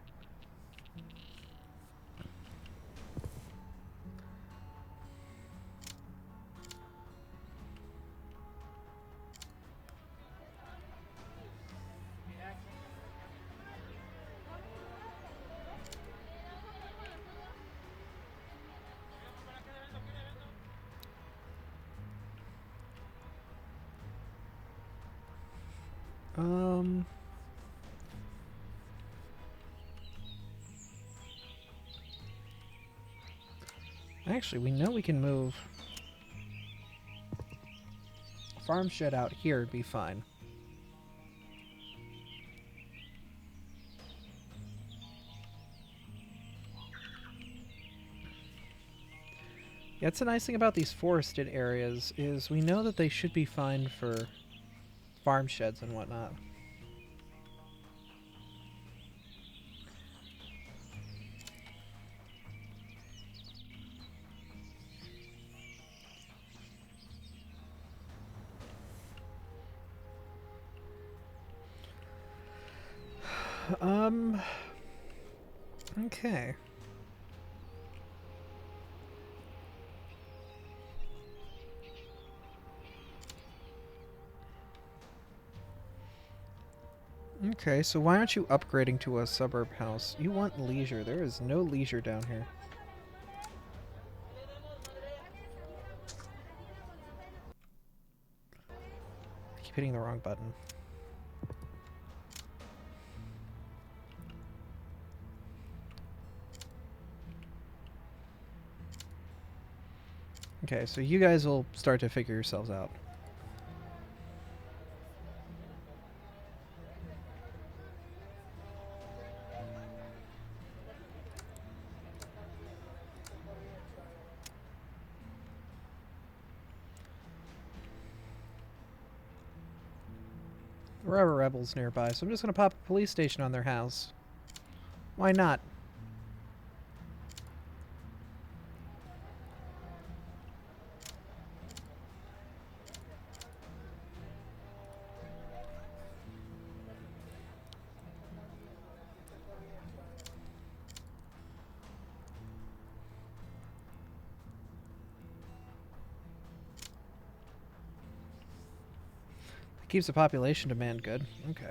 Actually, we know we can move farm shed out here. It'd be fine. Yeah, that's the nice thing about these forested areas is we know that they should be fine for farm sheds and whatnot. Okay. Okay, so why aren't you upgrading to a suburb house? You want leisure. There is no leisure down here. I keep hitting the wrong button. Okay, so you guys will start to figure yourselves out. There are rebels nearby, so I'm just gonna pop a police station on their house. Why not? Keeps the population demand good. Okay.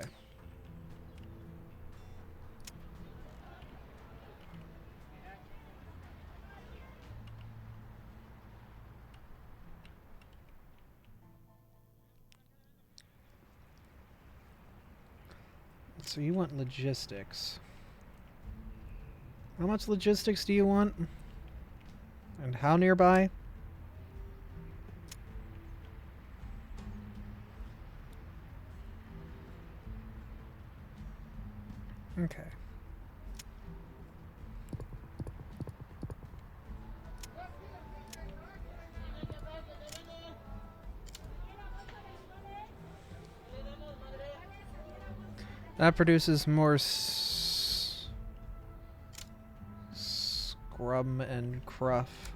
So you want logistics. How much logistics do you want? And how nearby? Okay. That produces more scrum and cruff.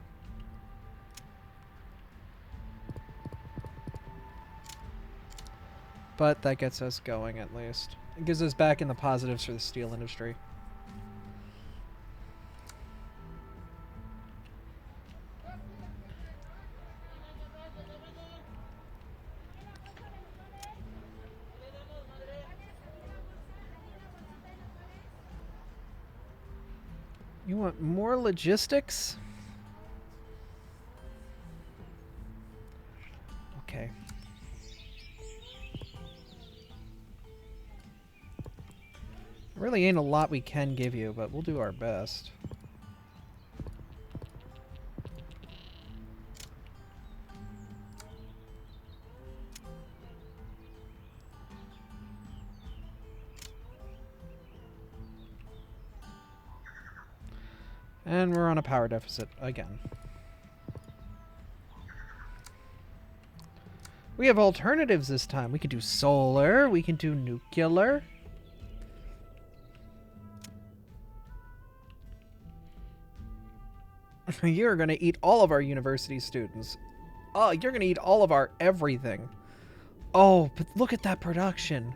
But that gets us going at least. It gives us back in the positives for the steel industry. You want more logistics? Okay. There really ain't a lot we can give you, but we'll do our best. And we're on a power deficit again. We have alternatives this time. We can do solar. We can do nuclear. You're going to eat all of our university students. Oh, you're going to eat all of our everything. Oh, but look at that production.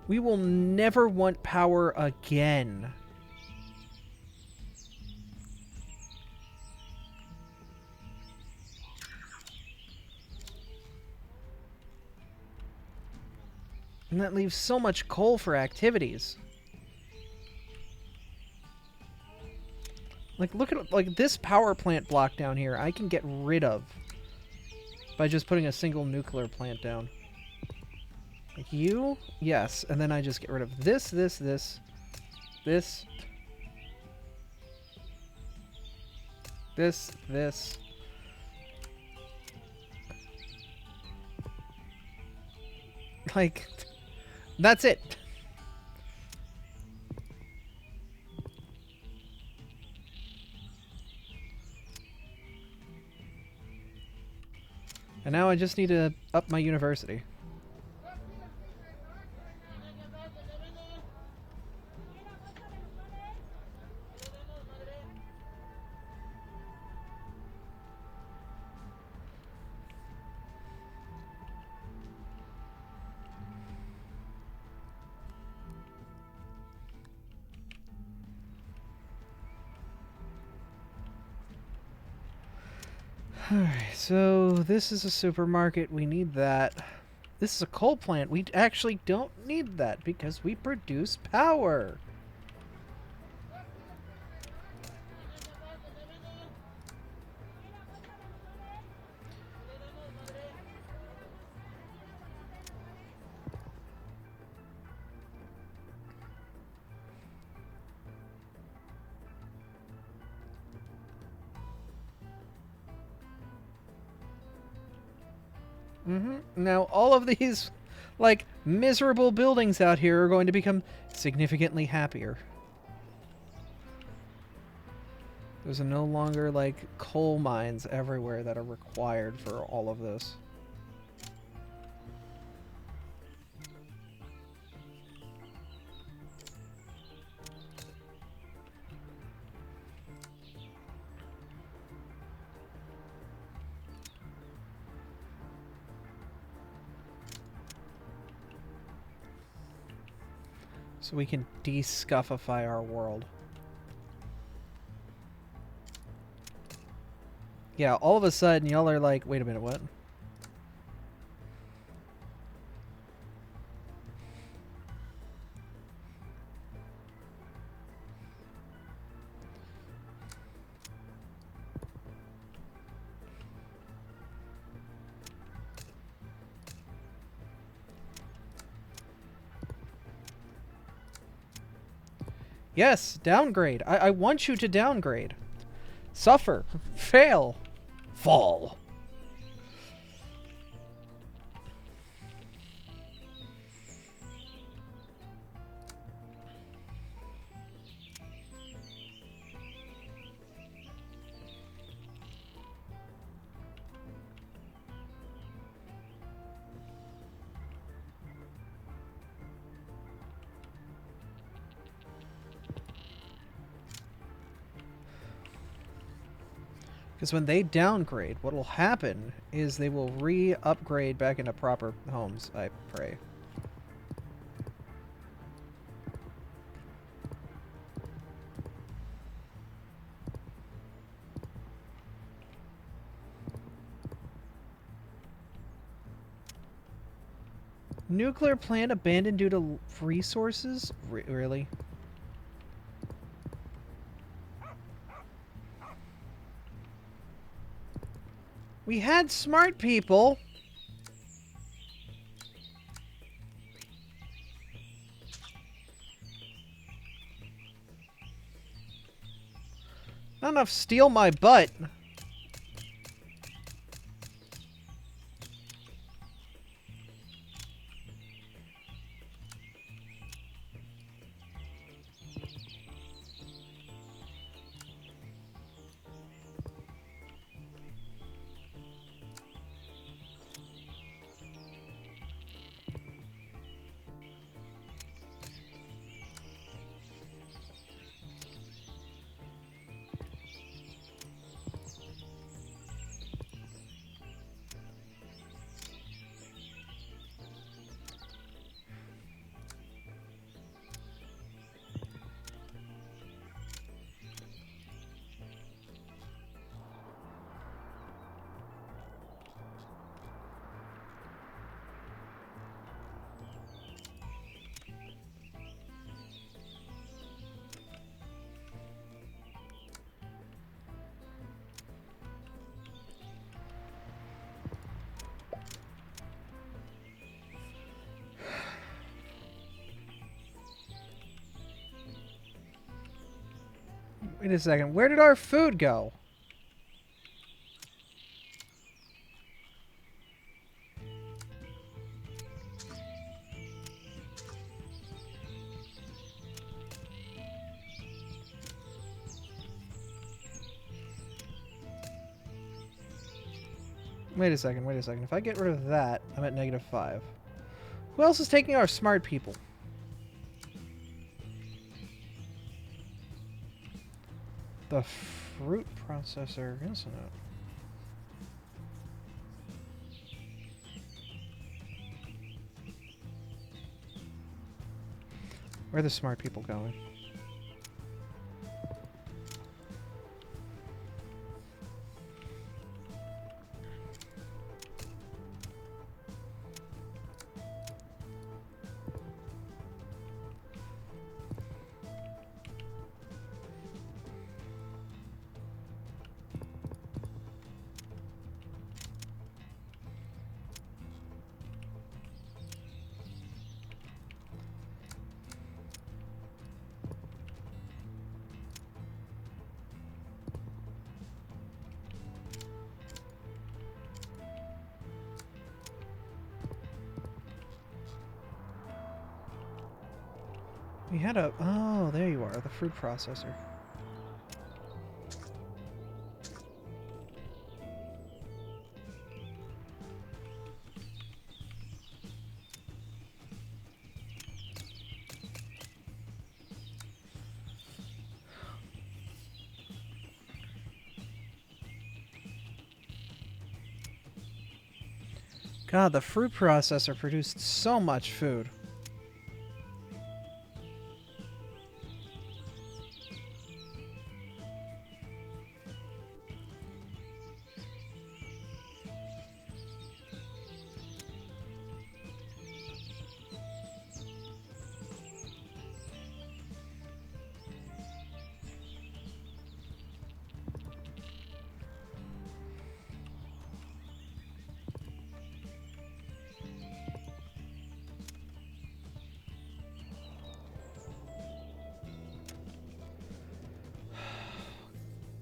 We will never want power again. And that leaves so much coal for activities. Like, look at, like, this power plant block down here I can get rid of by just putting a single nuclear plant down. Like you? Yes. And then I just get rid of this. This. Like, that's it. And now I just need to up my university. Alright, so this is a supermarket. We need that. This is a coal plant. We actually don't need that because we produce power. Now, all of these, like, miserable buildings out here are going to become significantly happier. There's no longer, like, coal mines everywhere that are required for all of this. So we can de-scuffify our world. Yeah, all of a sudden y'all are like, wait a minute, what? Yes, downgrade. I want you to downgrade. Suffer. Fail. Fall. Because when they downgrade, what will happen is they will re-upgrade back into proper homes, I pray. Nuclear plant abandoned due to resources? Really? We had smart people. Not enough steal my butt. Wait a second. Where did our food go? Wait a second, wait a second. If I get rid of that, I'm at -5. Who else is taking our smart people? The fruit processor, isn't it? Where are the smart people going? We had a... Oh, there you are, the fruit processor. God, the fruit processor produced so much food.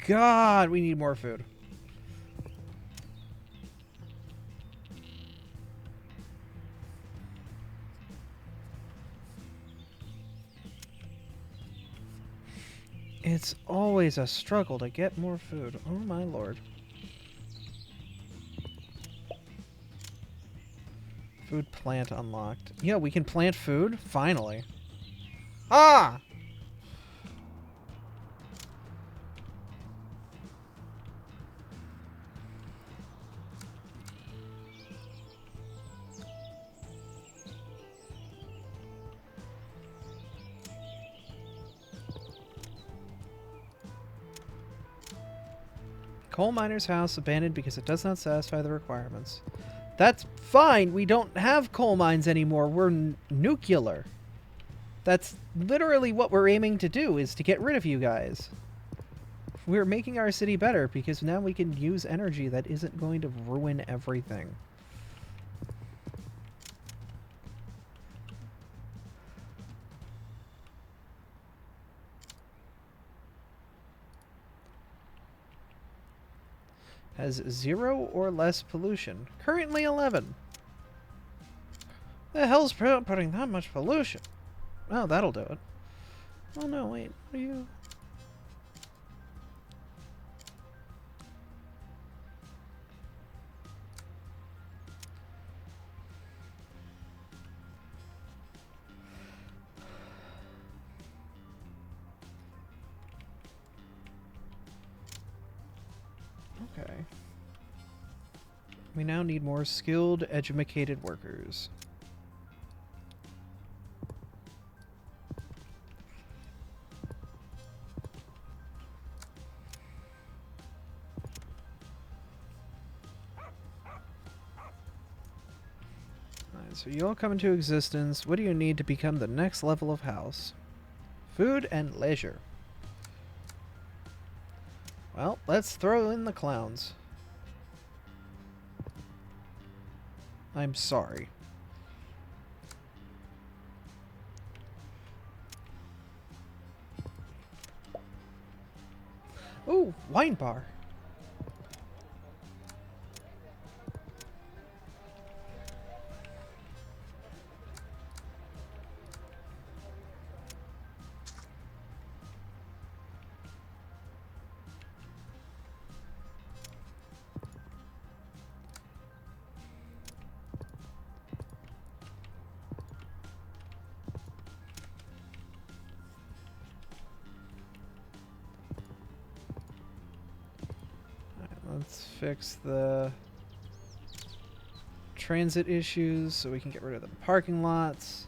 God, we need more food. It's always a struggle to get more food. Oh my lord. Food plant unlocked. Yeah, we can plant food? Finally. Ah! Coal miner's house abandoned because it does not satisfy the requirements. That's fine. We don't have coal mines anymore. We're nuclear. That's literally what we're aiming to do, is to get rid of you guys. We're making our city better because now we can use energy that isn't going to ruin everything. Has 0 or less pollution. Currently 11. The hell's putting that much pollution? Oh, that'll do it. Oh no, wait. What are you... Okay. We now need more skilled, educated workers. Alright, so you all come into existence. What do you need to become the next level of house? Food and leisure. Well, let's throw in the clowns. I'm sorry. Ooh, wine bar. Let's fix the transit issues so we can get rid of the parking lots.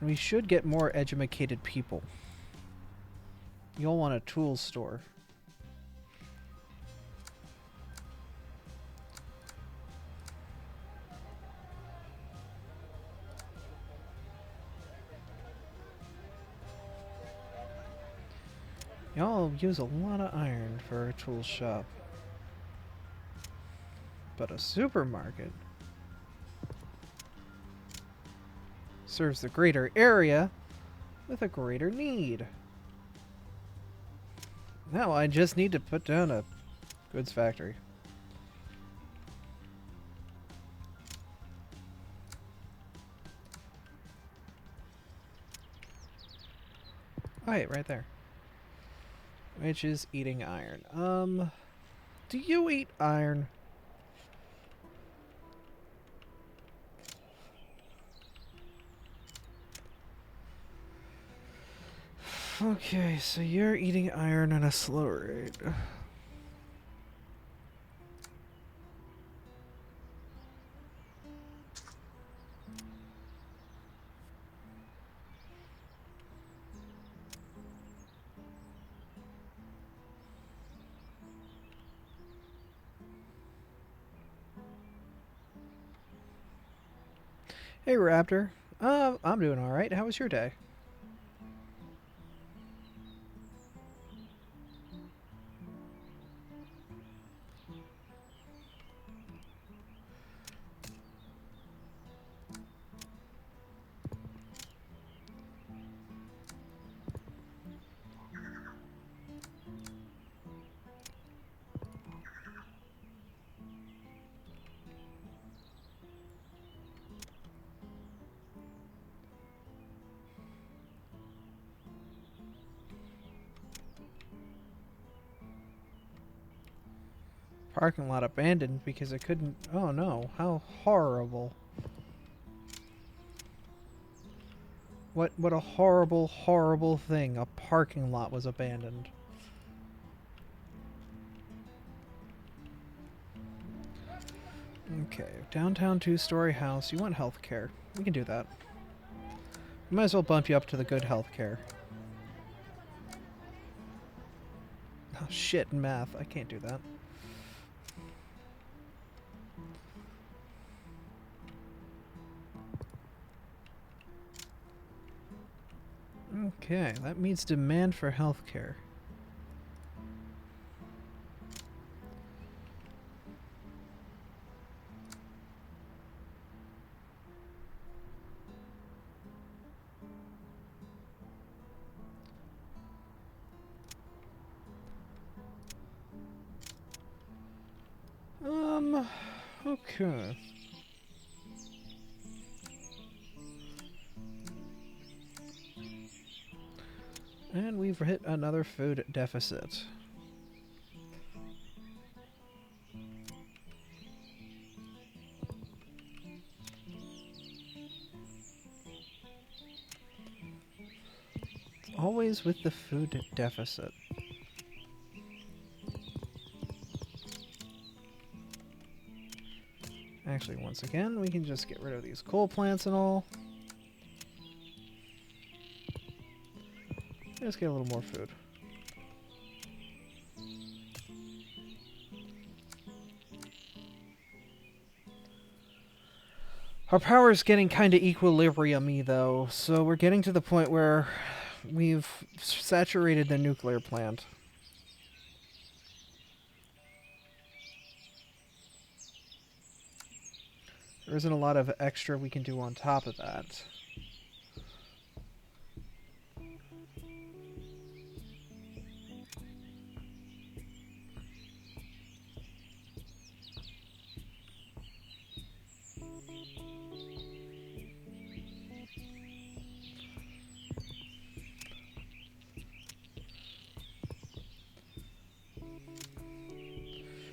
And we should get more educated people. You'll want a tools store. Y'all use a lot of iron for a tool shop. But a supermarket serves the greater area with a greater need. Now I just need to put down a goods factory. Oh, wait, right there. Which is eating iron. Do you eat iron? Okay, so you're eating iron at a slow rate. Hey, Raptor. I'm doing alright. How was your day? Parking lot abandoned because it couldn't... Oh no, how horrible. What a horrible, horrible thing. A parking lot was abandoned. Okay, downtown two-story house. You want healthcare. We can do that. We might as well bump you up to the good healthcare. Oh shit, math. I can't do that. Okay, that means demand for healthcare. Okay. And we've hit another food deficit. It's always with the food deficit. Actually, once again, we can just get rid of these coal plants and all. Let's get a little more food. Our power's getting kind of equilibrium-y, though, so we're getting to the point where we've saturated the nuclear plant. There isn't a lot of extra we can do on top of that.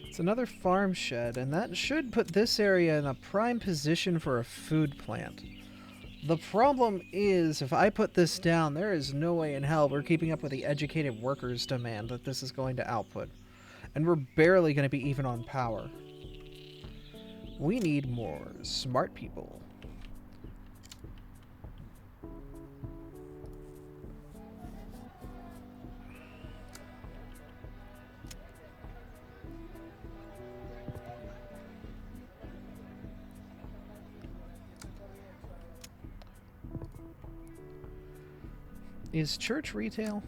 It's another farm shed, and that should put this area in a prime position for a food plant. The problem is, if I put this down, there is no way in hell we're keeping up with the educated workers' demand that this is going to output. And we're barely going to be even on power. We need more smart people. Is church retail?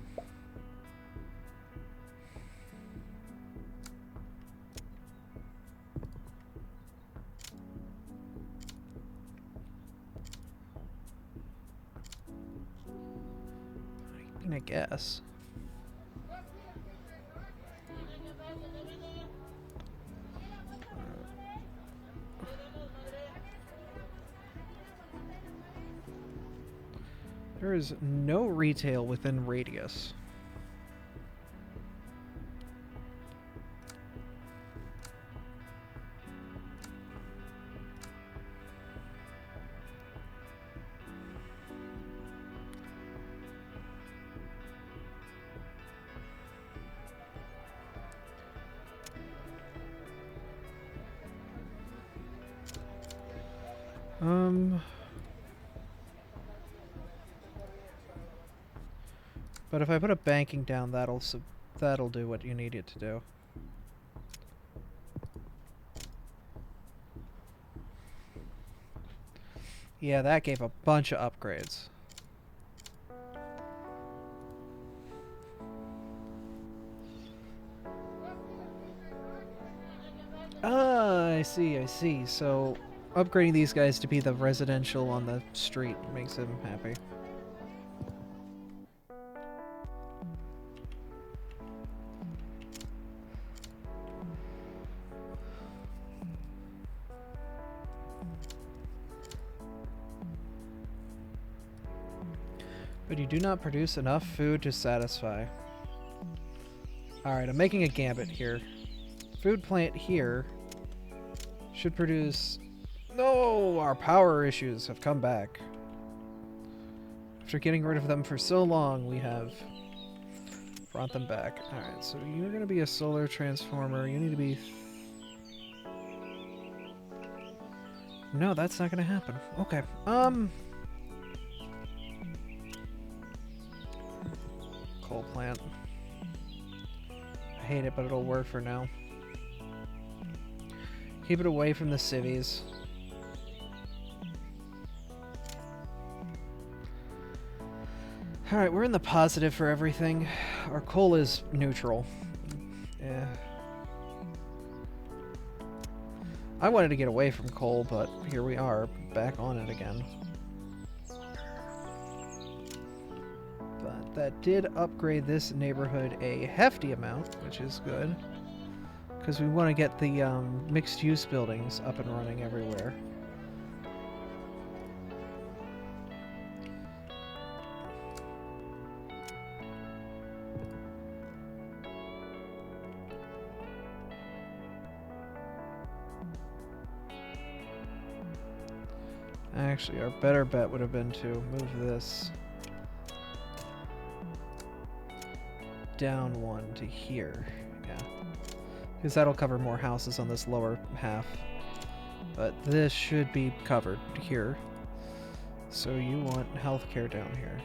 I mean, I guess. There is no retail within radius. But if I put a banking down, that'll do what you need it to do. Yeah, that gave a bunch of upgrades. Ah, I see. So, upgrading these guys to be the residential on the street makes him happy. But you do not produce enough food to satisfy. Alright, I'm making a gambit here. Food plant here should produce... No! Our power issues have come back. After getting rid of them for so long, we have brought them back. Alright, so you're going to be a solar transformer. You need to be... No, that's not going to happen. Okay, coal plant. I hate it, but it'll work for now. Keep it away from the cities. Alright, we're in the positive for everything. Our coal is neutral. Yeah. I wanted to get away from coal, but here we are, back on it again. But that did upgrade this neighborhood a hefty amount, which is good. Because we want to get the mixed-use buildings up and running everywhere. Actually, our better bet would have been to move this down one to here. Yeah. Because that'll cover more houses on this lower half. But this should be covered here. So you want healthcare down here.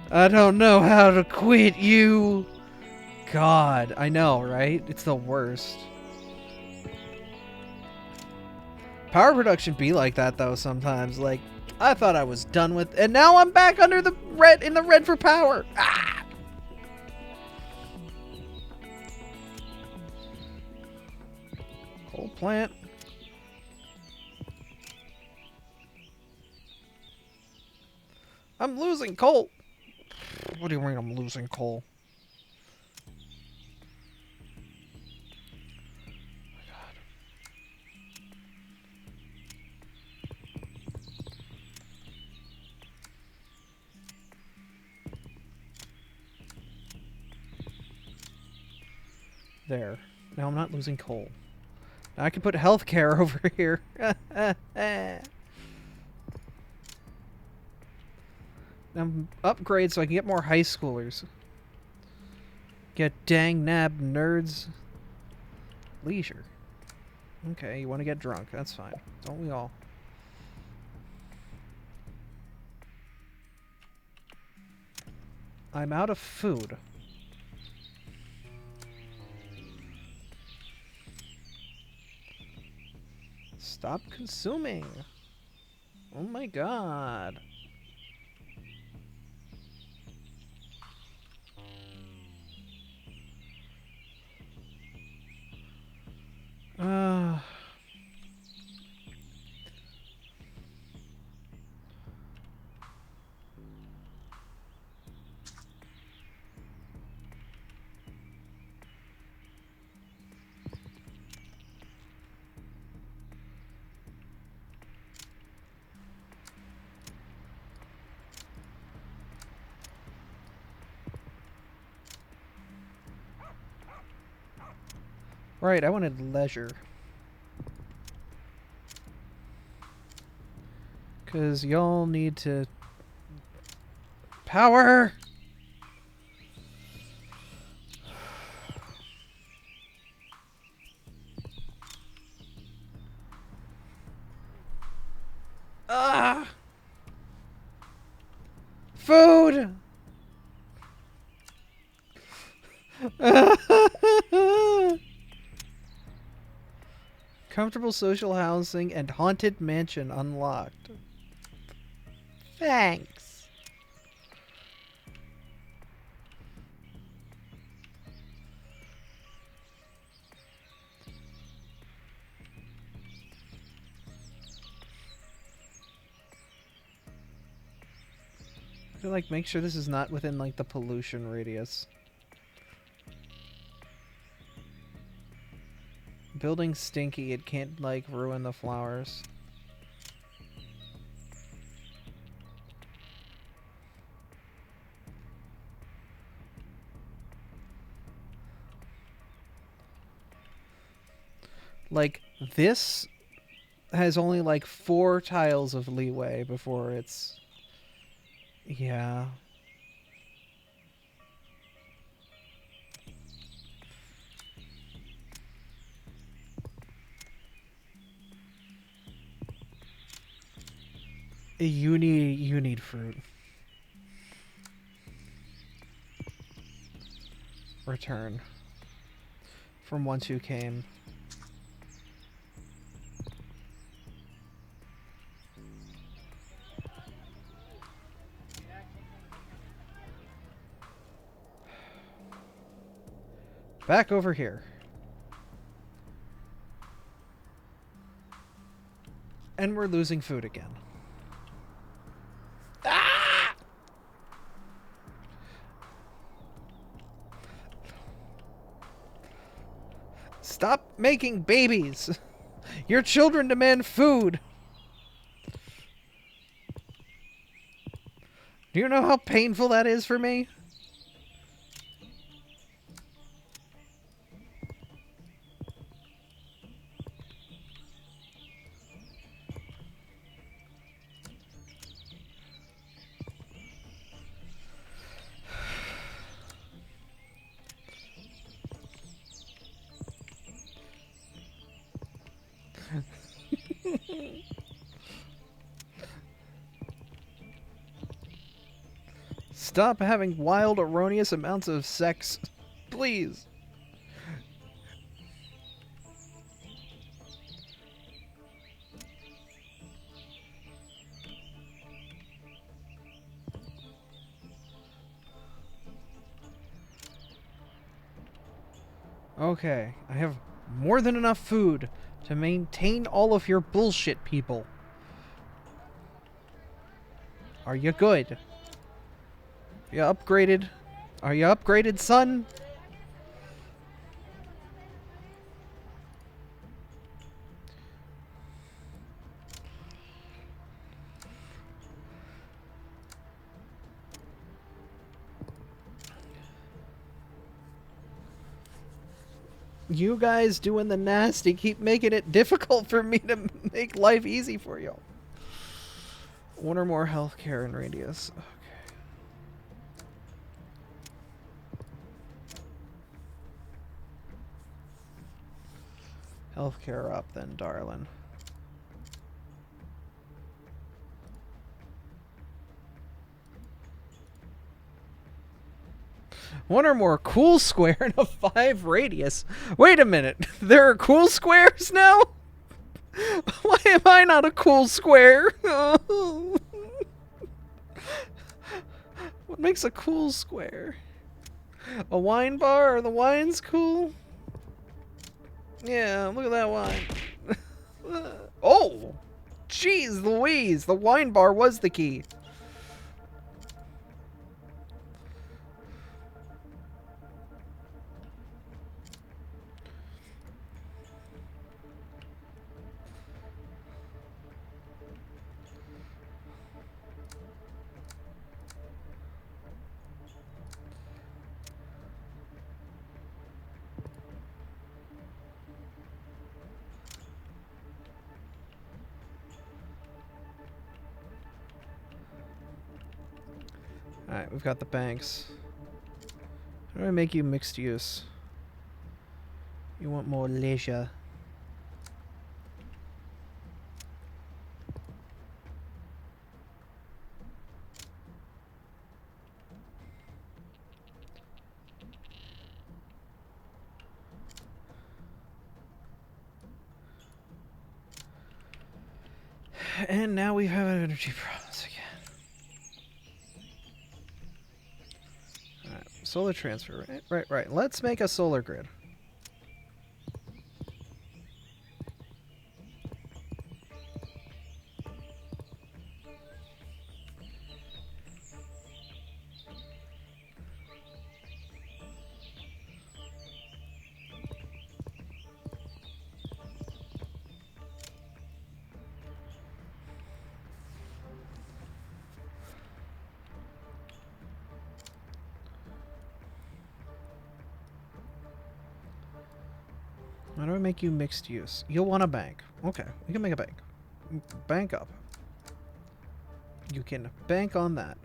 I don't know how to quit you! God, I know, right? It's the worst. Power production be like that, though, sometimes. Like, I thought I was done with... And now I'm back under the red, in the red for power! Ah! Coal plant. I'm losing coal! What do you mean I'm losing coal? There. Now I'm not losing coal. Now I can put healthcare over here. Upgrade so I can get more high schoolers. Get dang nab nerds. Leisure. Okay, you want to get drunk. That's fine. Don't we all? I'm out of food. Stop consuming. Oh my god. Right, I wanted leisure. Because y'all need to... Power! Ah! Food! Comfortable social housing and haunted mansion unlocked. Thanks. I feel like make sure this is not within like the pollution radius. Building stinky, it can't like ruin the flowers. Like this has only like 4 tiles of leeway before it's... Yeah. You need fruit. Return. From whence you came. Back over here. And we're losing food again. Ah! Stop making babies! Your children demand food! Do you know how painful that is for me? Stop having wild, erroneous amounts of sex. Please. Okay, I have more than enough food to maintain all of your bullshit, people. Are you good? You upgraded? Are you upgraded, son? You guys doing the nasty keep making it difficult for me to make life easy for you. One or more healthcare in radius. Okay. Healthcare up then, darling. One or more cool square in a 5 radius. Wait a minute. There are cool squares now? Why am I not a cool square? What makes a cool square? A wine bar? Are the wines cool? Yeah, look at that wine. Oh! Jeez Louise! The wine bar was the key. Alright, we've got the banks. How do I make you mixed use? You want more leisure. And now we have an energy problems again. Alright, solar transfer, right? Right. Let's make a solar grid. How do I make you mixed use? You'll want a bank. Okay, we can make a bank. Bank up. You can bank on that.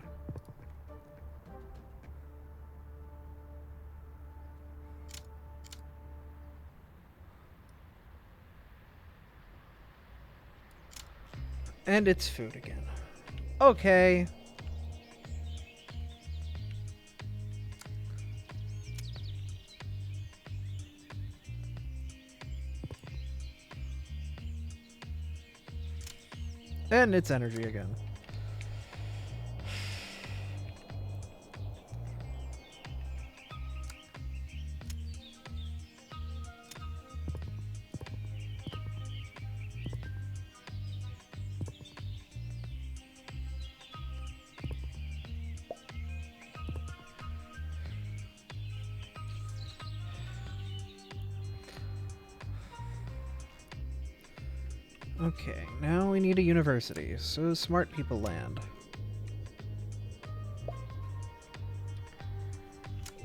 And it's food again. Okay. And it's energy again. Okay, now we need a university, so smart people land.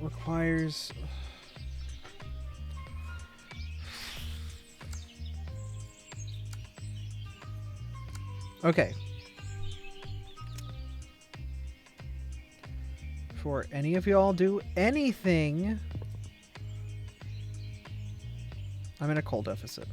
Requires... Okay. Before any of y'all do anything, I'm in a coal deficit.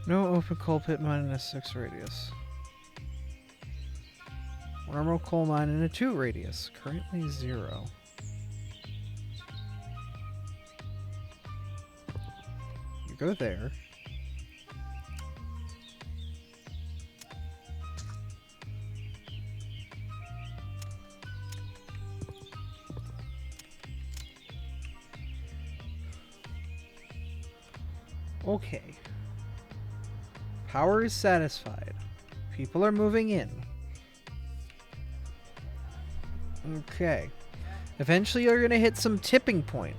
No open coal pit mine in a 6 radius. One emerald coal mine in a 2 radius. Currently 0. You go there. Okay. Power is satisfied. People are moving in. Okay. Eventually you're going to hit some tipping point.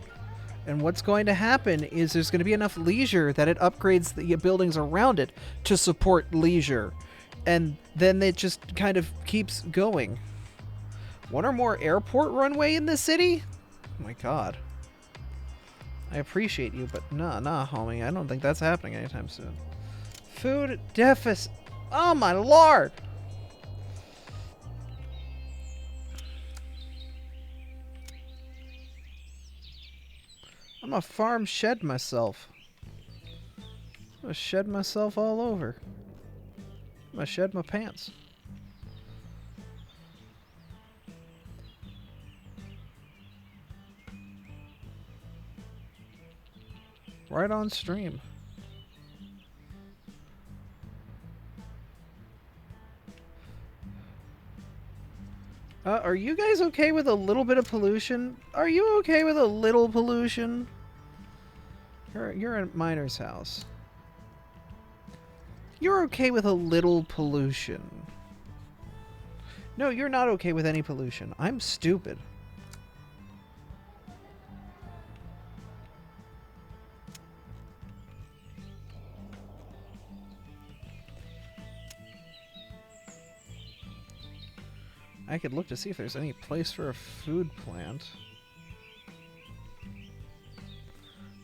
And what's going to happen is there's going to be enough leisure that it upgrades the buildings around it to support leisure. And then it just kind of keeps going. One or more airport runway in the city? Oh my god. I appreciate you, but nah, homie. I don't think that's happening anytime soon. Food deficit. Oh my lord! I'm a farm shed myself. I'm gonna shed myself all over. I'm gonna shed my pants. Right on stream. Are you guys okay with a little bit of pollution? Are you okay with a little pollution? You're at Miner's house. You're okay with a little pollution. No, you're not okay with any pollution. I'm stupid. I could look to see if there's any place for a food plant.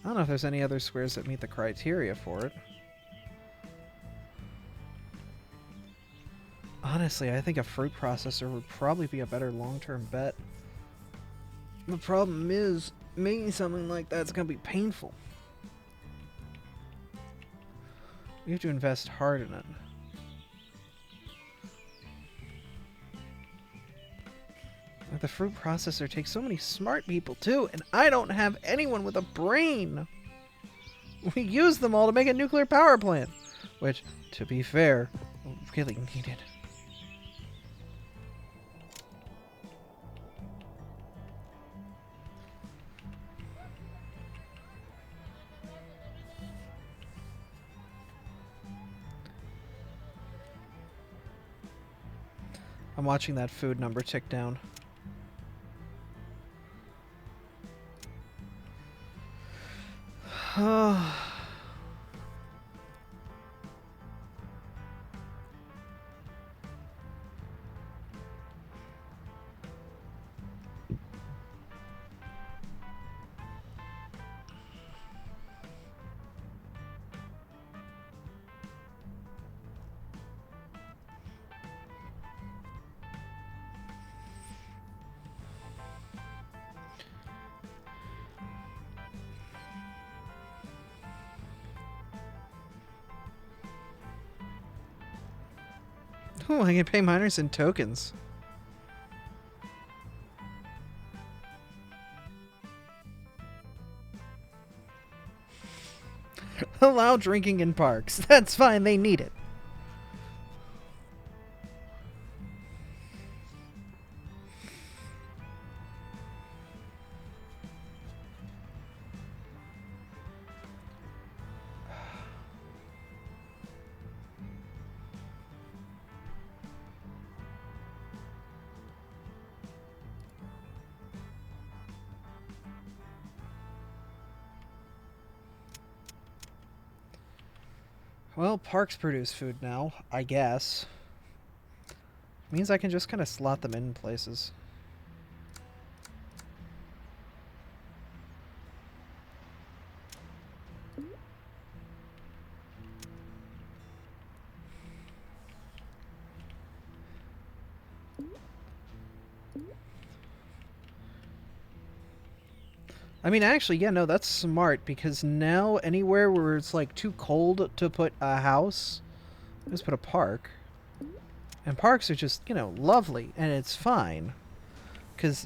I don't know if there's any other squares that meet the criteria for it. Honestly, I think a fruit processor would probably be a better long-term bet. The problem is, making something like that's going to be painful. We have to invest hard in it. The fruit processor takes so many smart people too, and I don't have anyone with a brain. We use them all to make a nuclear power plant, which, to be fair, really needed. I'm watching that food number tick down. Oh, I can pay miners in tokens. Allow drinking in parks. That's fine, they need it. Well, parks produce food now, I guess. Means I can just kind of slot them in places. I mean, actually, yeah, no, that's smart, because now anywhere where it's, like, too cold to put a house, just put a park. And parks are just, lovely, and it's fine. Because,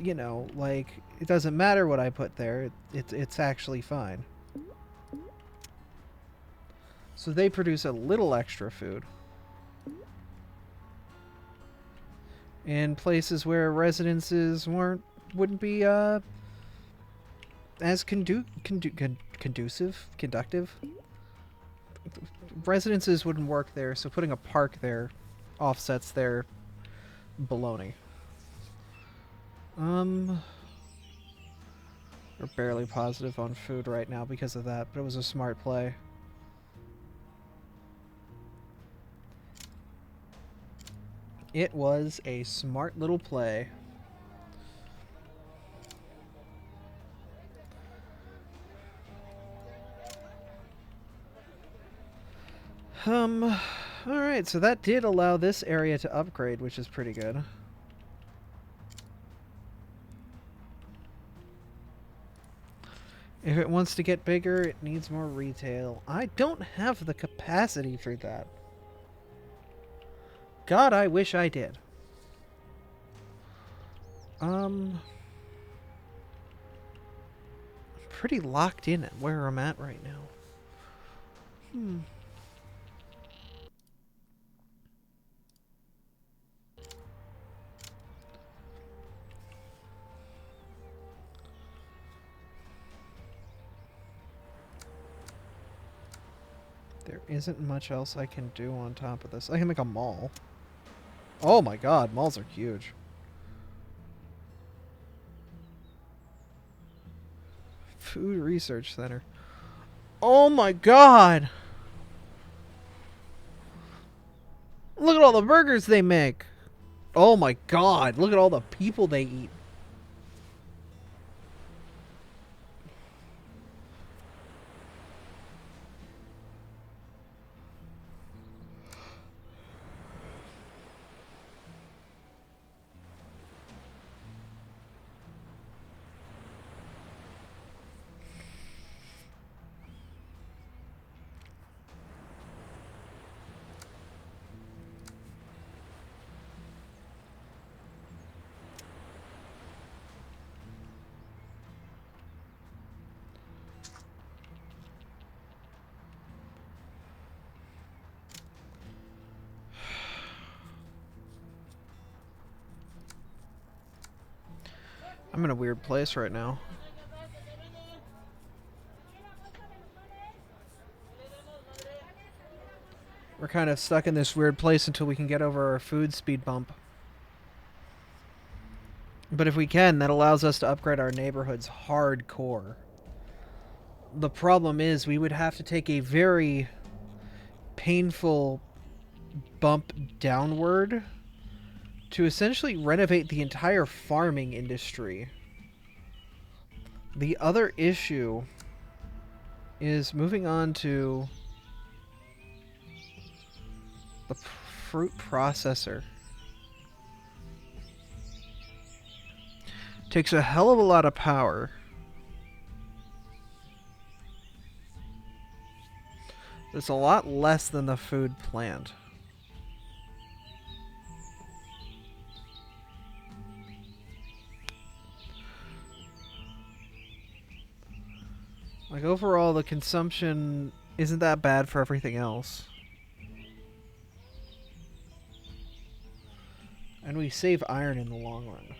like, it doesn't matter what I put there, it's actually fine. So they produce a little extra food. In places where residences wouldn't be, as conductive. Residences wouldn't work there, so putting a park there offsets their baloney. We're barely positive on food right now because of that, but it was a smart play. It was a smart little play. Alright, so that did allow this area to upgrade, which is pretty good. If it wants to get bigger, it needs more retail. I don't have the capacity for that. God, I wish I did. Pretty locked in at where I'm at right now. There isn't much else I can do on top of this. I can make a mall. Oh my god, malls are huge. Food Research Center. Oh my god! Look at all the burgers they make! Oh my god, look at all the people they eat. I'm in a weird place right now. We're kind of stuck in this weird place until we can get over our food speed bump. But if we can, that allows us to upgrade our neighborhoods hardcore. The problem is we would have to take a very painful bump downward to essentially renovate the entire farming industry. The other issue is moving on to the fruit processor. Takes a hell of a lot of power. It's a lot less than the food plant. Like, overall, the consumption isn't that bad for everything else. And we save iron in the long run.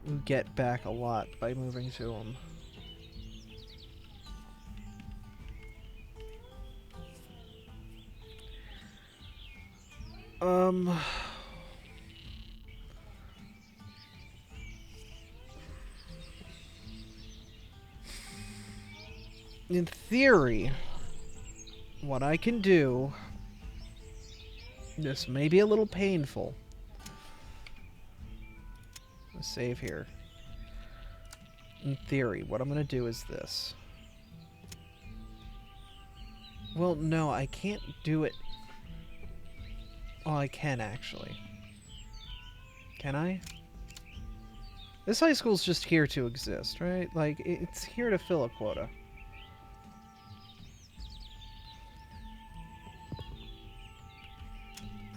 We get back a lot by moving to them. In theory, what I can do, this may be a little painful. Let's save here. In theory, what I'm going to do is this. Well, no, I can't do it. Oh, I can actually. Can I? This high school's just here to exist, right? Like, it's here to fill a quota.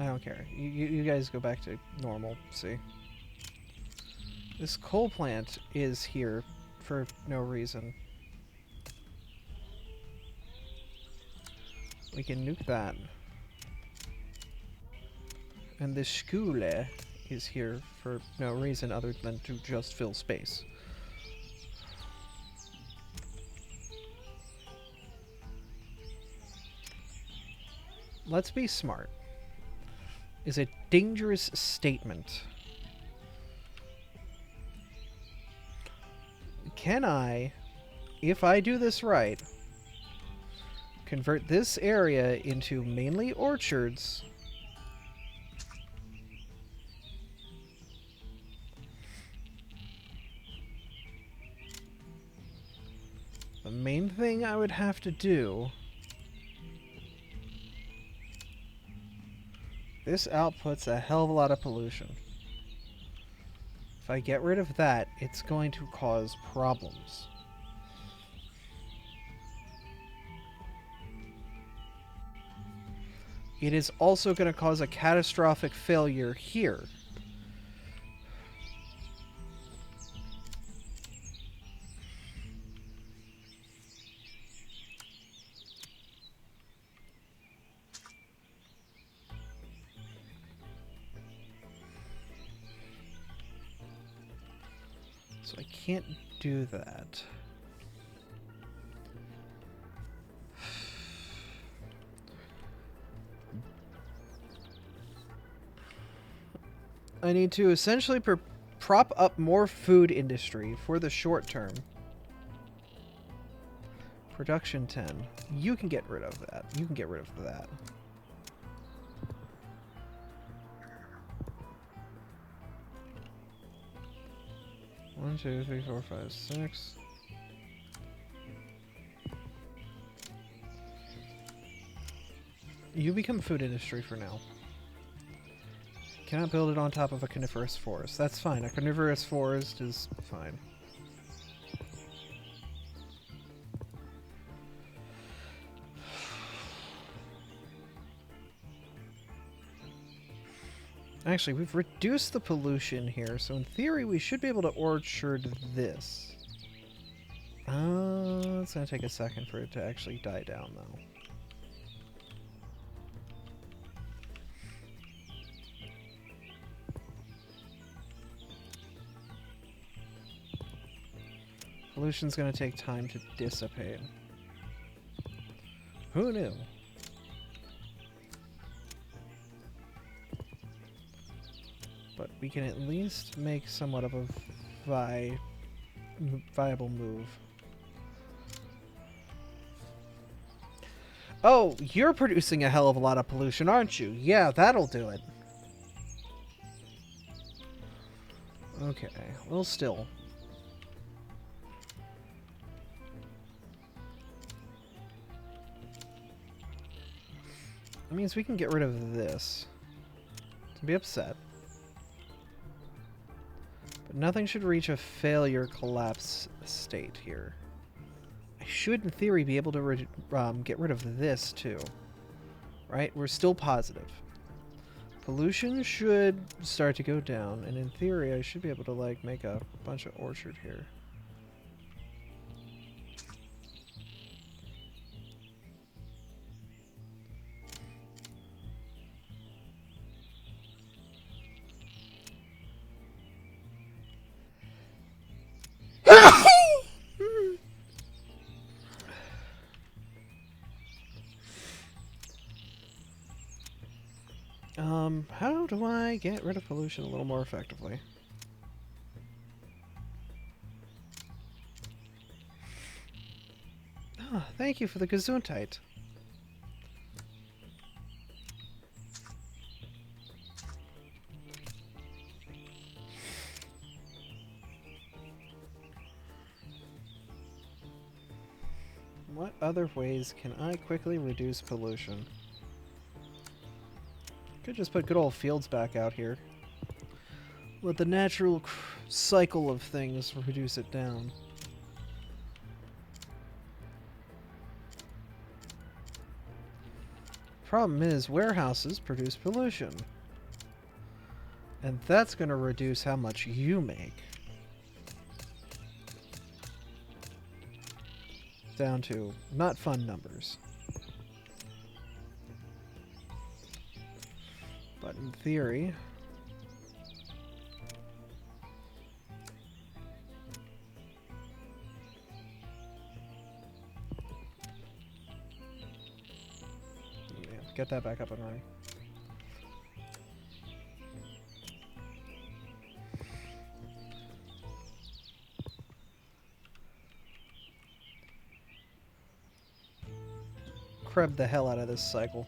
I don't care. You guys go back to normal. See? This coal plant is here for no reason. We can nuke that. And this school is here for no reason other than to just fill space. Let's be smart. Is a dangerous statement. Can I, if I do this right, convert this area into mainly orchards? The main thing I would have to do... This outputs a hell of a lot of pollution. If I get rid of that, it's going to cause problems. It is also going to cause a catastrophic failure here. So I can't do that. I need to essentially prop up more food industry for the short term. Production 10. You can get rid of that. You can get rid of that. One, two, three, four, five, six. You become food industry for now. Cannot build it on top of a coniferous forest. That's fine. A coniferous forest is fine. Actually, we've reduced the pollution here, so in theory we should be able to orchard this. It's gonna take a second for it to actually die down, though. Pollution's gonna take time to dissipate. Who knew? But we can at least make somewhat of a viable move. Oh, you're producing a hell of a lot of pollution, aren't you? Yeah, that'll do it. Okay, well, still. That means we can get rid of this. Don't be upset. But nothing should reach a failure collapse state here. I should, in theory, be able to get rid of this, too. Right? We're still positive. Pollution should start to go down, and in theory, I should be able to, like, make a bunch of orchard here. How do I get rid of pollution a little more effectively? Ah, thank you for the Gesundheit. What other ways can I quickly reduce pollution? Could just put good old fields back out here. Let the natural cycle of things reduce it down. problem is warehouses produce pollution. And that's going to reduce how much you make. Down to not fun numbers. But in theory... yeah, get that back up and running. Crab the hell out of this cycle.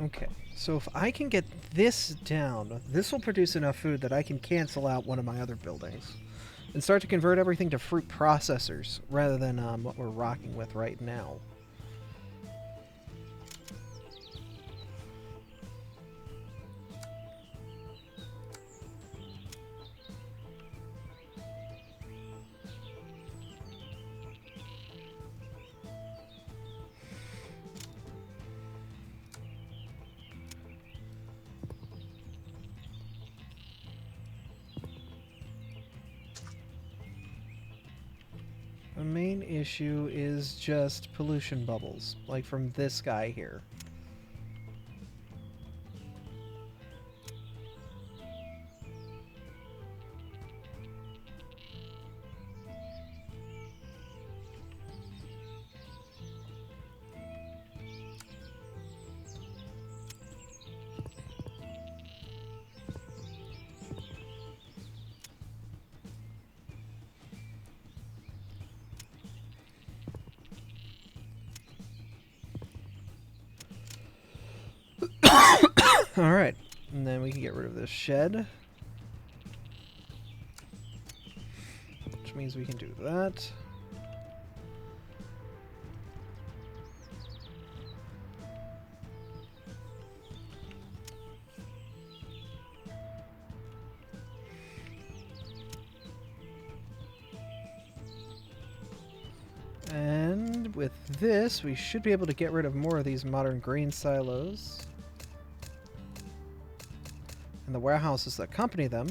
Okay, so if I can get this down, this will produce enough food that I can cancel out one of my other buildings and start to convert everything to fruit processors rather than what we're rocking with right now. The main issue is just pollution bubbles, like from this guy here. Alright, and then we can get rid of this shed. Which means we can do that. And with this, we should be able to get rid of more of these modern grain silos. And the warehouses that accompany them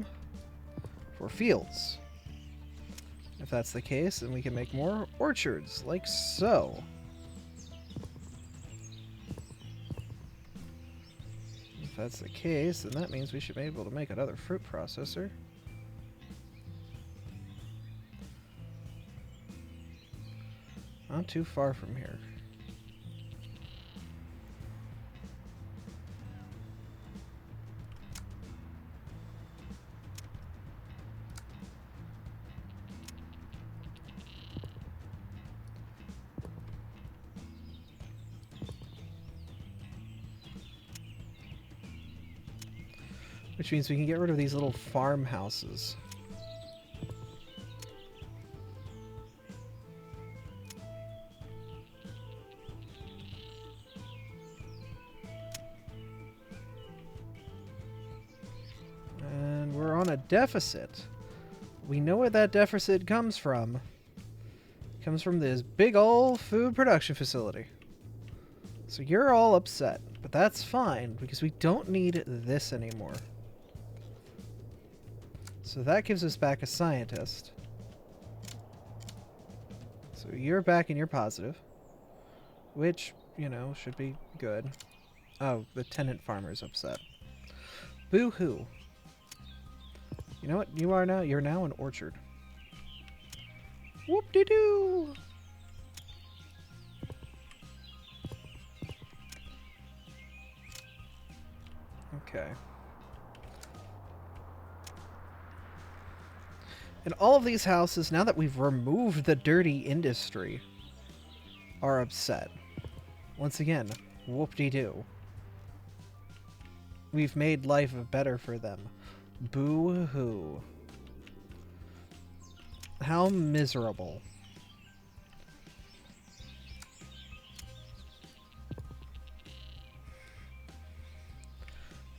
for fields. If that's the case, then we can make more orchards, like so. If that's the case, then that means we should be able to make another fruit processor. Not too far from here. Which means we can get rid of these little farmhouses. And we're on a deficit. We know where that deficit comes from. It comes from this big old food production facility. So you're all upset, but that's fine because we don't need this anymore. So that gives us back a scientist. So you're back and you're positive. Which, you know, should be good. Oh, the tenant farmer's upset. Boo-hoo. You know what you are now? You're now an orchard. Whoop-de-doo! Okay. And all of these houses, now that we've removed the dirty industry, are upset. Once again, whoop-de-doo. We've made life better for them. Boo-hoo. How miserable.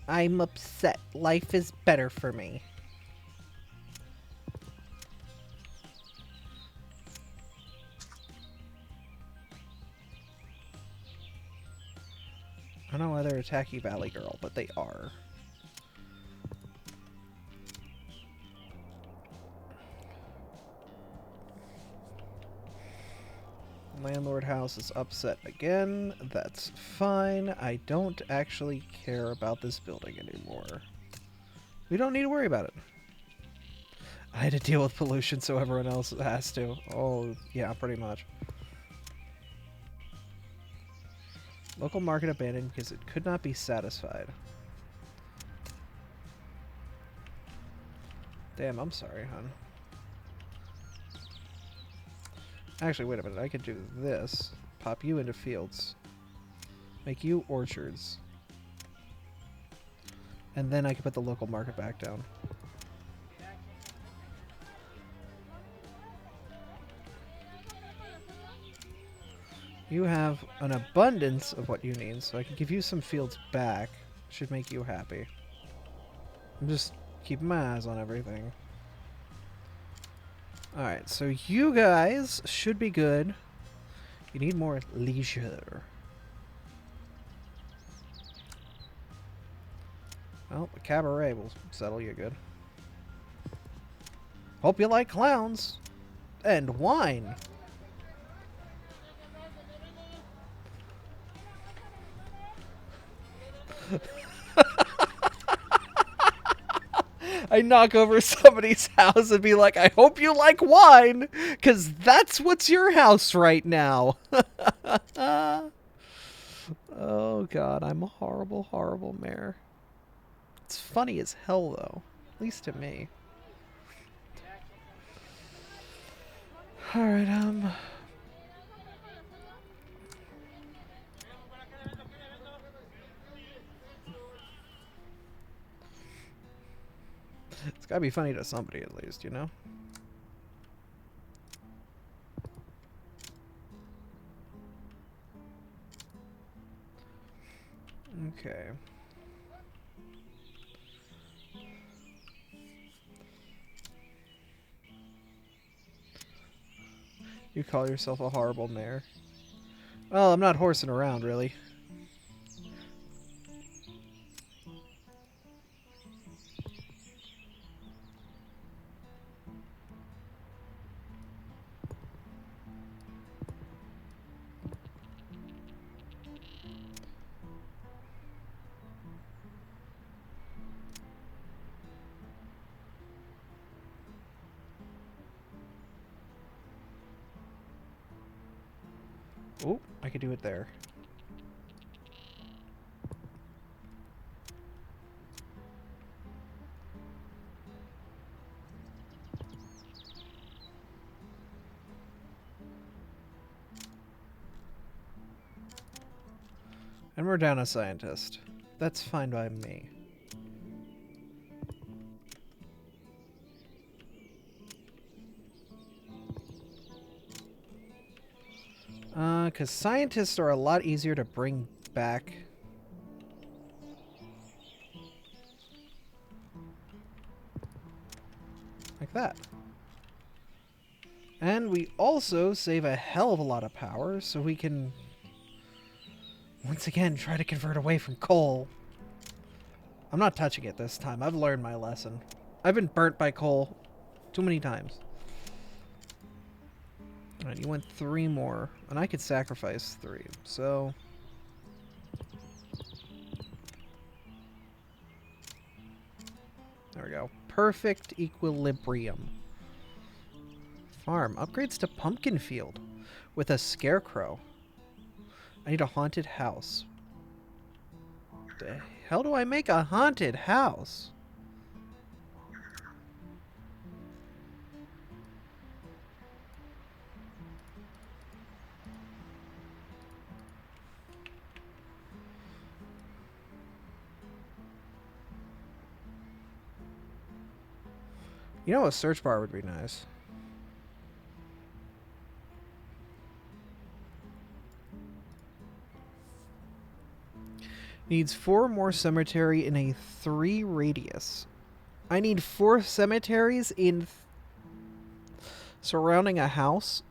I'm upset. Life is better for me. I don't know why they're attacking Valley Girl, but they are. Landlord house is upset again. That's fine. I don't actually care about this building anymore. We don't need to worry about it. I had to deal with pollution so everyone else has to. Oh, yeah, pretty much. Local market abandoned because it could not be satisfied. Damn, I'm sorry, hon. Actually, wait a minute. I could do this. Pop you into fields. Make you orchards. And then I can put the local market back down. You have an abundance of what you need, so I can give you some fields back. Should make you happy. I'm just keeping my eyes on everything. Alright, so you guys should be good. You need more leisure. Well, the cabaret will settle you good. Hope you like clowns. And wine. I knock over somebody's house and be like, I hope you like wine, because that's what's your house right now. Oh, God, I'm a horrible, horrible mayor. It's funny as hell, though. At least to me. Alright, it's gotta be funny to somebody, at least, you know? Okay. You call yourself a horrible mayor? Well, I'm not horsing around, really. Oh, I could do it there. And we're down a scientist. That's fine by me. Because scientists are a lot easier to bring back. Like that. And we also save a hell of a lot of power, so we can once again try to convert away from coal. I'm not touching it this time. I've learned my lesson. I've been burnt by coal too many times. Alright, you want 3 more. And I could sacrifice 3. So there we go. Perfect equilibrium. Farm. Upgrades to pumpkin field with a scarecrow. I need a haunted house. The hell do I make a haunted house? You know, a search bar would be nice. Needs 4 more cemetery in a 3 radius. I need 4 cemeteries in surrounding a house.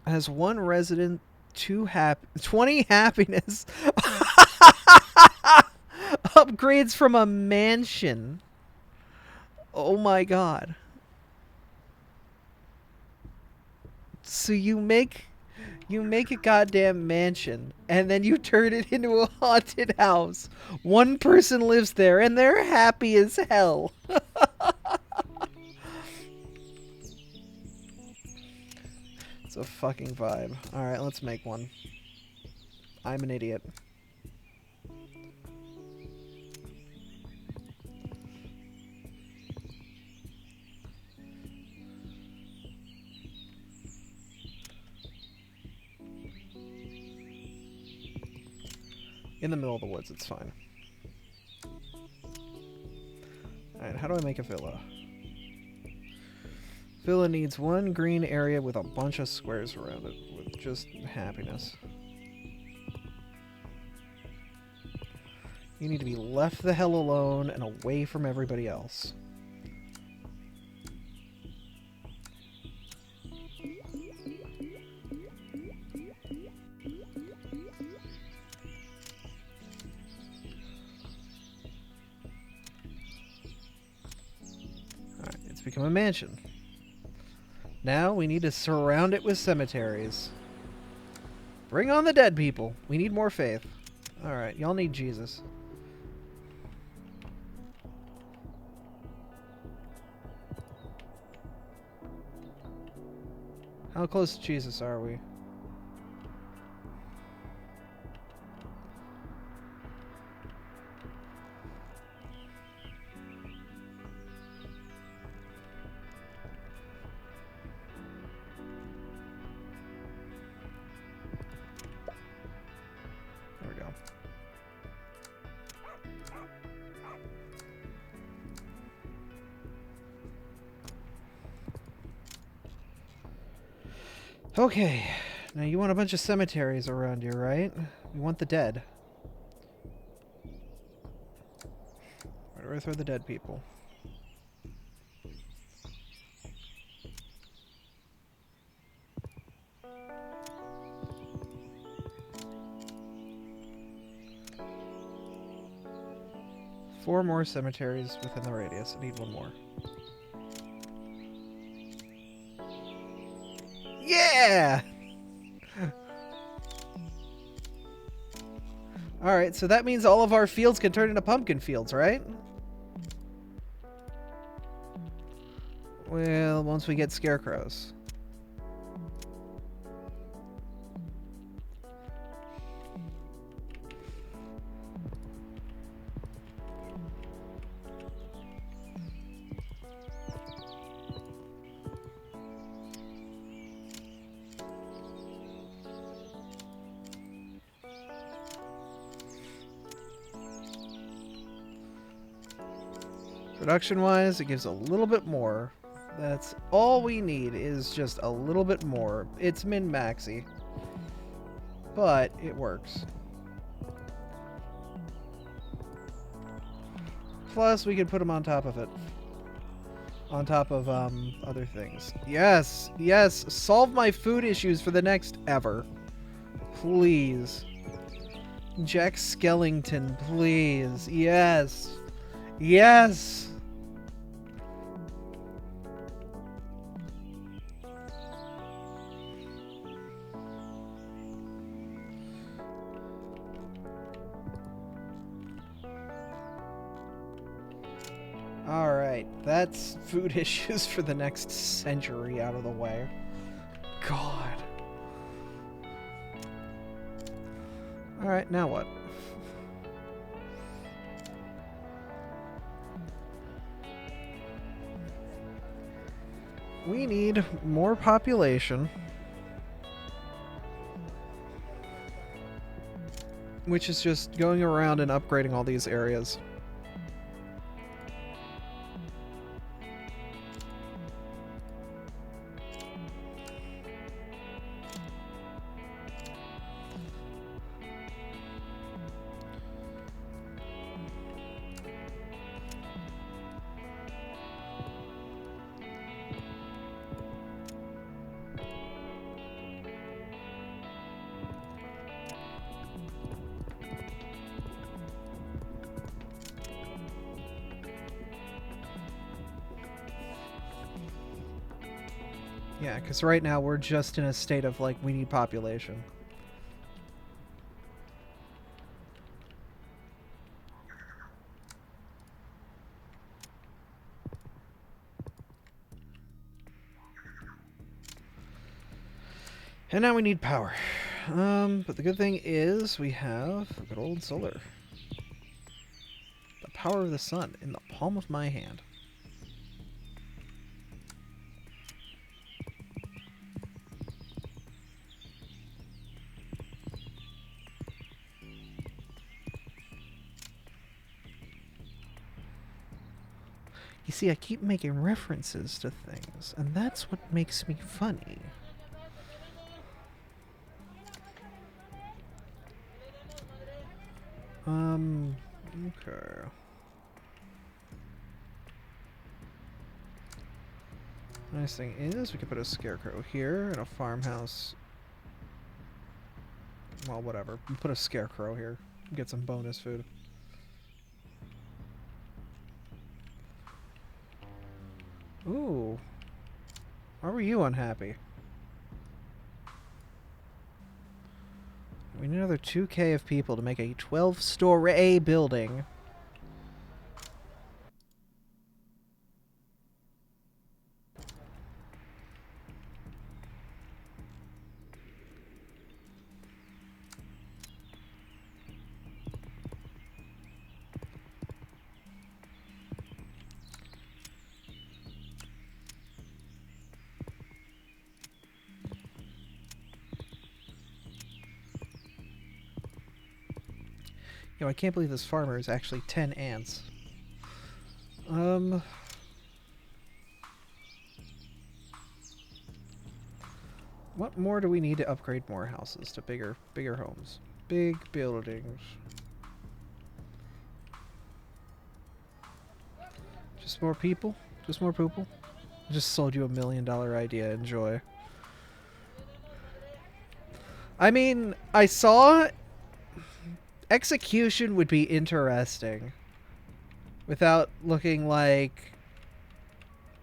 Has 1 resident, 20 happiness. Upgrades from a mansion. Oh my god. So you make a goddamn mansion and then you turn it into a haunted house. 1 person lives there and they're happy as hell. It's a fucking vibe. Alright, let's make one. I'm an idiot. In the middle of the woods, it's fine. Alright, how do I make a villa? Villa needs 1 green area with a bunch of squares around it, with just happiness. You need to be left the hell alone and away from everybody else. Alright, it's become a mansion. Now we need to surround it with cemeteries. Bring on the dead people. We need more faith. Alright, y'all need Jesus. How close to Jesus are we? There we go. Okay, now you want a bunch of cemeteries around you, right? You want the dead. Where do I throw the dead people? Four more cemeteries within the radius. I need 1 more. Yeah! Alright, so that means all of our fields can turn into pumpkin fields, right? Well, once we get scarecrows. Production-wise, it gives a little bit more. That's all we need, is just a little bit more. It's min-maxy, but it works. Plus, we could put them on top of it. On top of, other things. Yes! Yes! Solve my food issues for the next ever. Please. Jack Skellington, please. Yes! Yes! Alright, that's food issues for the next century out of the way. God. Alright, now what? We need more population. Which is just going around and upgrading all these areas. Yeah, because right now we're just in a state of, like, we need population. And now we need power. But the good thing is we have good old solar. The power of the sun in the palm of my hand. You see, I keep making references to things, and that's what makes me funny. Okay. Nice thing is we can put a scarecrow here and a farmhouse. Well, whatever. We'll put a scarecrow here. Get some bonus food. Ooh. Why were you unhappy? We need another 2K of people to make a 12-story building. Yo, I can't believe this farmer is actually 10 ants. What more do we need to upgrade more houses to bigger homes? Big buildings. Just more people? Just more people? Just sold you $1 million idea. Enjoy. I mean, I saw execution would be interesting without looking like...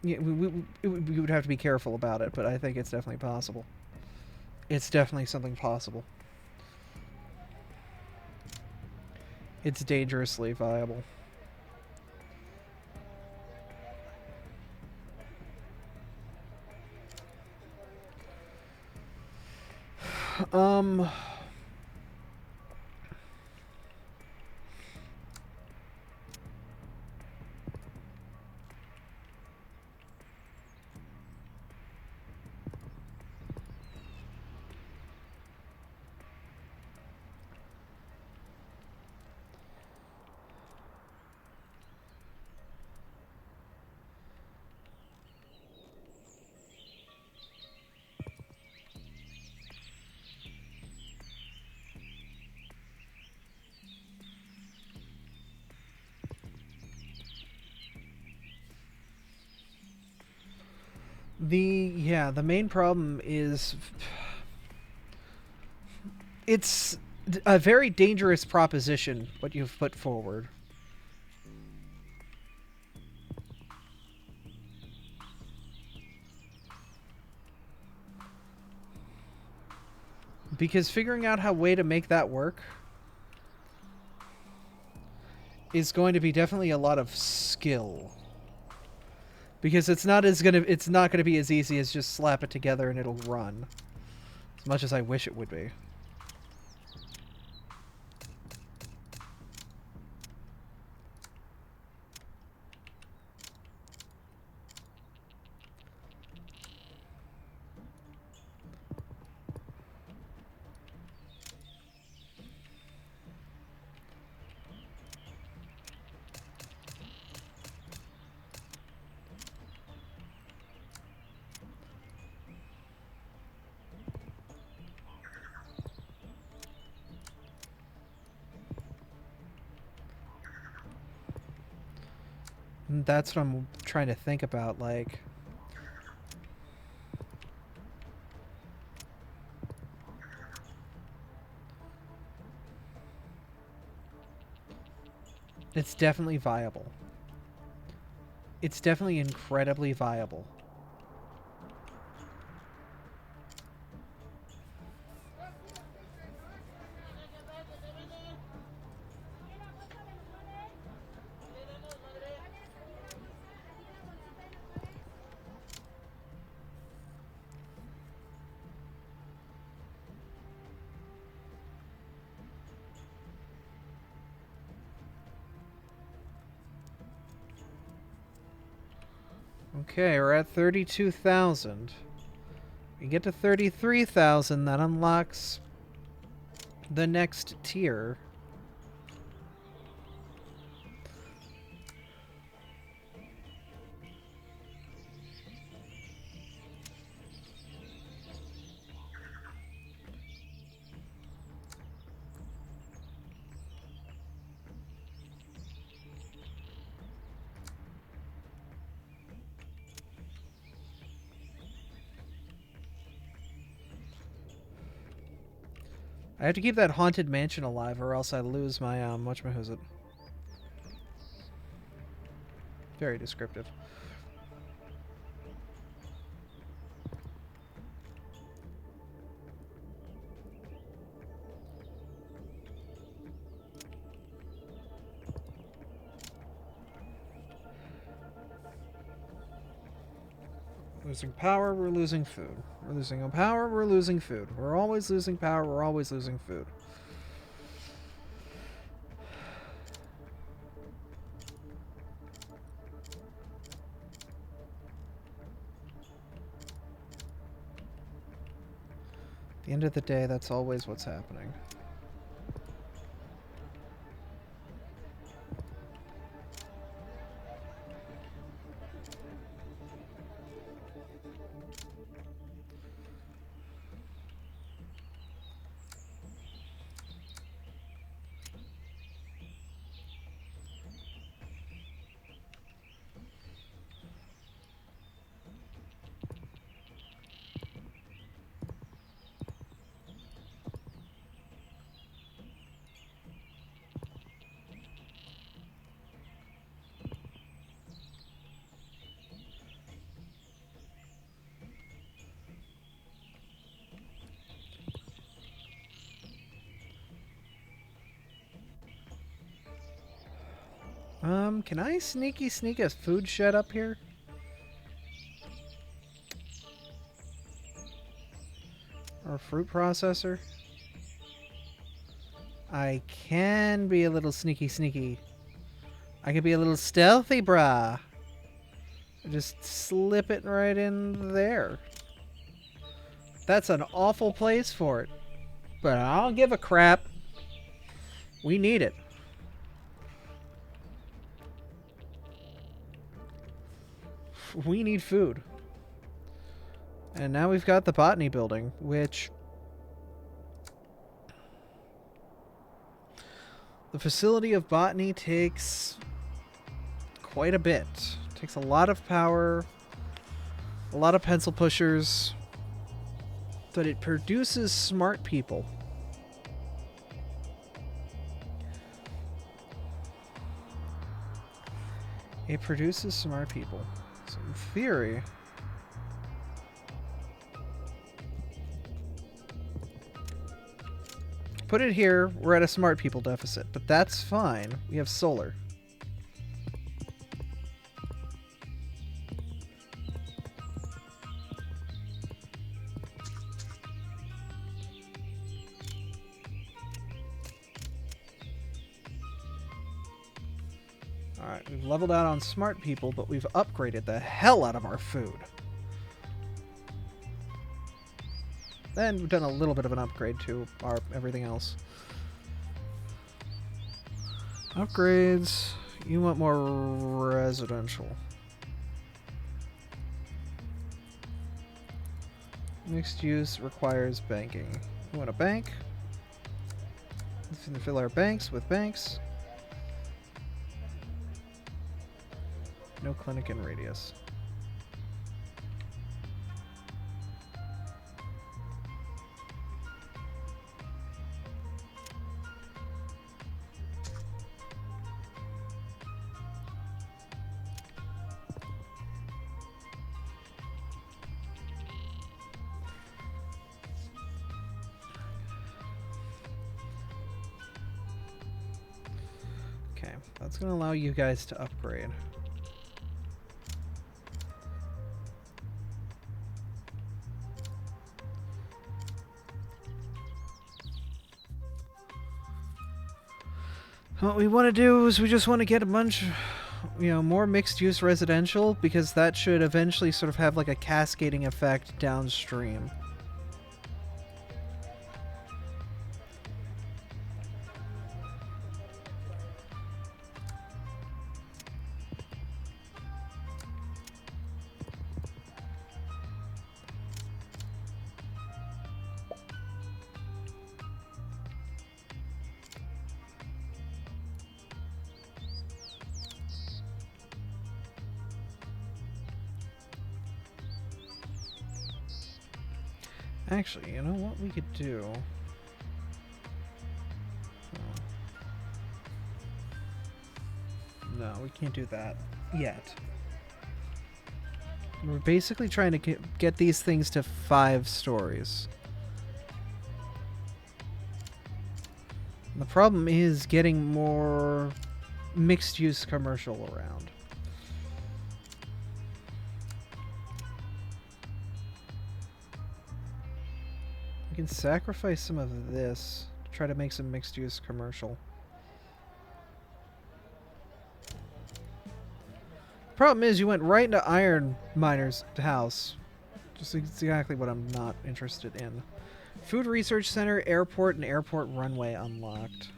Yeah, we would have to be careful about it, but I think it's definitely possible. It's definitely something possible. It's dangerously viable. The main problem is it's a very dangerous proposition what you've put forward. Because figuring out how way to make that work is going to be definitely a lot of skill. Because it's not gonna be as easy as just slap it together and it'll run. As much as I wish it would be. That's what I'm trying to think about, like... It's definitely viable. It's definitely incredibly viable. Okay, we're at 32,000. We get to 33,000, that unlocks the next tier. I have to keep that haunted mansion alive or else I lose my, whatchamahoosit. Very descriptive. Losing power, we're losing food. We're losing power, we're losing food. We're always losing power, we're always losing food. At the end of the day, that's always what's happening. Can I sneak a food shed up here? Or a fruit processor? I can be a little sneaky. I can be a little stealthy, brah. Just slip it right in there. That's an awful place for it. But I don't give a crap. We need it. We need food. And now we've got the botany building, which... The facility of botany takes quite a bit. It takes a lot of power, a lot of pencil pushers, but it produces smart people. It produces smart people. So in theory... Put it here, we're at a smart people deficit, but that's fine. We have solar. Alright, we've leveled out on smart people, but we've upgraded the hell out of our food. Then we've done a little bit of an upgrade to our everything else. Upgrades. You want more residential. Mixed use requires banking. You want a bank? Let's fill our banks with banks. No clinic in radius. That's going to allow you guys to upgrade. What we want to do is we just want to get a bunch more mixed-use residential, because that should eventually sort of have like a cascading effect downstream. Actually, you know what we could do? No, we can't do that yet. We're basically trying to get these things to 5 stories. And the problem is getting more mixed-use commercial around. We can sacrifice some of this to try to make some mixed-use commercial. Problem is, you went right into Iron Miner's house. Just exactly what I'm not interested in. Food Research Center, airport, and airport runway unlocked.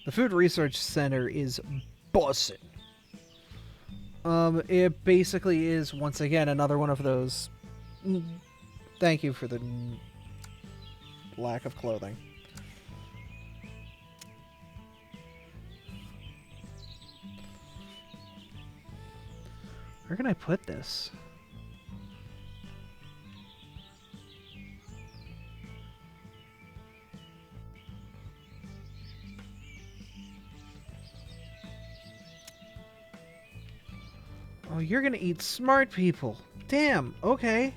The Food Research Center is bussin'. It basically is, once again, another one of those... Thank you for the lack of clothing. Where can I put this? Oh, you're gonna eat smart people. Damn, okay.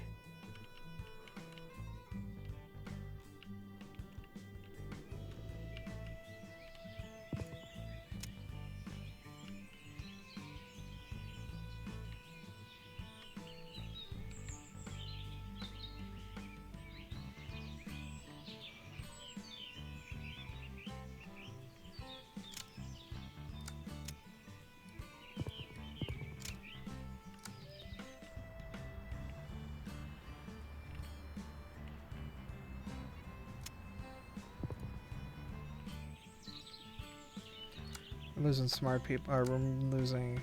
We're losing smart people. Or we're losing...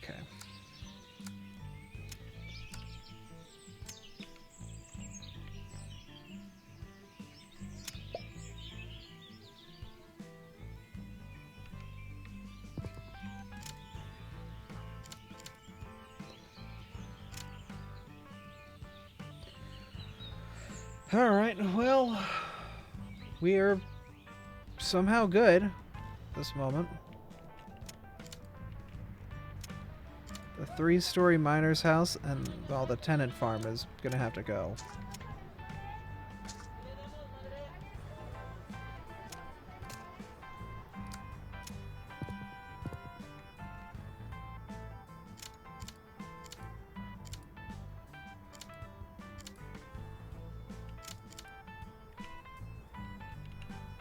Okay. Alright, well, we are somehow good at this moment. The 3-story miner's house and, well, the tenant farm is gonna have to go.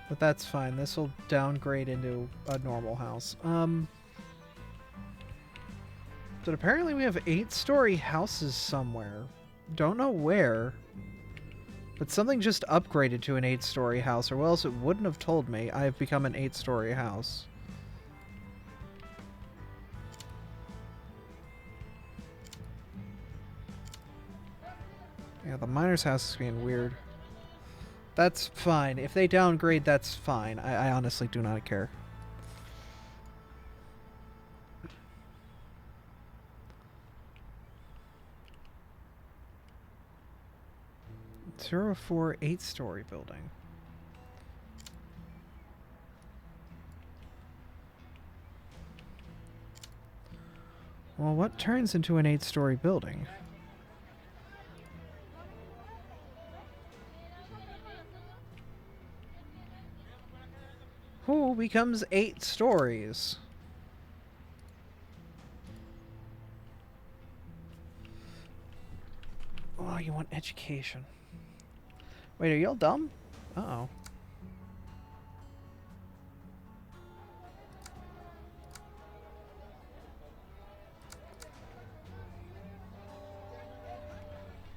But that's fine. This will downgrade into a normal house. But apparently we have 8-story houses somewhere. Don't know where. But something just upgraded to an 8-story house, or else it wouldn't have told me I have become an 8-story house. Yeah, the miner's house is being weird. That's fine. If they downgrade, that's fine. I honestly do not care. Zero 04 8-story building. Well, what turns into an 8-story building? Who becomes 8 stories? you want education. Wait, are y'all dumb? Uh-oh.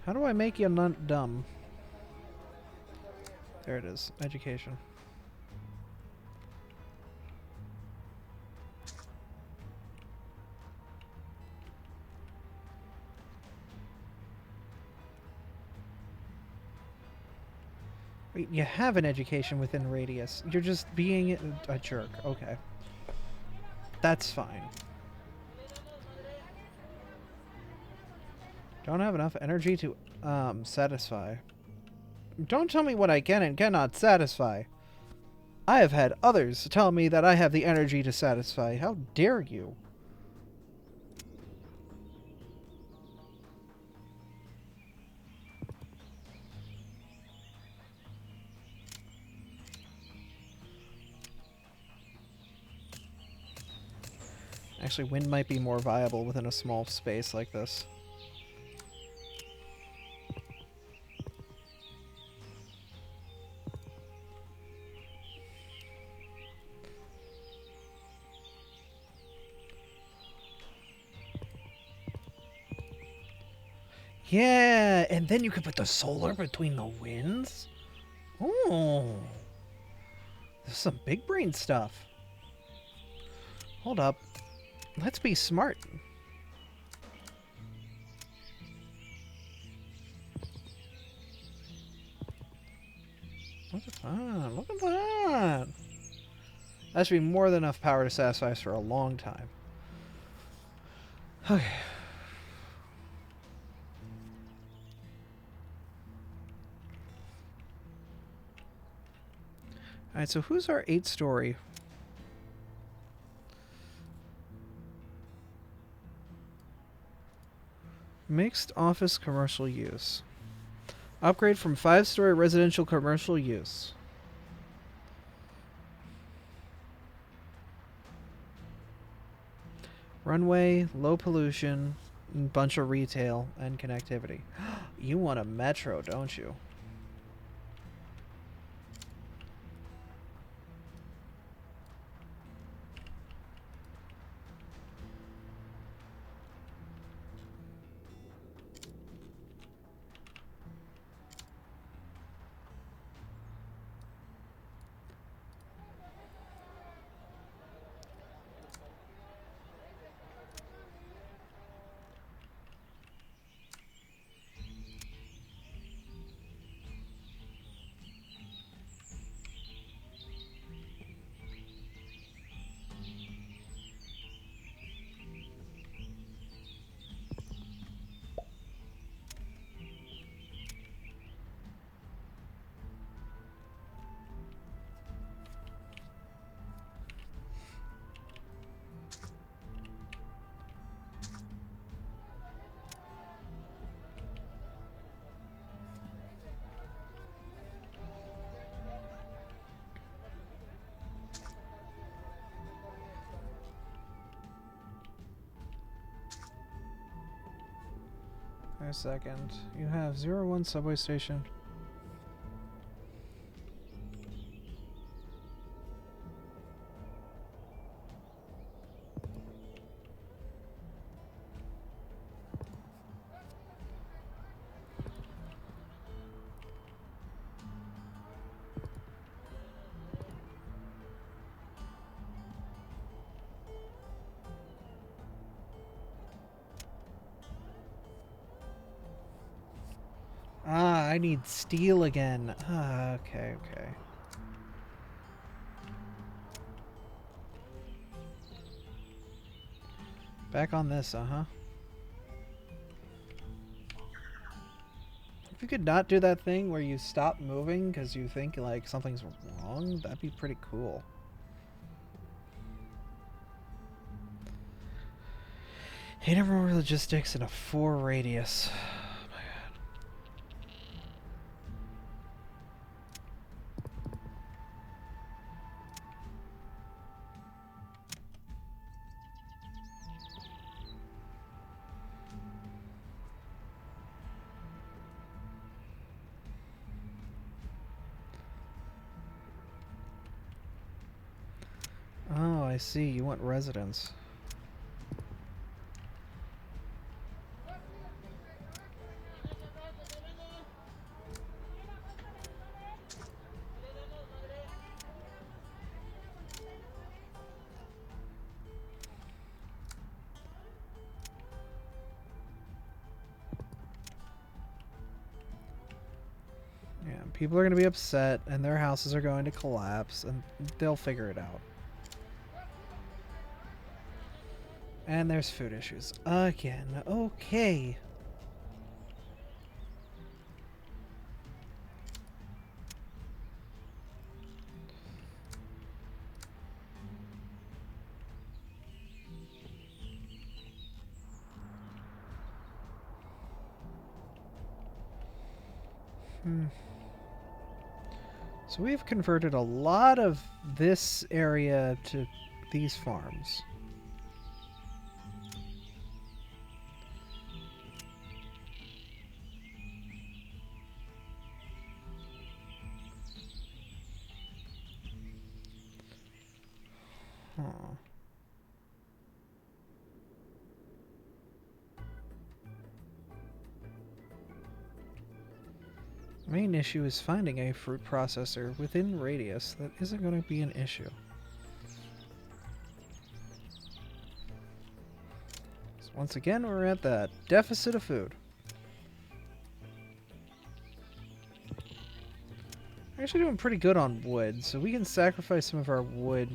How do I make you not dumb? There it is. Education. Wait, you have an education within radius. You're just being a jerk. Okay. That's fine. Don't have enough energy to, satisfy. Don't tell me what I can and cannot satisfy. I have had others tell me that I have the energy to satisfy. How dare you? Actually, wind might be more viable within a small space like this. Yeah, and then you could put the solar between the winds? Oh. This is some big brain stuff. Hold up. Let's be smart. Look at that. Look at that. That should be more than enough power to satisfy us for a long time. Okay. Alright, so who's our 8-story? Mixed office commercial use. Upgrade from 5-story residential commercial use. Runway, low pollution, bunch of retail, and connectivity. You want a metro, don't you? Wait a second. You have 01 subway station. Ah, I need steel again. Ah, okay, okay. Back on this, uh-huh. If you could not do that thing where you stop moving because you think, like, something's wrong, that'd be pretty cool. More logistics in a 4 radius. Oh, I see. You want residents. Yeah, people are going to be upset, and their houses are going to collapse, and they'll figure it out. And there's food issues. Again. Okay. So we've converted a lot of this area to these farms. Huh. The main issue is finding a fruit processor within radius that isn't going to be an issue. So once again, we're at the deficit of food. We're actually doing pretty good on wood, so we can sacrifice some of our wood.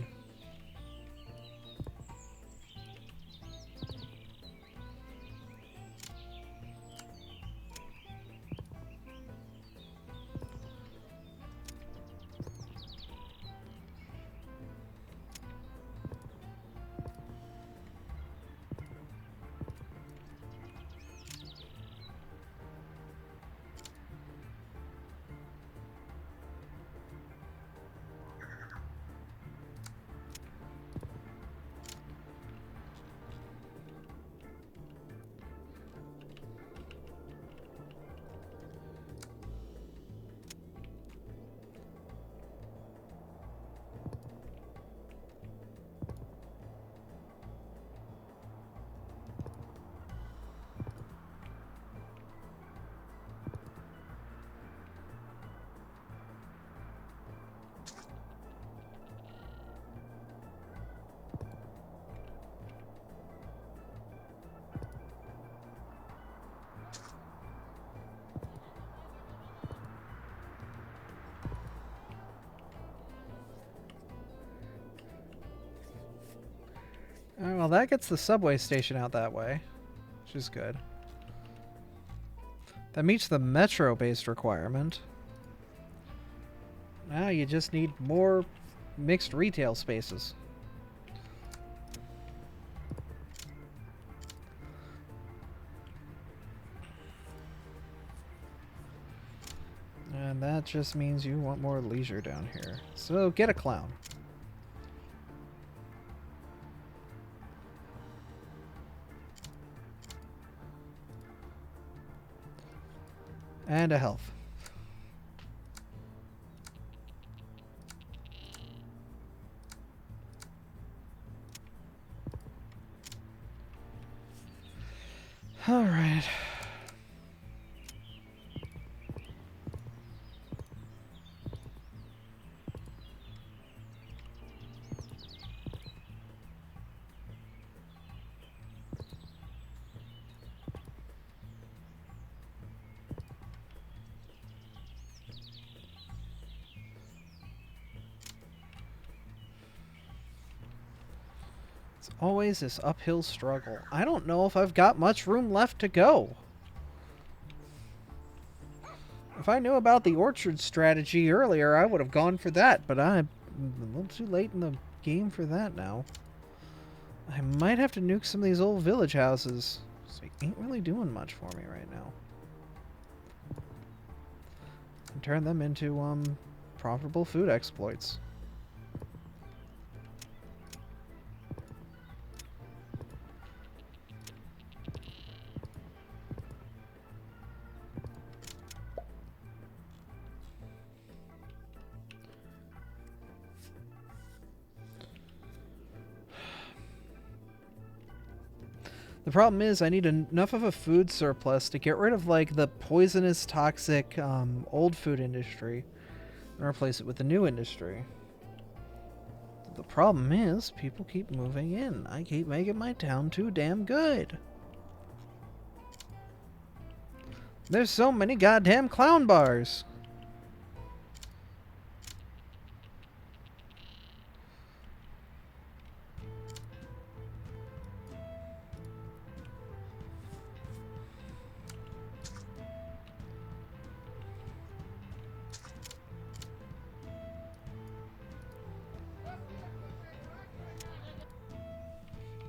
Oh, well, that gets the subway station out that way, which is good. That meets the metro-based requirement. Now you just need more mixed retail spaces. And that just means you want more leisure down here. So get a clown. And a health. All right. It's always this uphill struggle. I don't know if I've got much room left to go. If I knew about the orchard strategy earlier, I would have gone for that, but I'm a little too late in the game for that now. I might have to nuke some of these old village houses. So they ain't really doing much for me right now. And turn them into, profitable food exploits. The problem is I need enough of a food surplus to get rid of like the poisonous, toxic old food industry and replace it with the new industry. The problem is people keep moving in. I keep making my town too damn good. There's so many goddamn clown bars.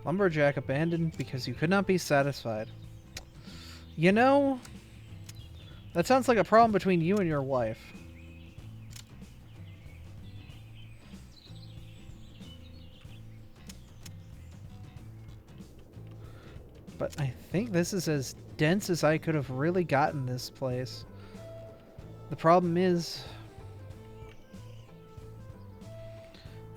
Lumberjack abandoned because you could not be satisfied. You know, that sounds like a problem between you and your wife. But I think this is as dense as I could have really gotten this place. The problem is,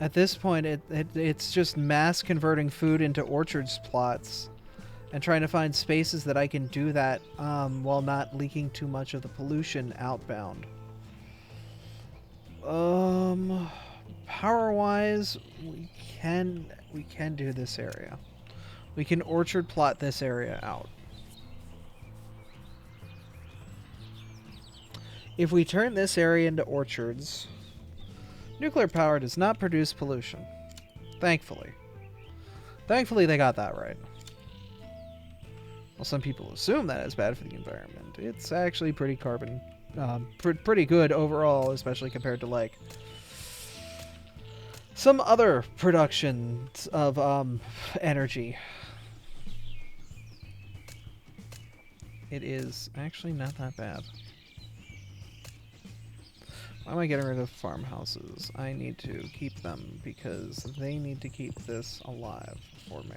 at this point, it's just mass converting food into orchards plots and trying to find spaces that I can do that while not leaking too much of the pollution outbound. Power-wise, we can do this area. We can orchard plot this area out. If we turn this area into orchards, nuclear power does not produce pollution. Thankfully. Thankfully they got that right. Well, some people assume that is bad for the environment. It's actually pretty pretty good overall, especially compared to like some other productions of energy. It is actually not that bad. Why am I getting rid of farmhouses? I need to keep them because they need to keep this alive for me.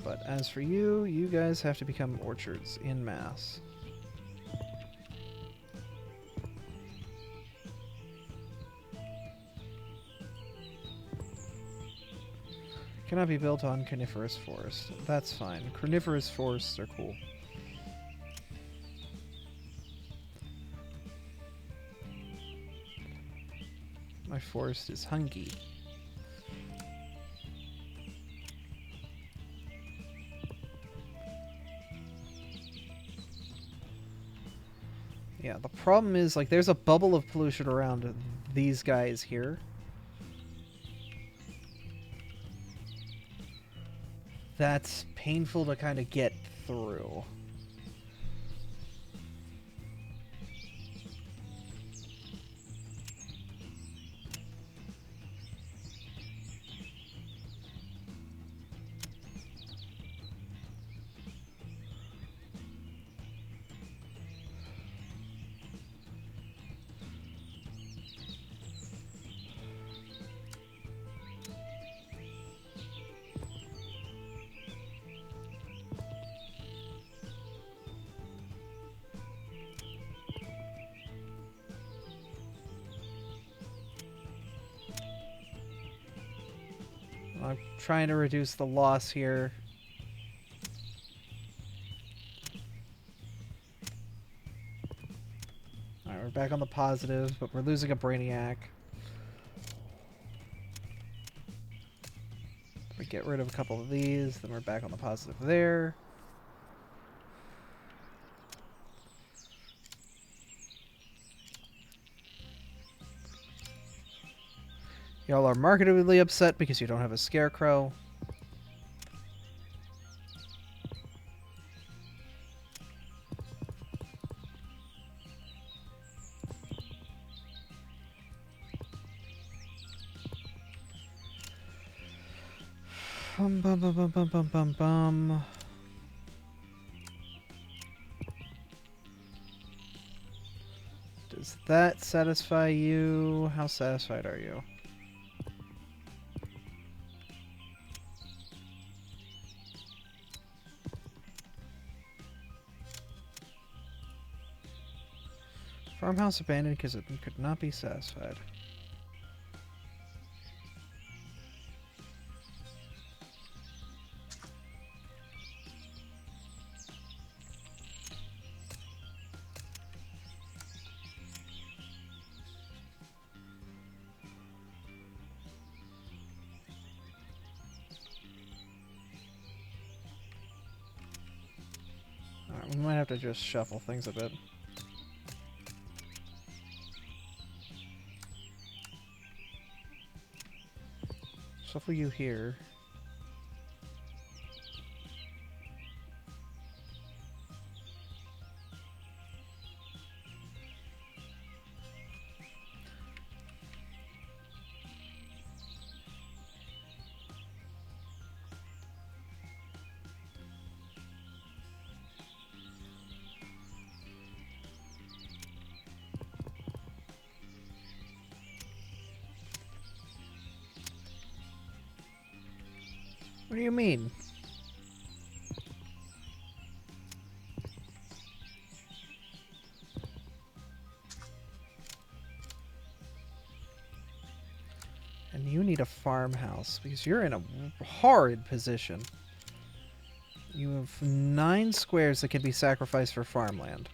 But as for you, you guys have to become orchards en masse. Cannot be built on coniferous forest. That's fine. Coniferous forests are cool. My forest is hungry. Yeah, the problem is, like, there's a bubble of pollution around these guys here. That's painful to kind of get through. I'm trying to reduce the loss here. Alright, we're back on the positive, but we're losing a Brainiac. We get rid of a couple of these, then we're back on the positive there. Y'all are markedly upset because you don't have a scarecrow. Bum bum bum bum bum bum bum bum. Does that satisfy you? How satisfied are you? Farmhouse abandoned because it could not be satisfied. might have to just shuffle things a bit. Shuffle you here. What do you mean? And you need a farmhouse because you're in a horrid position. You have 9 squares that can be sacrificed for farmland.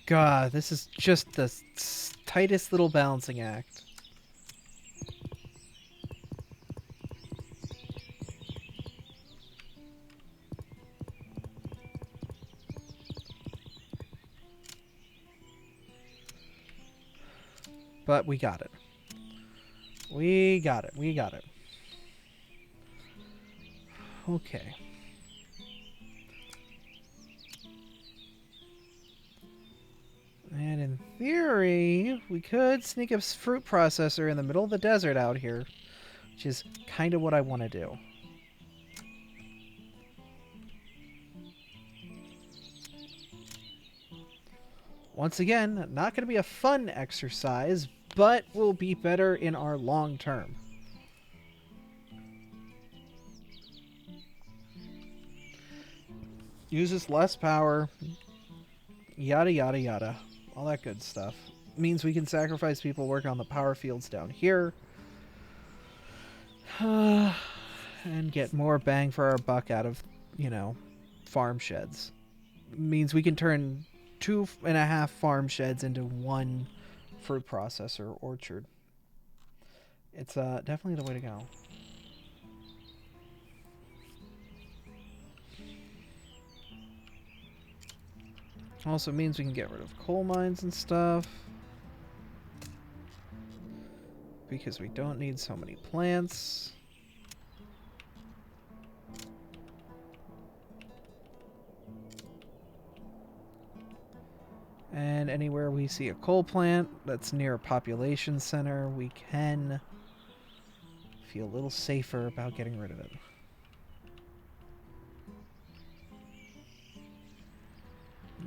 God, this is just the tightest little balancing act. But we got it. We got it. We got it. Okay. And in theory, we could sneak a fruit processor in the middle of the desert out here, which is kind of what I want to do. Once again, not going to be a fun exercise, but will be better in our long term. Uses less power, yada yada yada. All that good stuff. Means we can sacrifice people working on the power fields down here. And get more bang for our buck out of, you know, farm sheds. Means we can turn 2.5 farm sheds into 1 fruit processor orchard. It's definitely the way to go. Also means we can get rid of coal mines and stuff. Because we don't need so many plants. And anywhere we see a coal plant that's near a population center, we can feel a little safer about getting rid of it.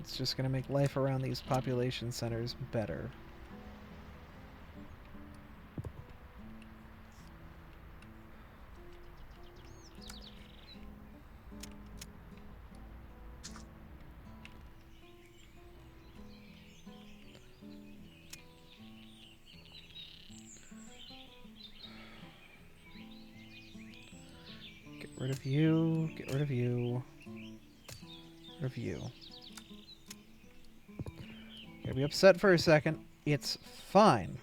It's just going to make life around these population centers better. Get rid of you, get rid of you, get rid of you. Gonna be upset for a second. It's fine.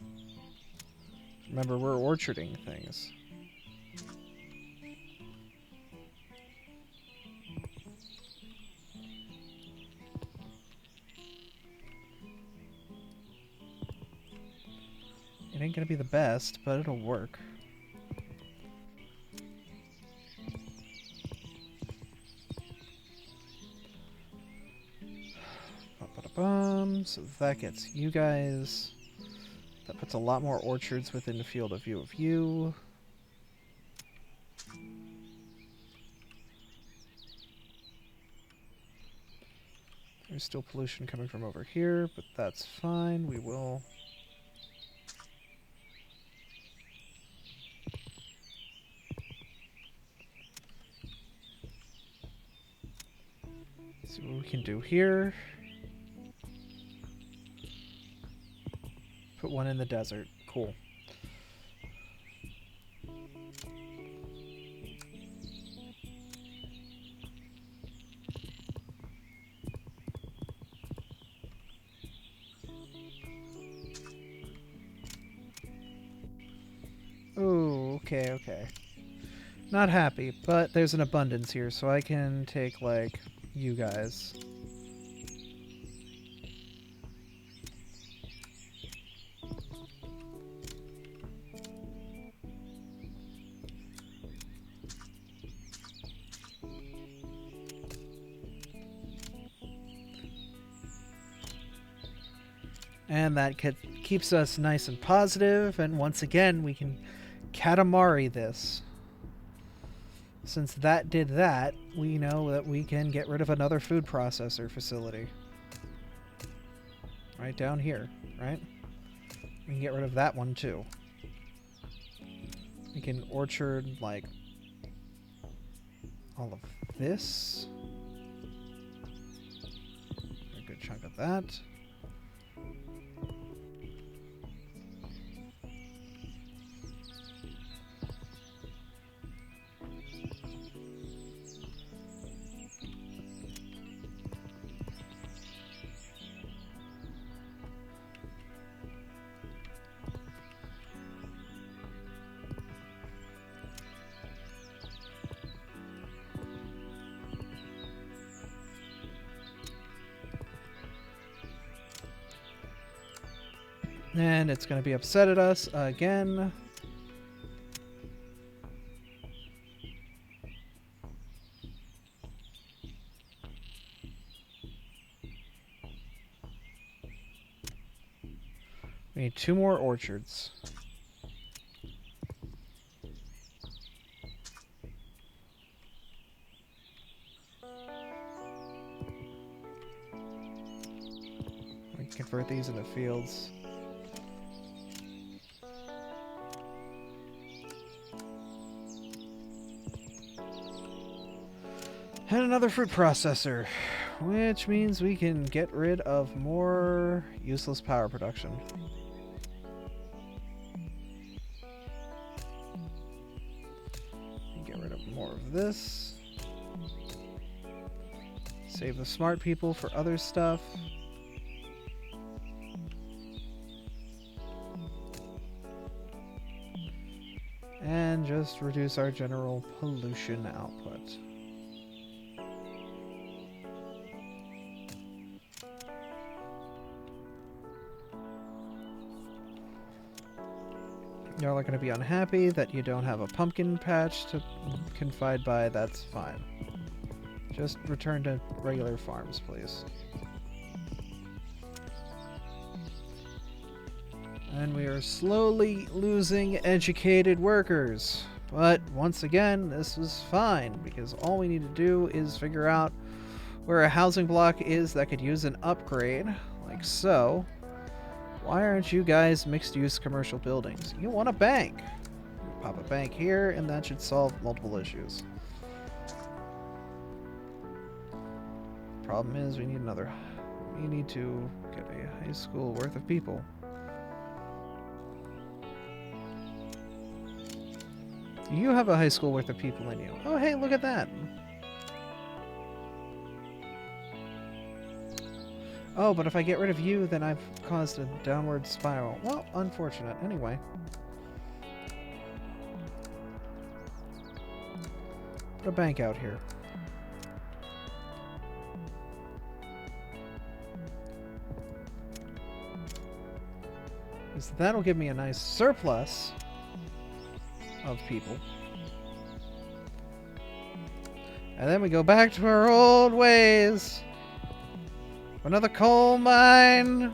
Remember, we're orcharding things. It ain't gonna be the best, but it'll work. So that gets you guys. That puts a lot more orchards within the field of view of you. There's still pollution coming from over here, but that's fine. We will... See what we can do here. Put one in the desert. Cool. Ooh, okay, okay. Not happy, but there's an abundance here, so I can take, like, you guys. And that keeps us nice and positive, and once again, we can Katamari this. Since that did that, we know that we can get rid of another food processor facility. Right down here, right? We can get rid of that one too. We can orchard, like, all of this. A good chunk of that. And it's going to be upset at us again. We need 2 more orchards. We can convert these into fields. And another fruit processor, which means we can get rid of more useless power production. Get rid of more of this. Save the smart people for other stuff. And just reduce our general pollution output. Y'all are going to be unhappy that you don't have a pumpkin patch to confide by. That's fine. Just return to regular farms, please. And we are slowly losing educated workers. But once again, this is fine, because all we need to do is figure out where a housing block is that could use an upgrade, like so. Why aren't you guys mixed-use commercial buildings? You want a bank. Pop a bank here, and that should solve multiple issues. Problem is, we need to get a high school worth of people. You have a high school worth of people in you. Oh, hey, look at that. Oh, but if I get rid of you, then I've caused a downward spiral. Well, unfortunate. Anyway. Put a bank out here. Because that'll give me a nice surplus of people. And then we go back to our old ways. Another coal mine.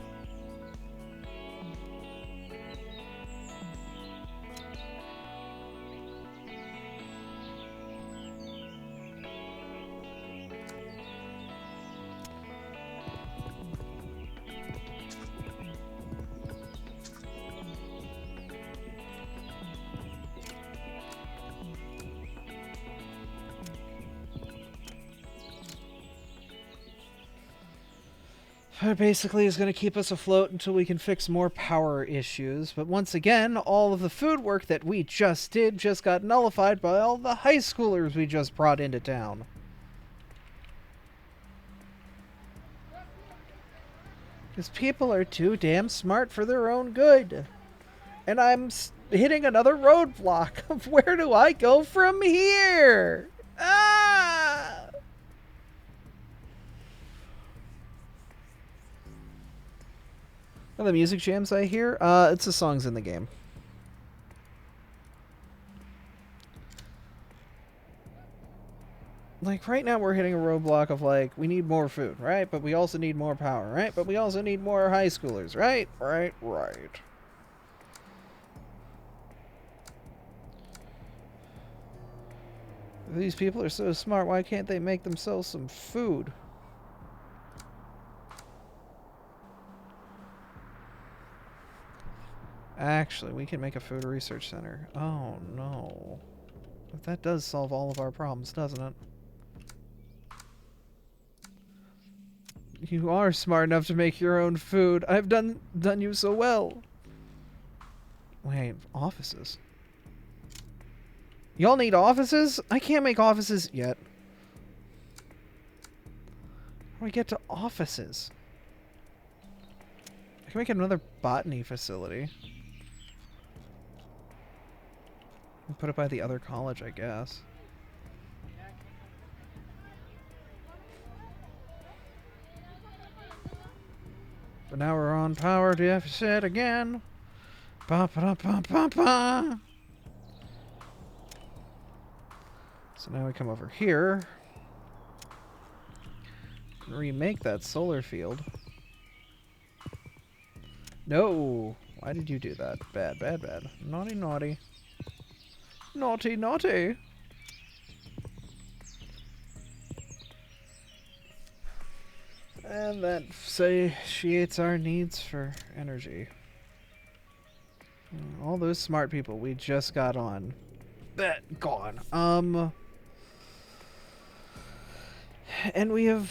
It basically is going to keep us afloat until we can fix more power issues. But once again, all of the food work that we just did just got nullified by all the high schoolers we just brought into town. Because people are too damn smart for their own good. And I'm hitting another roadblock of where do I go from here? Ah! Oh, the music jams I hear? It's the songs in the game. Like, right now we're hitting a roadblock of, like, we need more food, right? But we also need more power, right? But we also need more high schoolers, right? Right. If these people are so smart, why can't they make themselves some food? Actually, we can make a food research center. Oh, no. But that does solve all of our problems, doesn't it? You are smart enough to make your own food. I've done you so well. Wait, offices? Y'all need offices? I can't make offices yet. How do we get to offices? I can make another botany facility. And put it by the other college, I guess. But now we're on power deficit again. Ba ba ba ba ba. So now we come over here. And remake that solar field. No! Why did you do that? Bad, bad, bad. Naughty, naughty. Naughty, naughty! And that satiates our needs for energy. All those smart people we just got on. That gone. And we have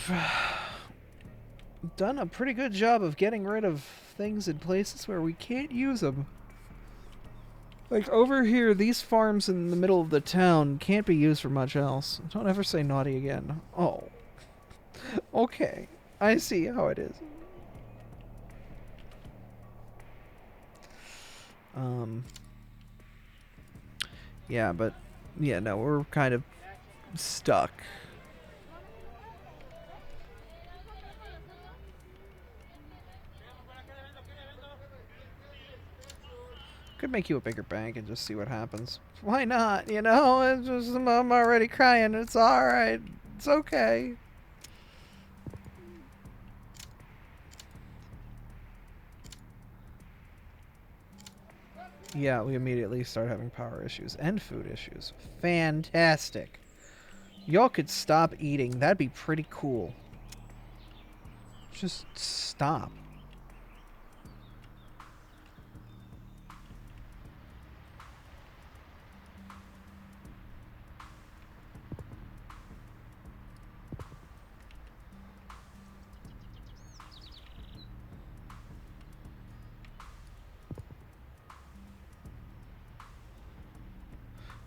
done a pretty good job of getting rid of things in places where we can't use them. Like over here, these farms in the middle of the town can't be used for much else. Don't ever say naughty again. Oh. Okay. I see how it is. Yeah, but yeah, no, we're kind of stuck. Could make you a bigger bank and just see what happens. Why not? You know, it's just, I'm already crying. It's alright. It's okay. Yeah, we immediately start having power issues and food issues. Fantastic. Y'all could stop eating. That'd be pretty cool. Just stop.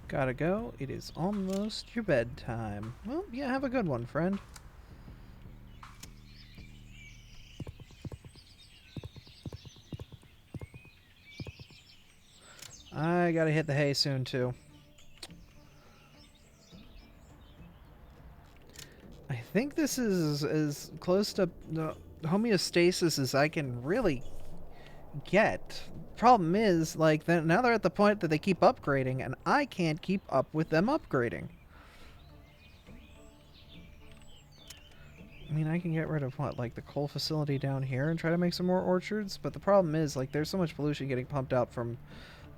Gotta go. It is almost your bedtime. Well, yeah, have a good one, friend. I gotta hit the hay soon, too. I think this is as close to the homeostasis as I can really get. Problem is, like, now they're at the point that they keep upgrading, and I can't keep up with them upgrading. I mean, I can get rid of, what, like, the coal facility down here and try to make some more orchards, but the problem is, like, there's so much pollution getting pumped out from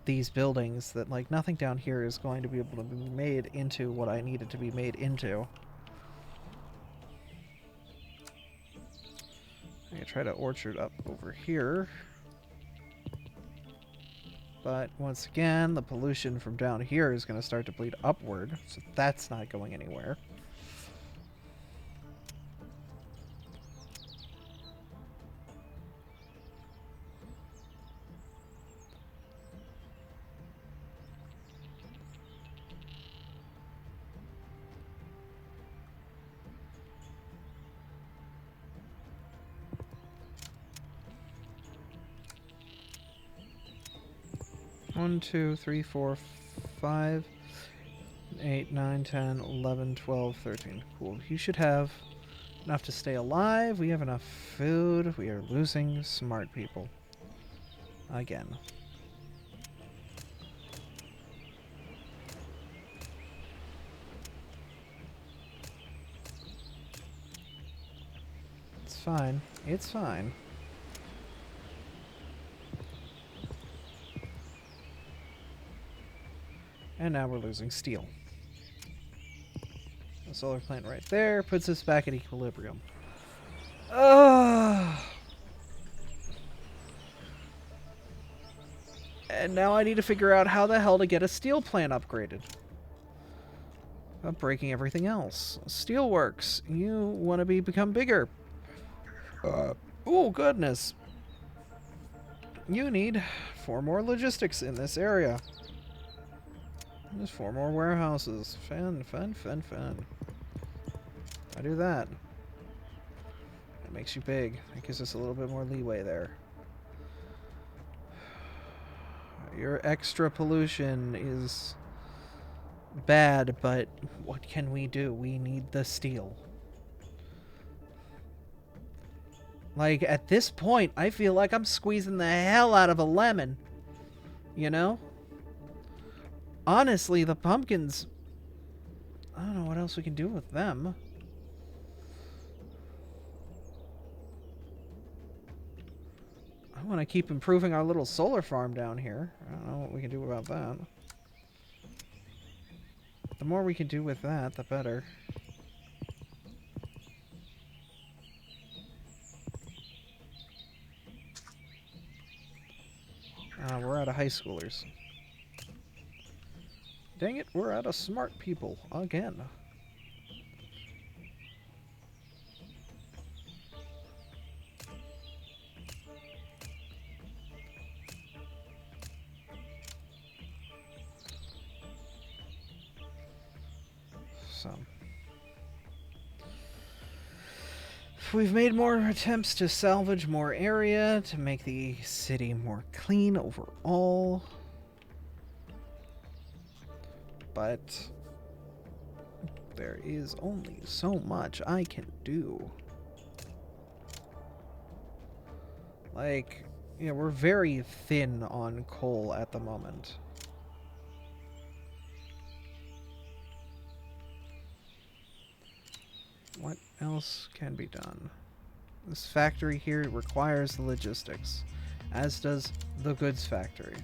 these buildings that, like, nothing down here is going to be able to be made into what I need it to be made into. I can try to orchard up over here. But once again, the pollution from down here is going to start to bleed upward, so that's not going anywhere. 1, 2, 3, 4, 5, 8, 9, 10, 11, 12, 13. Cool. You should have enough to stay alive. We have enough food. We are losing smart people. Again. It's fine. It's fine. And now we're losing steel. The solar plant right there puts us back at equilibrium. And now I need to figure out how the hell to get a steel plant upgraded. Without breaking everything else. Steelworks, you want to become bigger. Oh, goodness. You need 4 more logistics in this area. There's 4 more warehouses. Fun. I do that. It makes you big. It gives us a little bit more leeway there. Your extra pollution is bad, but what can we do? We need the steel. Like, at this point, I feel like I'm squeezing the hell out of a lemon. You know? Honestly, the pumpkins... I don't know what else we can do with them. I want to keep improving our little solar farm down here. I don't know what we can do about that. The more we can do with that, the better. We're out of high schoolers. Dang it, we're out of smart people again. So, we've made more attempts to salvage more area to make the city more clean overall. But there is only so much I can do. Like, you know, we're very thin on coal at the moment. What else can be done? This factory here requires the logistics, as does the goods factory,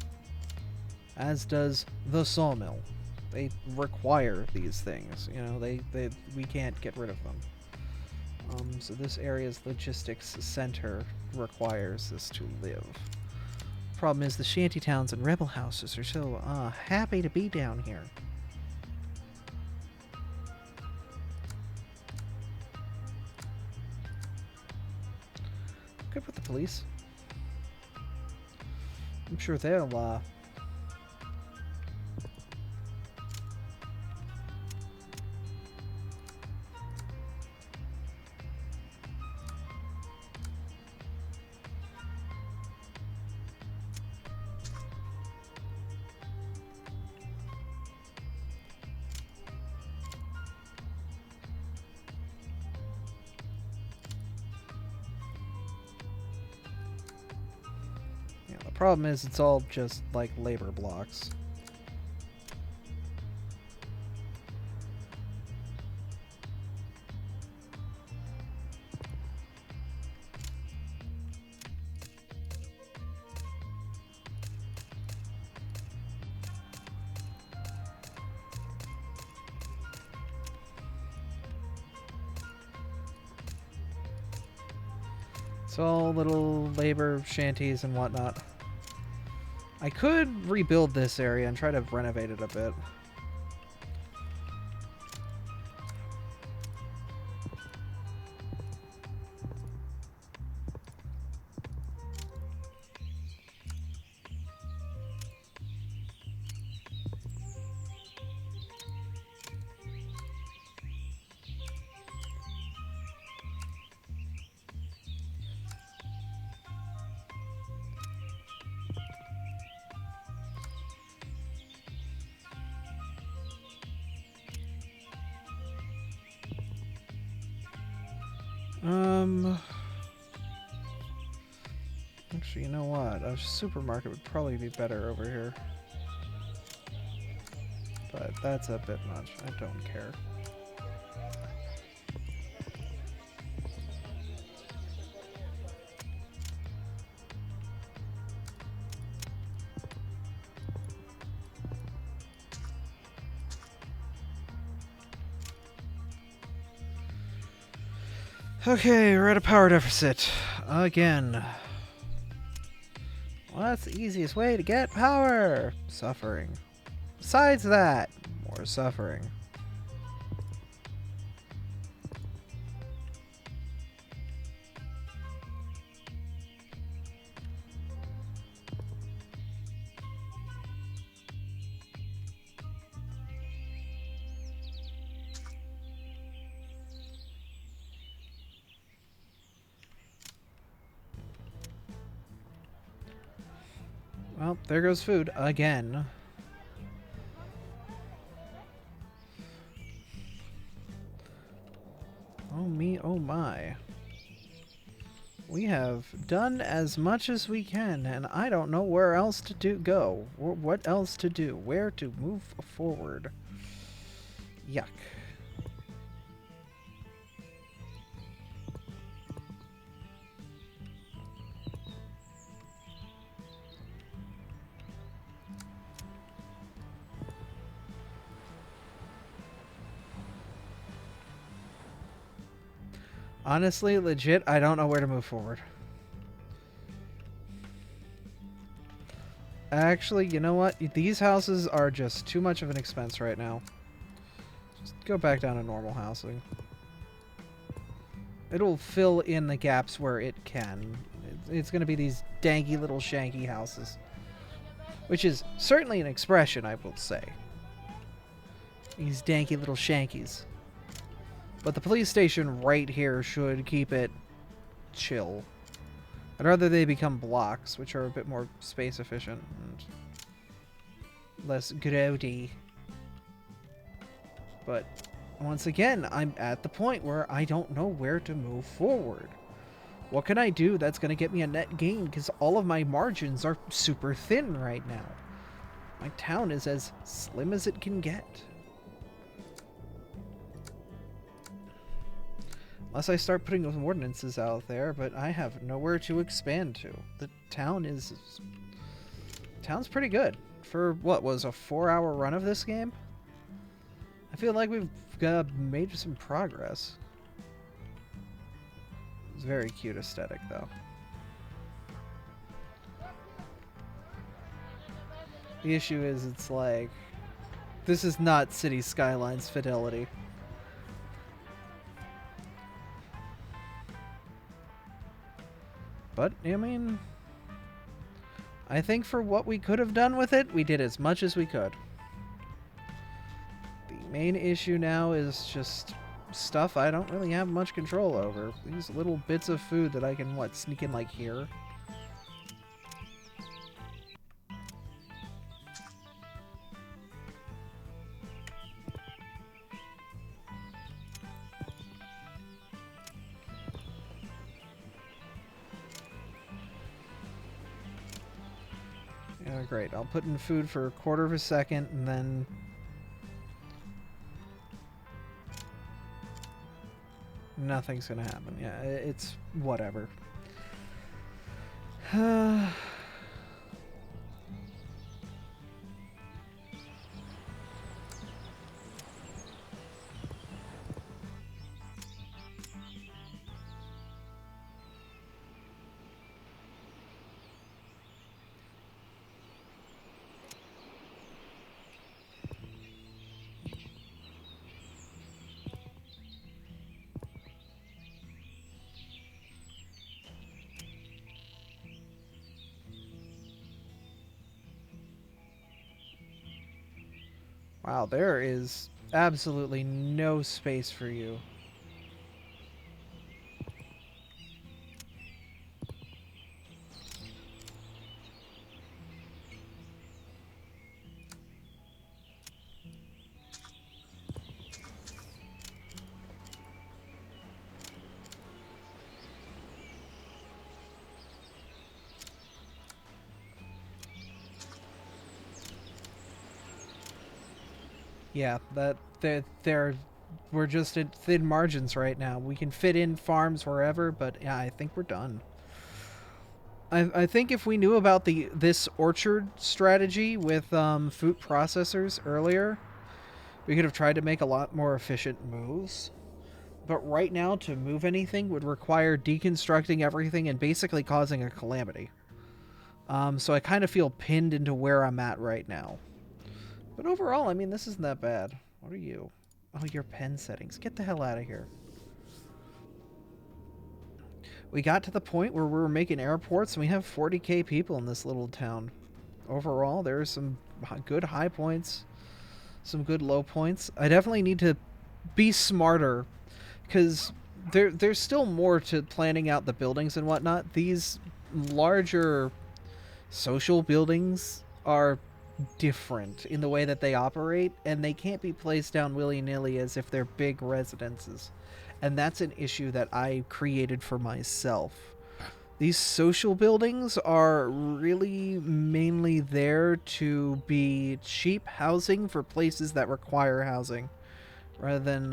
as does the sawmill. They require these things, you know, we can't get rid of them. So this area's logistics center requires this to live. Problem is the shanty towns and rebel houses are so happy to be down here. Good with the police. I'm sure they'll problem is it's all just like labor blocks. It's all little labor shanties and whatnot. I could rebuild this area and try to renovate it a bit. Actually, you know what? A supermarket would probably be better over here. But that's a bit much. I don't care. Okay, we're at a power deficit. Again. Well, that's the easiest way to get power. Suffering. Besides that, more suffering. Well, there goes food again. Oh me, oh my. We have done as much as we can, and I don't know where else to go. Or what else to do. Where to move forward. Yuck. Honestly, legit, I don't know where to move forward. Actually, you know what? These houses are just too much of an expense right now. Just go back down to normal housing. It'll fill in the gaps where it can. It's going to be these danky little shanky houses. Which is certainly an expression, I will say. These danky little shankies. But the police station right here should keep it chill. I'd rather they become blocks, which are a bit more space efficient and less grody. But once again, I'm at the point where I don't know where to move forward. What can I do that's going to get me a net gain? Because all of my margins are super thin right now. My town is as slim as it can get. Unless I start putting those ordinances out there, but I have nowhere to expand to. The town is... Town's pretty good. For what was a 4-hour run of this game? I feel like we've made some progress. It's very cute aesthetic, though. The issue is, it's like... This is not City Skylines fidelity. But, I mean... I think for what we could have done with it, we did as much as we could. The main issue now is just stuff I don't really have much control over. These little bits of food that I can, what, sneak in like here? Yeah, great. I'll put in food for a quarter of a second and then... Nothing's gonna happen. Yeah, it's whatever. Wow, there is absolutely no space for you. Yeah, we're just at thin margins right now. We can fit in farms wherever, but yeah, I think we're done. I think if we knew about this orchard strategy with food processors earlier, we could have tried to make a lot more efficient moves. But right now, to move anything would require deconstructing everything and basically causing a calamity. So I kind of feel pinned into where I'm at right now. But overall, I mean, this isn't that bad. What are you? Oh, your pen settings. Get the hell out of here. We got to the point where we were making airports and we have 40k people in this little town. Overall, there are some good high points, some good low points. I definitely need to be smarter because there's still more to planning out the buildings and whatnot. These larger social buildings are different in the way that they operate, and they can't be placed down willy-nilly as if they're big residences. And that's an issue that I created for myself. These social buildings are really mainly there to be cheap housing for places that require housing, rather than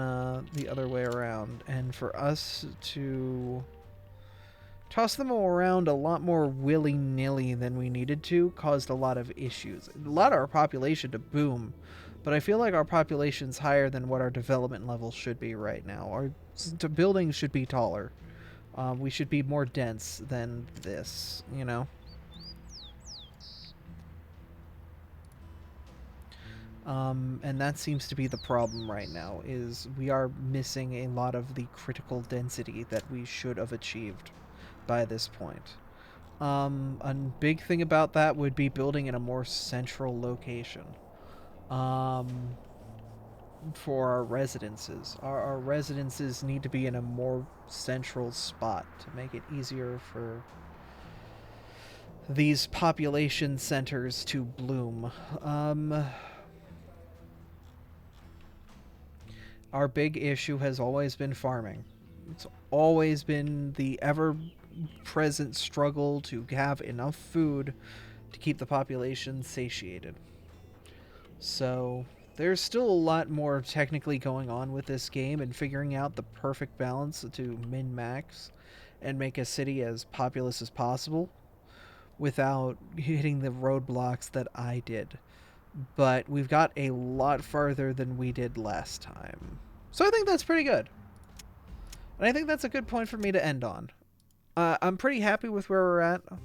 the other way around. And for us to toss them around a lot more willy-nilly than we needed to caused a lot of issues. It allowed our population to boom, but I feel like our population's higher than what our development level should be right now. Our buildings should be taller. We should be more dense than this, you know? And that seems to be the problem right now, is we are missing a lot of the critical density that we should have achieved by this point. A big thing about that would be building in a more central location for our residences. Our residences need to be in a more central spot to make it easier for these population centers to bloom. Our big issue has always been farming. It's always been the ever-present struggle to have enough food to keep the population satiated. So there's still a lot more technically going on with this game and figuring out the perfect balance to min-max and make a city as populous as possible without hitting the roadblocks that I did. But we've got a lot farther than we did last time. So I think that's pretty good. And I think that's a good point for me to end on. I'm pretty happy with where we're at. I'm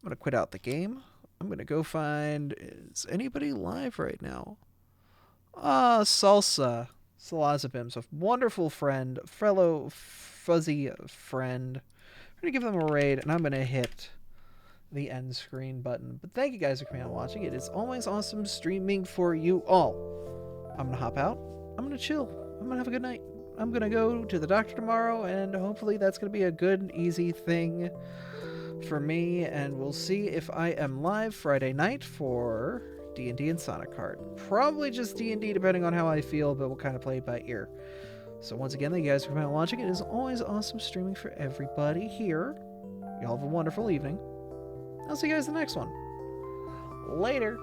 going to quit out the game. I'm going to go find... Is anybody live right now? Salsa. Salazabim's a wonderful friend. Fellow fuzzy friend. I'm going to give them a raid, and I'm going to hit the end screen button. But thank you guys for coming out and watching. It is always awesome streaming for you all. I'm going to hop out. I'm going to chill. I'm going to have a good night. I'm going to go to the doctor tomorrow, and hopefully that's going to be a good, easy thing for me, and we'll see if I am live Friday night for D&D and Sonic Heart. Probably just D&D, depending on how I feel, but we'll kind of play it by ear. So once again, thank you guys for coming out and watching. It is always awesome streaming for everybody here. Y'all have a wonderful evening. I'll see you guys in the next one. Later.